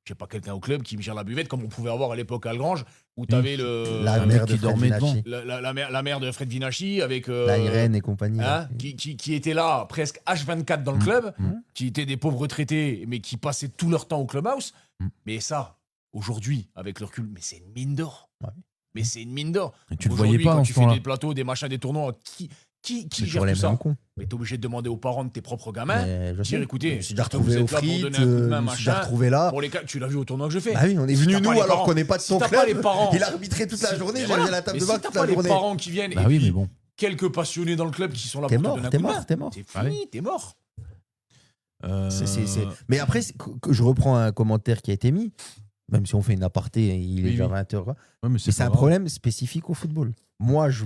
J'ai pas quelqu'un au club qui me gère la buvette comme on pouvait avoir à l'époque à Algrange, où tu avais La un mère mec de qui Fred dormait Vinacci, la mère de Fred Vinacci avec la Irène et compagnie. hein, là. qui était là presque H24 dans le club, qui étaient des pauvres retraités, mais qui passaient tout leur temps au clubhouse. Mais ça, aujourd'hui, avec le recul, mais c'est une mine d'or. Ouais. Mais c'est une mine d'or. Et tu le Aujourd'hui, voyais pas quand en tu ce fais temps-là. des plateaux, des machins, des tournois, qui C'est gère toujours les tout ça? mêmes cons. Mais t'es obligé de demander aux parents de tes propres gamins. Mais je dire, sais. écoutez, je me suis déjà est-ce que retrouvé vous au êtes là pour frites, donner un coup de main, je me suis déjà machin retrouvé là. Pour les cas, tu l'as vu au tournoi que je fais. Bah oui, on est Si venu t'as pas nous les alors parents- qu'on n'est pas de si son t'as club. pas les parents- Il a arbitré toute la Si- journée, mais j'avais voilà. la table Mais de si bain t'as toute la pas les journée. parents qui viennent Bah et oui, puis mais bon. quelques passionnés dans le club qui sont là T'es pour te mort, donner un t'es coup de main. mort, t'es mort. C'est Ah oui. fini, t'es mort. Mais après, que je reprends un commentaire qui a été mis, même si on fait une aparté, il est Oui, déjà oui. 20h. Ouais, mais Mais c'est pas un grave. problème spécifique au football. Moi, je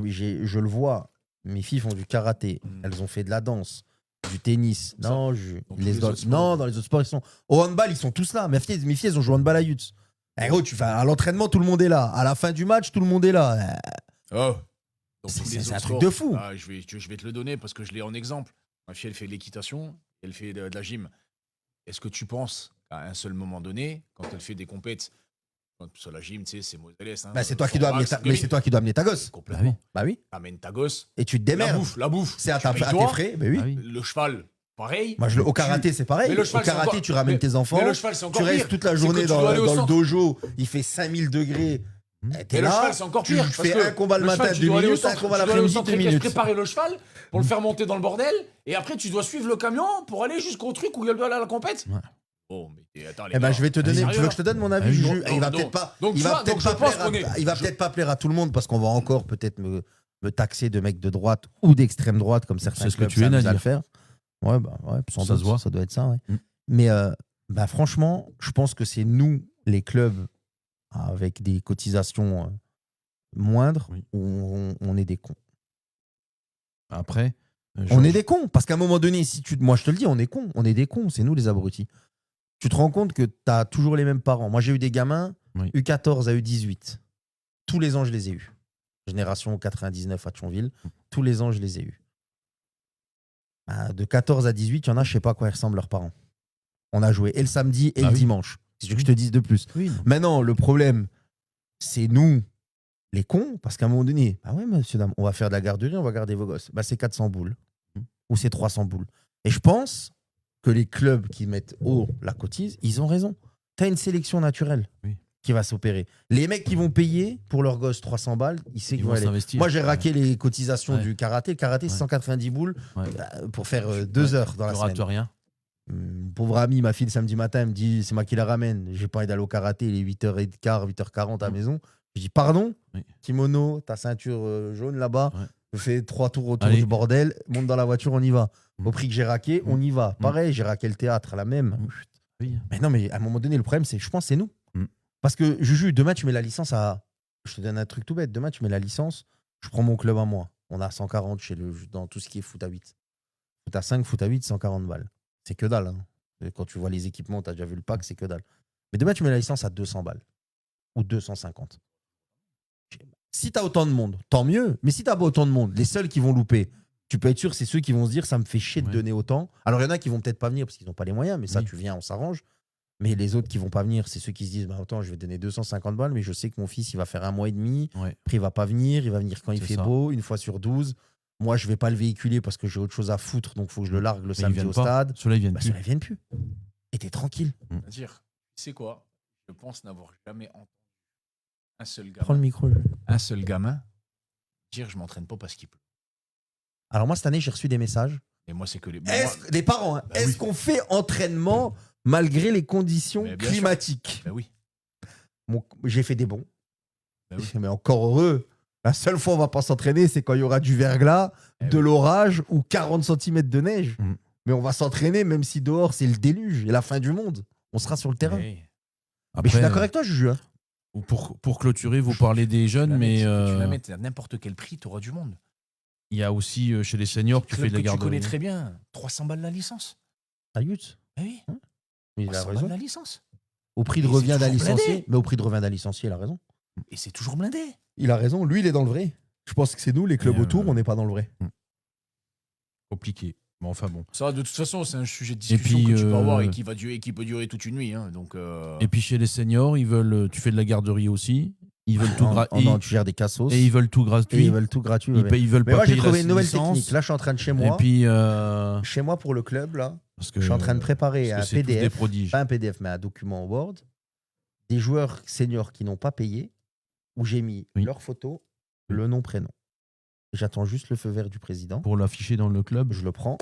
le vois, mes filles font du karaté, elles ont fait de la danse, du tennis. Ça, Non, dans tous les autres sports. non, dans les autres sports, ils sont. Au handball, ils sont tous là. Mes filles, elles ont joué au handball à Yutz. Eh, gros, à l'entraînement, tout le monde est là. À la fin du match, tout le monde est là. Oh. Dans C'est- tous c'est les un autres truc sports. de fou. Ah, je vais te le donner parce que je l'ai en exemple. Ma fille, elle fait de l'équitation, elle fait de la gym. Est-ce que tu penses qu'à un seul moment donné, quand elle fait des compètes, sur la gym, tu sais, c'est Moselles. Hein, Bah, c'est toi qui dois amener ta... mais Mais c'est toi qui dois amener ta gosse. Complètement. Bah oui. Amène ta gosse. Et tu te La démerdes. bouffe. C'est à Tu payes tes toi. frais. Mais oui. Ah oui. Le cheval, pareil. Moi, au karaté, c'est pareil. Mais le Au cheval, c'est karaté, encore- tu ramènes mais- tes enfants. Mais le cheval, c'est encore Tu restes pire. toute la C'est que journée tu dans dois aller au le centre. dojo. Il fait 5000 degrés. T'es Et le là, cheval, c'est encore tu pire. fais parce que un combat le matin, cheval, tu 2 dois aller au minutes, un centre, combat tu dois aller au l'après-midi, centre 2 équestre, minutes. préparer le cheval pour le faire monter dans le bordel. Et après, tu dois suivre le camion pour aller jusqu'au truc où il doit aller à la compète. Ouais. Oh, mais attends, les Eh ben, gars. je vais te donner. Sérieux, Tu veux là que je te donne mon Ah avis, oui, Juju? donc- Il va donc- peut-être pas. donc, Il tu va vois, peut-être donc pas je pense plaire qu'on est- il va je- peut-être pas plaire à tout le monde parce qu'on va encore peut-être me taxer de mec de droite ou d'extrême droite comme certains C'est ce que clubs tu es, s'amusent à Nadir. le faire. Ouais, bah ouais, sans Ça doute, se voit. ça doit être ça. Ouais. Mm. Mais bah, franchement, je pense que c'est nous, les clubs, avec des cotisations moindres, Oui. où on est des cons. Après, On est des cons. Parce qu'à un moment donné, moi je te le dis, on est cons. On est des cons. C'est nous les abrutis. Tu te rends compte que tu as toujours les mêmes parents. Moi, j'ai eu des gamins, Oui. U14 à U18. Tous les ans, je les ai eus. Génération 99 à Thionville. Tous les ans, je les ai eus. Bah, de 14 à 18, il y en a, je sais pas à quoi ils ressemblent leurs parents. On a joué et le samedi et Ah le oui. dimanche. C'est ce que je te dise de plus. oui, non. Maintenant, le problème, c'est nous, les cons, parce qu'à un moment donné, ah ouais, monsieur, dame, on va faire de la garderie, on va garder vos gosses. Bah, c'est 400 boules ou c'est 300 boules. Et je pense que les clubs qui mettent haut la cotise, ils ont raison. Tu as une sélection naturelle Oui. qui va s'opérer. Les mecs qui vont payer pour leurs gosses 300 balles, ils savent Ils qu'ils vont vont aller. s'investir. Moi, j'ai raqué les cotisations Ouais. du karaté. Le karaté, c'est Ouais. 190 boules Ouais. pour faire 2 heures dans la Tu semaine. rates rien. Mon pauvre ami, ma fille, le samedi matin, elle me dit c'est moi qui la ramène. J'ai pas envie d'aller au karaté, il est 8h15, 8h40 à la maison. Je dis pardon, Oui. kimono, ta ceinture jaune là-bas. Ouais. Je fais 3 tours autour Allez. du bordel, monte dans la voiture, on y va. Mm. Au prix que j'ai raqué, on y va. Mm. Pareil, j'ai raqué le théâtre, la même. Mm. Oui. Mais non, mais à un moment donné, le problème, c'est, je pense, c'est nous. Mm. Parce que, Juju, demain, tu mets la licence à. Je te donne un truc tout bête. Demain, tu mets la licence, je prends mon club à moi. On a 140 dans tout ce qui est foot à 8. Foot à 5, foot à 8, 140 balles. C'est que dalle. Hein. Et quand tu vois les équipements, tu as déjà vu le pack, c'est que dalle. Mais demain, tu mets la licence à 200 balles ou 250. Si tu as autant de monde, tant mieux. Mais si tu n'as pas autant de monde, les seuls qui vont louper, tu peux être sûr, c'est ceux qui vont se dire ça me fait chier de donner autant. Alors, il y en a qui vont peut-être pas venir parce qu'ils n'ont pas les moyens, mais ça, tu viens, on s'arrange. Mais les autres qui vont pas venir, c'est ceux qui se disent attends, je vais donner 250 balles, mais je sais que mon fils, il va faire 1 mois et demi. Ouais. Après, il va pas venir. Il va venir quand il C'est fait ça. beau, une fois sur 12. Moi, je vais pas le véhiculer parce que j'ai autre chose à foutre, donc il faut que je le largue le Mais ils samedi viennent au pas. stade. Ceux-là, ils viennent Bah, plus. ceux-là, ils viennent plus. Et t'es tranquille. C'est-à-dire, tu sais quoi? Je pense n'avoir jamais entendu un seul Prends le gamin, micro. dire je m'entraîne pas parce qu'il pleut. Alors, moi, cette année, j'ai reçu des messages. Et moi, c'est que les. Des parents, hein. Bah Est-ce oui. qu'on fait entraînement malgré les conditions Mais bien sûr. climatiques? Ben oui. J'ai fait des bons. Ben oui. Mais encore heureux. La seule fois où on va pas s'entraîner, c'est quand il y aura du verglas, de l'orage ou 40 cm de neige. Mm. Mais on va s'entraîner même si dehors c'est le déluge et la fin du monde. On sera sur le terrain. Mais Mais je suis d'accord avec toi, Juju. Hein. Pour clôturer, vous parlez des jeunes, mais tu la mets à n'importe quel prix, tu auras du monde. il y a aussi chez les seniors, tu Club fais de la que tu garderie. connais très bien. 300 balles la licence. À Yutz. Ben oui. Mais il a 300 balles raison. la licence. Au prix de Et revient c'est d'un toujours licencié. blindé. Mais au prix de revient d'un licencié, il a raison. Et c'est toujours blindé. Il a raison. Lui, il est dans le vrai. Je pense que c'est nous, les clubs Mais, autour, on n'est pas dans le vrai. Compliqué. Bon, enfin bon. Ça, de toute façon, c'est un sujet de discussion puis, que tu peux avoir et qui peut durer toute une nuit. Hein. Donc, Et puis chez les seniors, tu fais de la garderie aussi. Ils veulent tout Tu gères des cassos. et ils veulent tout Et gratuit. ils veulent tout gratuit. Ils veulent Mais pas moi, j'ai payer trouvé la une nouvelle licence. technique. Là, je suis en train de chez Et moi. puis, Chez moi, pour le club, là, parce que je suis en train de préparer un parce que c'est tous des PDF. prodiges. Pas un PDF, mais un document Word. Des joueurs seniors qui n'ont pas payé, où j'ai mis leur photo, le nom, prénom. J'attends juste le feu vert du président. Pour l'afficher dans le club. Je le prends.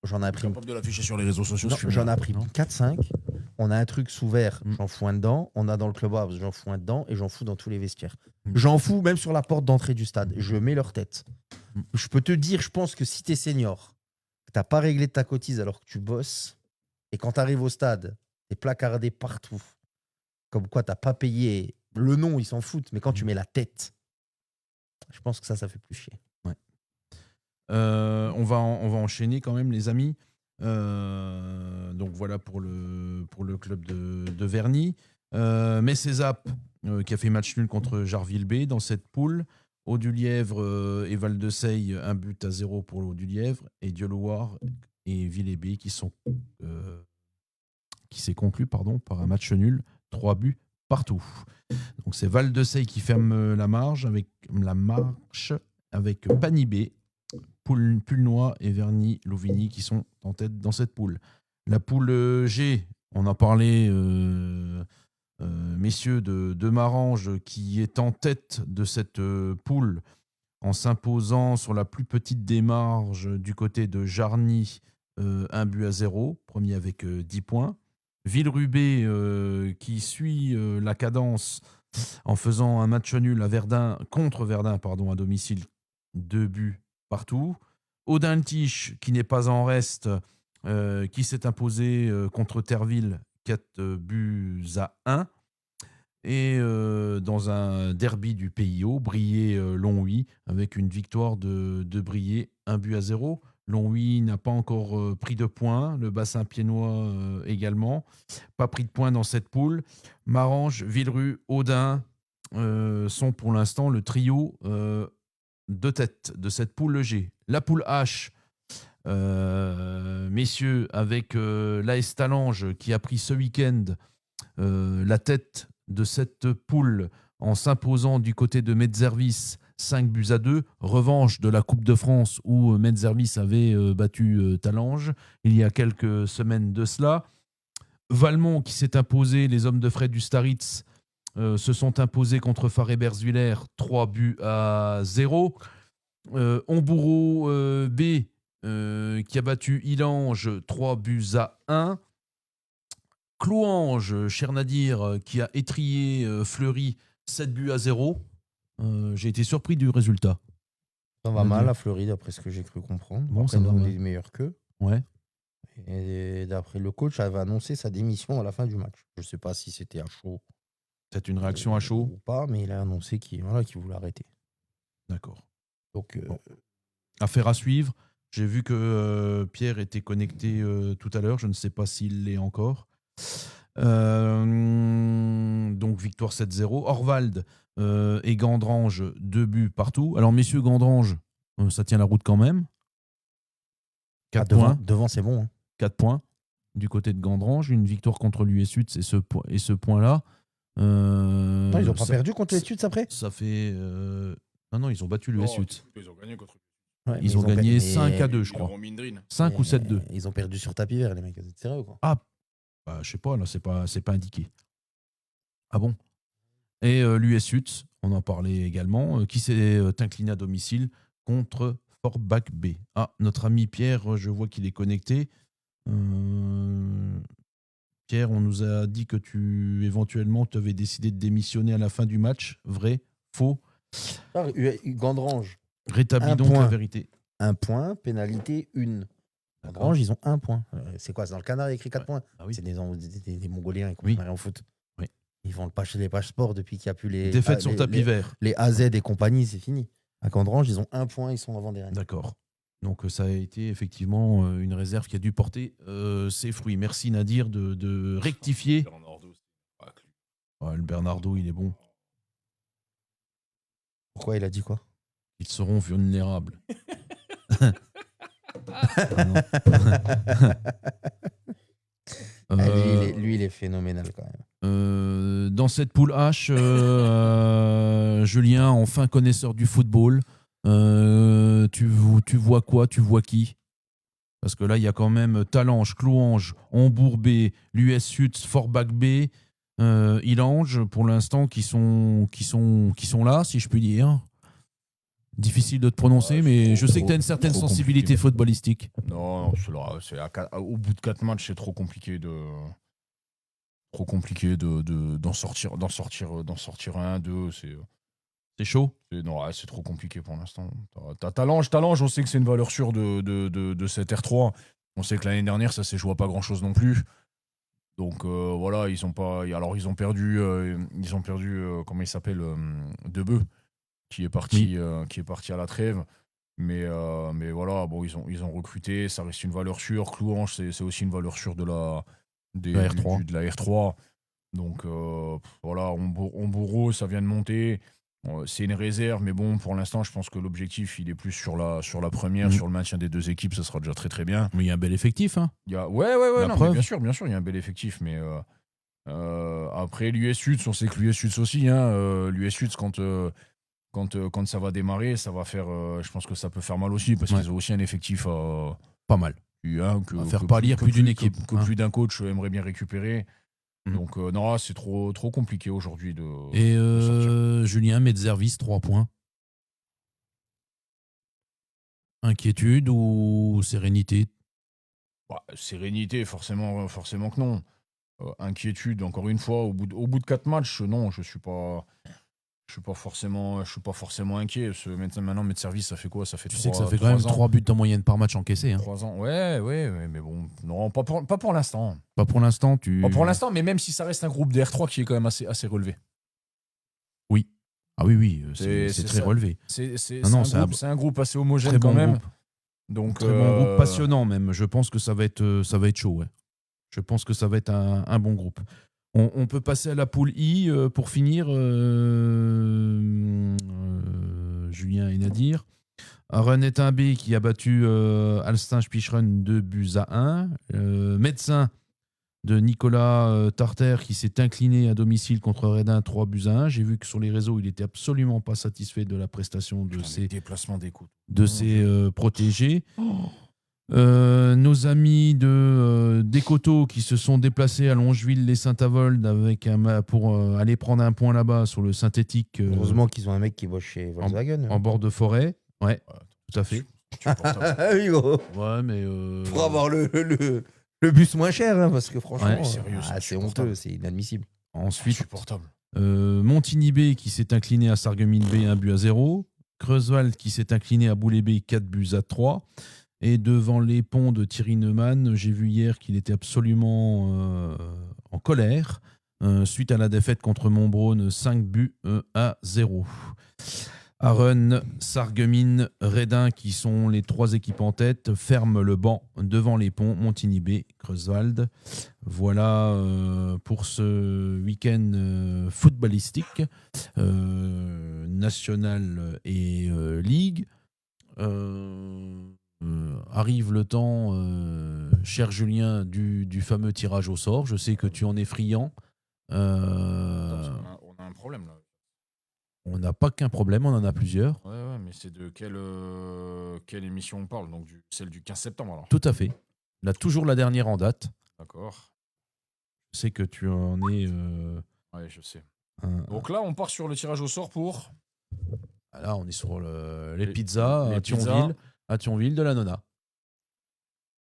J'en ai tu es imprimé. capable de l'afficher sur les réseaux sociaux. Non, si tu veux. j'en ai imprimé Non. 4-5. On a un truc sous vert, j'en fous un dedans. On a dans le club house, j'en fous un dedans. Et j'en fous dans tous les vestiaires. J'en fous même sur la porte d'entrée du stade. Je mets leur tête. Je peux te dire, je pense que si tu es senior, que tu n'as pas réglé ta cotise alors que tu bosses, et quand tu arrives au stade, tu es placardé partout. Comme quoi, tu n'as pas payé. Le nom, ils s'en foutent. Mais quand tu mets la tête, je pense que ça fait plus chier. On va enchaîner quand même, les amis. Donc voilà pour le club de Verny. Messezap qui a fait match nul contre Jarville B dans cette poule. Haut-du-Lièvre et Val-de-Seille, 1-0 pour Haut-du-Lièvre. Et Dieu-le-Loir et Villers-B qui s'est conclu par un match nul, 3 buts partout. Donc c'est Val-de-Seille qui ferme la marche avec Panibé, Pulnois et Verny-Louvigny qui sont en tête dans cette poule. La poule G, on a parlé, messieurs, de Marange qui est en tête de cette poule en s'imposant sur la plus petite des marges du côté de Jarny, 1-0, premier avec 10 points. Villerubé qui suit la cadence en faisant un match nul contre Verdun à domicile, 2 buts partout. Audin-le-Tiche, qui n'est pas en reste, qui s'est imposé contre Terville, 4-1. Et dans un derby du PIO, Briey-Longwy, avec une victoire de Briey, 1-0. Longwy n'a pas encore pris de points, le bassin piénois également. Pas pris de points dans cette poule. Marange, Villerue, Audin sont pour l'instant le trio de tête de cette poule G. La poule H, messieurs, avec l'AS Talange qui a pris ce week-end la tête de cette poule en s'imposant du côté de Metservice 5-2. Revanche de la Coupe de France où Metservice avait battu Talange il y a quelques semaines de cela. Valmont qui s'est imposé, les hommes de Fred Ustaritz se sont imposés contre Faré-Berzwiller 3-0. Hombourg B qui a battu Illange 3-1. Clouange, cher Nadir, qui a étrié Fleury 7-0. J'ai été surpris du résultat. Ça va mal à Fleury, d'après ce que j'ai cru comprendre. Bon, après, ça va nous, on mal. est meilleurs qu'eux. Ouais. Et d'après le coach, avait annoncé sa démission à la fin du match. Je ne sais pas si c'était à chaud. Peut-être une réaction à chaud. Ou pas, mais il a annoncé qu'il voulait arrêter. D'accord. Donc, Bon. Affaire à suivre. J'ai vu que Pierre était connecté tout à l'heure. Je ne sais pas s'il l'est encore. Donc victoire 7-0. Orwald et Gandrange, 2 buts partout. Alors messieurs, Gandrange, ça tient la route quand même. 4 points. Devant, c'est bon. Hein. 4 points du côté de Gandrange. Une victoire contre l'US Sud, c'est ce point-là. Non, ils n'ont pas perdu contre les Suds après. Ça fait... Non, ils ont battu l'US Sud. Ils ont gagné contre. Ouais, ils ont gagné 5-2, je crois. 5 ou 7-2. Ils ont perdu sur tapis vert, les mecs. C'est sérieux, quoi. Ah, bah, je sais pas, là, c'est pas indiqué. Ah bon? Et l'US Sud, on en parlait également, qui s'est incliné à domicile contre Forbach B. Ah, notre ami Pierre, je vois qu'il est connecté. Pierre, on nous a dit que éventuellement, tu avais décidé de démissionner à la fin du match. Vrai? Faux? Gandrange. Rétablis donc la vérité. 1 point, pénalité 1. Gandrange, ils ont 1 point. C'est quoi? C'est dans le canard, il y a écrit 4 points. Ah oui. C'est des Mongoliens, ils Oui. comprennent rien au foot. Oui. Ils vendent pas chez les pages sport depuis qu'il n'y a plus les. Défaite sur tapis vert. Les AZ et compagnie, c'est fini. À Gandrange, ils ont 1 point, ils sont avant-dernier. D'accord. Donc ça a été effectivement une réserve qui a dû porter ses fruits. Merci Nadir de rectifier. Le Bernardo, il est bon. Pourquoi il a dit quoi? Ils seront vulnérables. Lui, il est phénoménal quand même. Dans cette poule H, Julien, enfin connaisseur du football, tu vois quoi? Tu vois qui? Parce que là, il y a quand même Talange, Clouange, Hambourg B, l'US Sud, Forbach B, Illange, pour l'instant, qui sont là, si je puis dire. Difficile de te prononcer, mais je sais que tu as une certaine sensibilité footballistique. Non, au bout de 4 matchs, c'est trop compliqué d'en sortir un, deux. C'est chaud. C'est trop compliqué pour l'instant. T'as Talange, on sait que c'est une valeur sûre de cette R3. On sait que l'année dernière, ça s'est joué à pas grand-chose non plus. Donc voilà, ils ont perdu, comment il s'appelle, Debeu, qui est parti à la trêve. Mais voilà, bon, ils ont recruté, ça reste une valeur sûre. Clouange, c'est aussi une valeur sûre de la R3. De la R3. Donc voilà, Hombourg, ça vient de monter. C'est une réserve, mais bon, pour l'instant, je pense que l'objectif, il est plus sur la première, sur le maintien des deux équipes, ça sera déjà très très bien. Mais il y a un bel effectif, hein. Ouais, non, mais bien sûr, il y a un bel effectif, mais après l'US Sud, on sait que l'US Sud aussi, hein, l'US Sud, quand ça va démarrer, ça va faire, je pense que ça peut faire mal aussi, parce qu'ils ont aussi un effectif pas mal. Faire pâlir plus d'une équipe. Que plus d'un coach aimerait bien récupérer. Donc non, c'est trop compliqué aujourd'hui de. Et Julien Metzervis, 3 points. Inquiétude ou sérénité? Sérénité, forcément que non. Inquiétude, encore une fois, au bout de 4 matchs, non, je suis pas forcément inquiet. Maintenant, Metzervis, ça fait quoi? Ça fait tu sais que ça fait quand même 3 buts en moyenne par match encaissés. Hein. 3 ans, ouais, mais bon, non, pas pour l'instant. Pas pour l'instant, Pas pour l'instant, mais même si ça reste un groupe DR3 qui est quand même assez relevé. Oui. Ah oui, c'est très relevé. C'est un groupe assez homogène quand même. Donc, très bon groupe, passionnant même. Je pense que ça va être chaud. Ouais. Je pense que ça va être un bon groupe. On peut passer à la poule I pour finir. Julien et Nadir. René B qui a battu Alstin-Spicheren 2-1. Médecin de Nicolas Tarter qui s'est incliné à domicile contre Redin 3-1. J'ai vu que sur les réseaux, il n'était absolument pas satisfait de la prestation de ses déplacements d'écoute. De ses protégés. Nos amis d'Ecoto qui se sont déplacés à Longeville-les-Saint-Avold pour aller prendre un point là-bas sur le synthétique. Heureusement qu'ils ont un mec qui bosse chez Volkswagen. En bord de forêt. Ouais, tout à fait. Oui, gros. Ouais, mais pour avoir le bus moins cher, hein, parce que franchement, c'est honteux, c'est inadmissible. Ensuite, insupportable. Montigny B qui s'est incliné à Sarreguemines B 1-0. Creuswald qui s'est incliné à Boulay B 4-3. Et devant les ponts de Thierry Neumann, j'ai vu hier qu'il était absolument en colère suite à la défaite contre Montbraun 5-0. Aren, Sarreguemines, Redin, qui sont les 3 équipes en tête, ferment le banc devant les ponts, Montigny-B, Creuswald. Voilà pour ce week-end footballistique, national et ligue. Arrive le temps, cher Julien, du fameux tirage au sort. Je sais que tu en es friand. On a un problème là. On n'a pas qu'un problème, on en a plusieurs. Ouais, mais c'est de quelle émission on parle? Donc celle du 15 septembre alors. Tout à fait. Là, toujours la dernière en date. D'accord. Je sais que tu en es... Ouais, je sais. Donc là, on part sur le tirage au sort pour... Là, on est sur les pizzas les à Thionville. À Thionville de la Nona.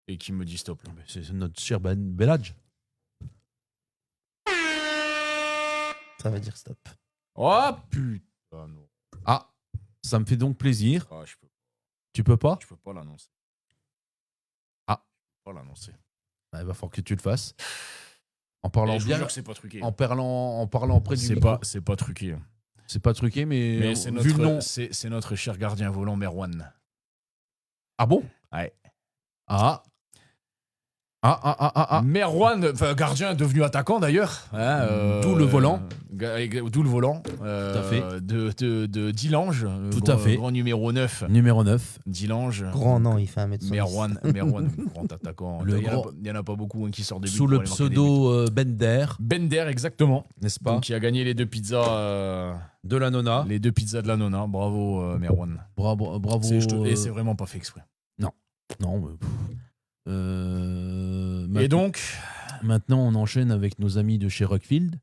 Et qui me dit stop là. C'est notre cher Belladj. Ça veut dire stop. Oh putain non. Ah, ça me fait donc plaisir. Ah, Tu peux pas? je peux pas l'annoncer. Ah. Je peux pas l'annoncer. Il va falloir que tu le fasses. En parlant je bien, vous jure que c'est pas truqué. en parlant près du micro. C'est pas truqué. C'est pas truqué, mais c'est vu le nom. notre, c'est notre cher gardien volant Merwan. Ah bon? Ouais. Ah. Merwan, gardien devenu attaquant d'ailleurs. D'où le volant. D'où le volant. Tout à fait. De Dilange. Tout à fait. Grand numéro 9. Numéro 9. Dilange. Grand, non, il fait 1m70. Merwan, grand attaquant. Le Il grand- n'y en a pas beaucoup qui sortent des buts. Sous pour le aller marquer des buts. pseudo Bender, Bender, exactement. n'est-ce pas? Donc, qui a gagné les 2 pizzas. De la Nona. Les 2 pizzas de la Nona. Bravo, Merwan. Bravo. Et c'est vraiment pas fait exprès. Non, mais, Et donc, maintenant, on enchaîne avec nos amis de chez Rockfield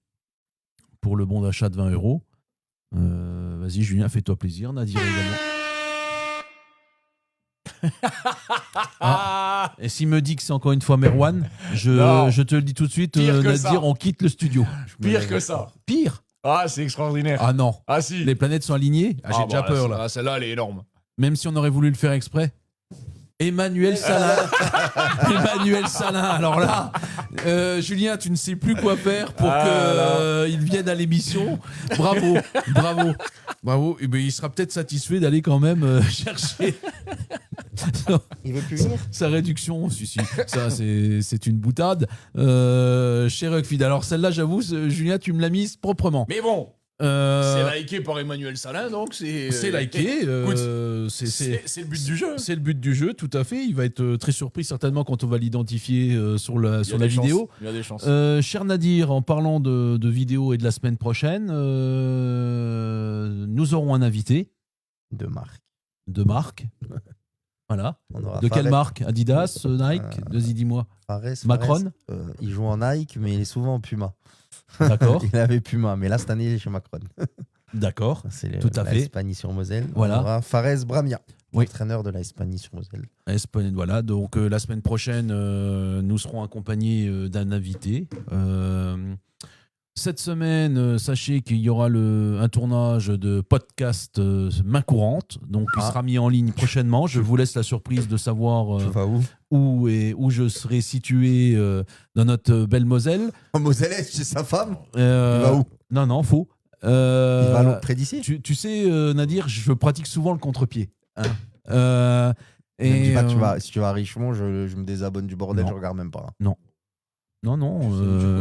pour le bon d'achat de 20 €. Vas-y, Julien, fais-toi plaisir. Nadir également. Et s'il me dit que c'est encore une fois Merwan, Non. je te le dis tout de suite, Pire que ça. Nadir, on quitte le studio. pire que ça. Pire? Ah, c'est extraordinaire. Ah non. Ah si. Les planètes sont alignées? J'ai déjà peur là. Celle-là, elle est énorme. Même si on aurait voulu le faire exprès. Emmanuel Salin. Emmanuel Salin. Alors là, Julien, tu ne sais plus quoi faire pour qu'il vienne à l'émission. Bravo. Et ben, il sera peut-être satisfait d'aller quand même chercher Il veut plus venir? sa réduction. Si. Ça, c'est une boutade. Chez Rockfield. Alors celle-là, j'avoue, Julien, tu me l'as mise proprement. Mais bon, c'est liké par Emmanuel Salin, donc c'est... C'est liké. C'est le but du jeu. C'est le but du jeu, tout à fait. Il va être très surpris certainement quand on va l'identifier sur la vidéo. Il y a des chances. Cher Nadir, en parlant de vidéo et de la semaine prochaine, nous aurons un invité De marque. de marque. Voilà. On aura De quelle Fares- marque? Adidas, Nike? Vas-y, dis-moi. Fares, Macron? Il joue en Nike, mais il est souvent en Puma. D'accord. Il avait Puma, mais là, cette année, il est chez Macron. D'accord. C'est Tout à fait. Espagne-sur-Moselle. Voilà. On aura Fares Bramia, Oui. entraîneur de la Espagne-sur-Moselle. Voilà, donc la semaine prochaine, nous serons accompagnés d'un invité. Cette semaine, sachez qu'il y aura un tournage de podcast main courante, donc il sera mis en ligne prochainement. Je vous laisse la surprise de savoir Tu vas où? où je serai situé dans notre belle Moselle. En Moselle, chez sa femme. Il Il va où? Non, faux. Il va près d'ici. Tu sais, Nadir, je pratique souvent le contre-pied. Hein. Ne me dis pas que Et, si tu vas à Richemont, je me désabonne du bordel, non. je regarde même pas. Non,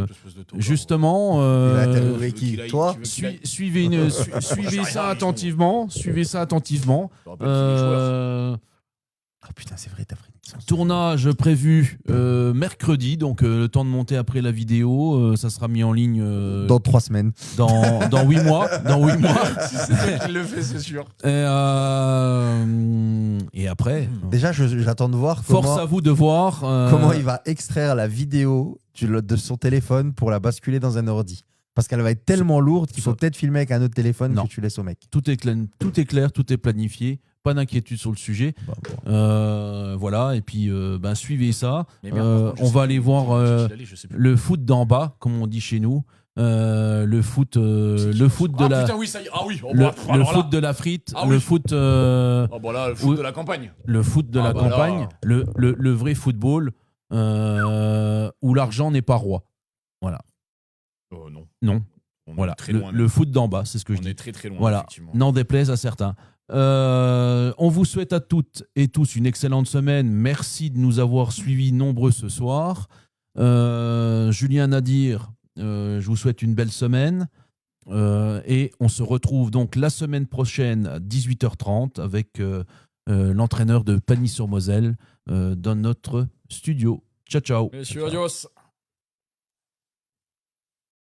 Espèce de taureau. justement, Il va interviewer qui? Toi? suivez ça attentivement. Suivez ça attentivement. Je rappelle qu'il est joueur. Ah putain, c'est vrai, t'as pris une licence. Tournage prévu mercredi, donc le temps de monter après la vidéo. Ça sera mis en ligne Dans 3 semaines. dans 8 mois. Dans 8 mois. Si c'est toi qui le fais, c'est sûr. Et après, Déjà, j'attends de voir force à vous de voir. comment il va extraire la vidéo de son téléphone pour la basculer dans un ordi. Parce qu'elle va être tellement lourde qu'il faut peut-être filmer avec un autre téléphone Non. que tu laisses au mec. Tout est clair, tout est planifié. Pas d'inquiétude sur le sujet. Voilà, et puis suivez ça. Mais merde, par contre, je On sais va plus. aller voir Je sais plus. le foot d'en bas, comme on dit chez nous. Le foot de la. Putain, oui, ça y est. Ah oui, Le alors foot là. de la frite, Ah le oui. foot, Ah bah là, le foot oui. de la campagne. le foot de Ah la bah là. campagne, le vrai football où l'argent n'est pas roi. Non. Non. On Voilà, est très loin. le foot d'en bas, c'est ce que je On dis. est très très loin, Voilà, effectivement. n'en déplaise à certains. On vous souhaite à toutes et tous une excellente semaine. Merci de nous avoir suivis nombreux ce soir. Julien, Nadir, je vous souhaite une belle semaine. Et on se retrouve donc la semaine prochaine à 18h30 avec l'entraîneur de Pagny-sur-Moselle dans notre studio. Ciao, ciao. Messieurs, adios.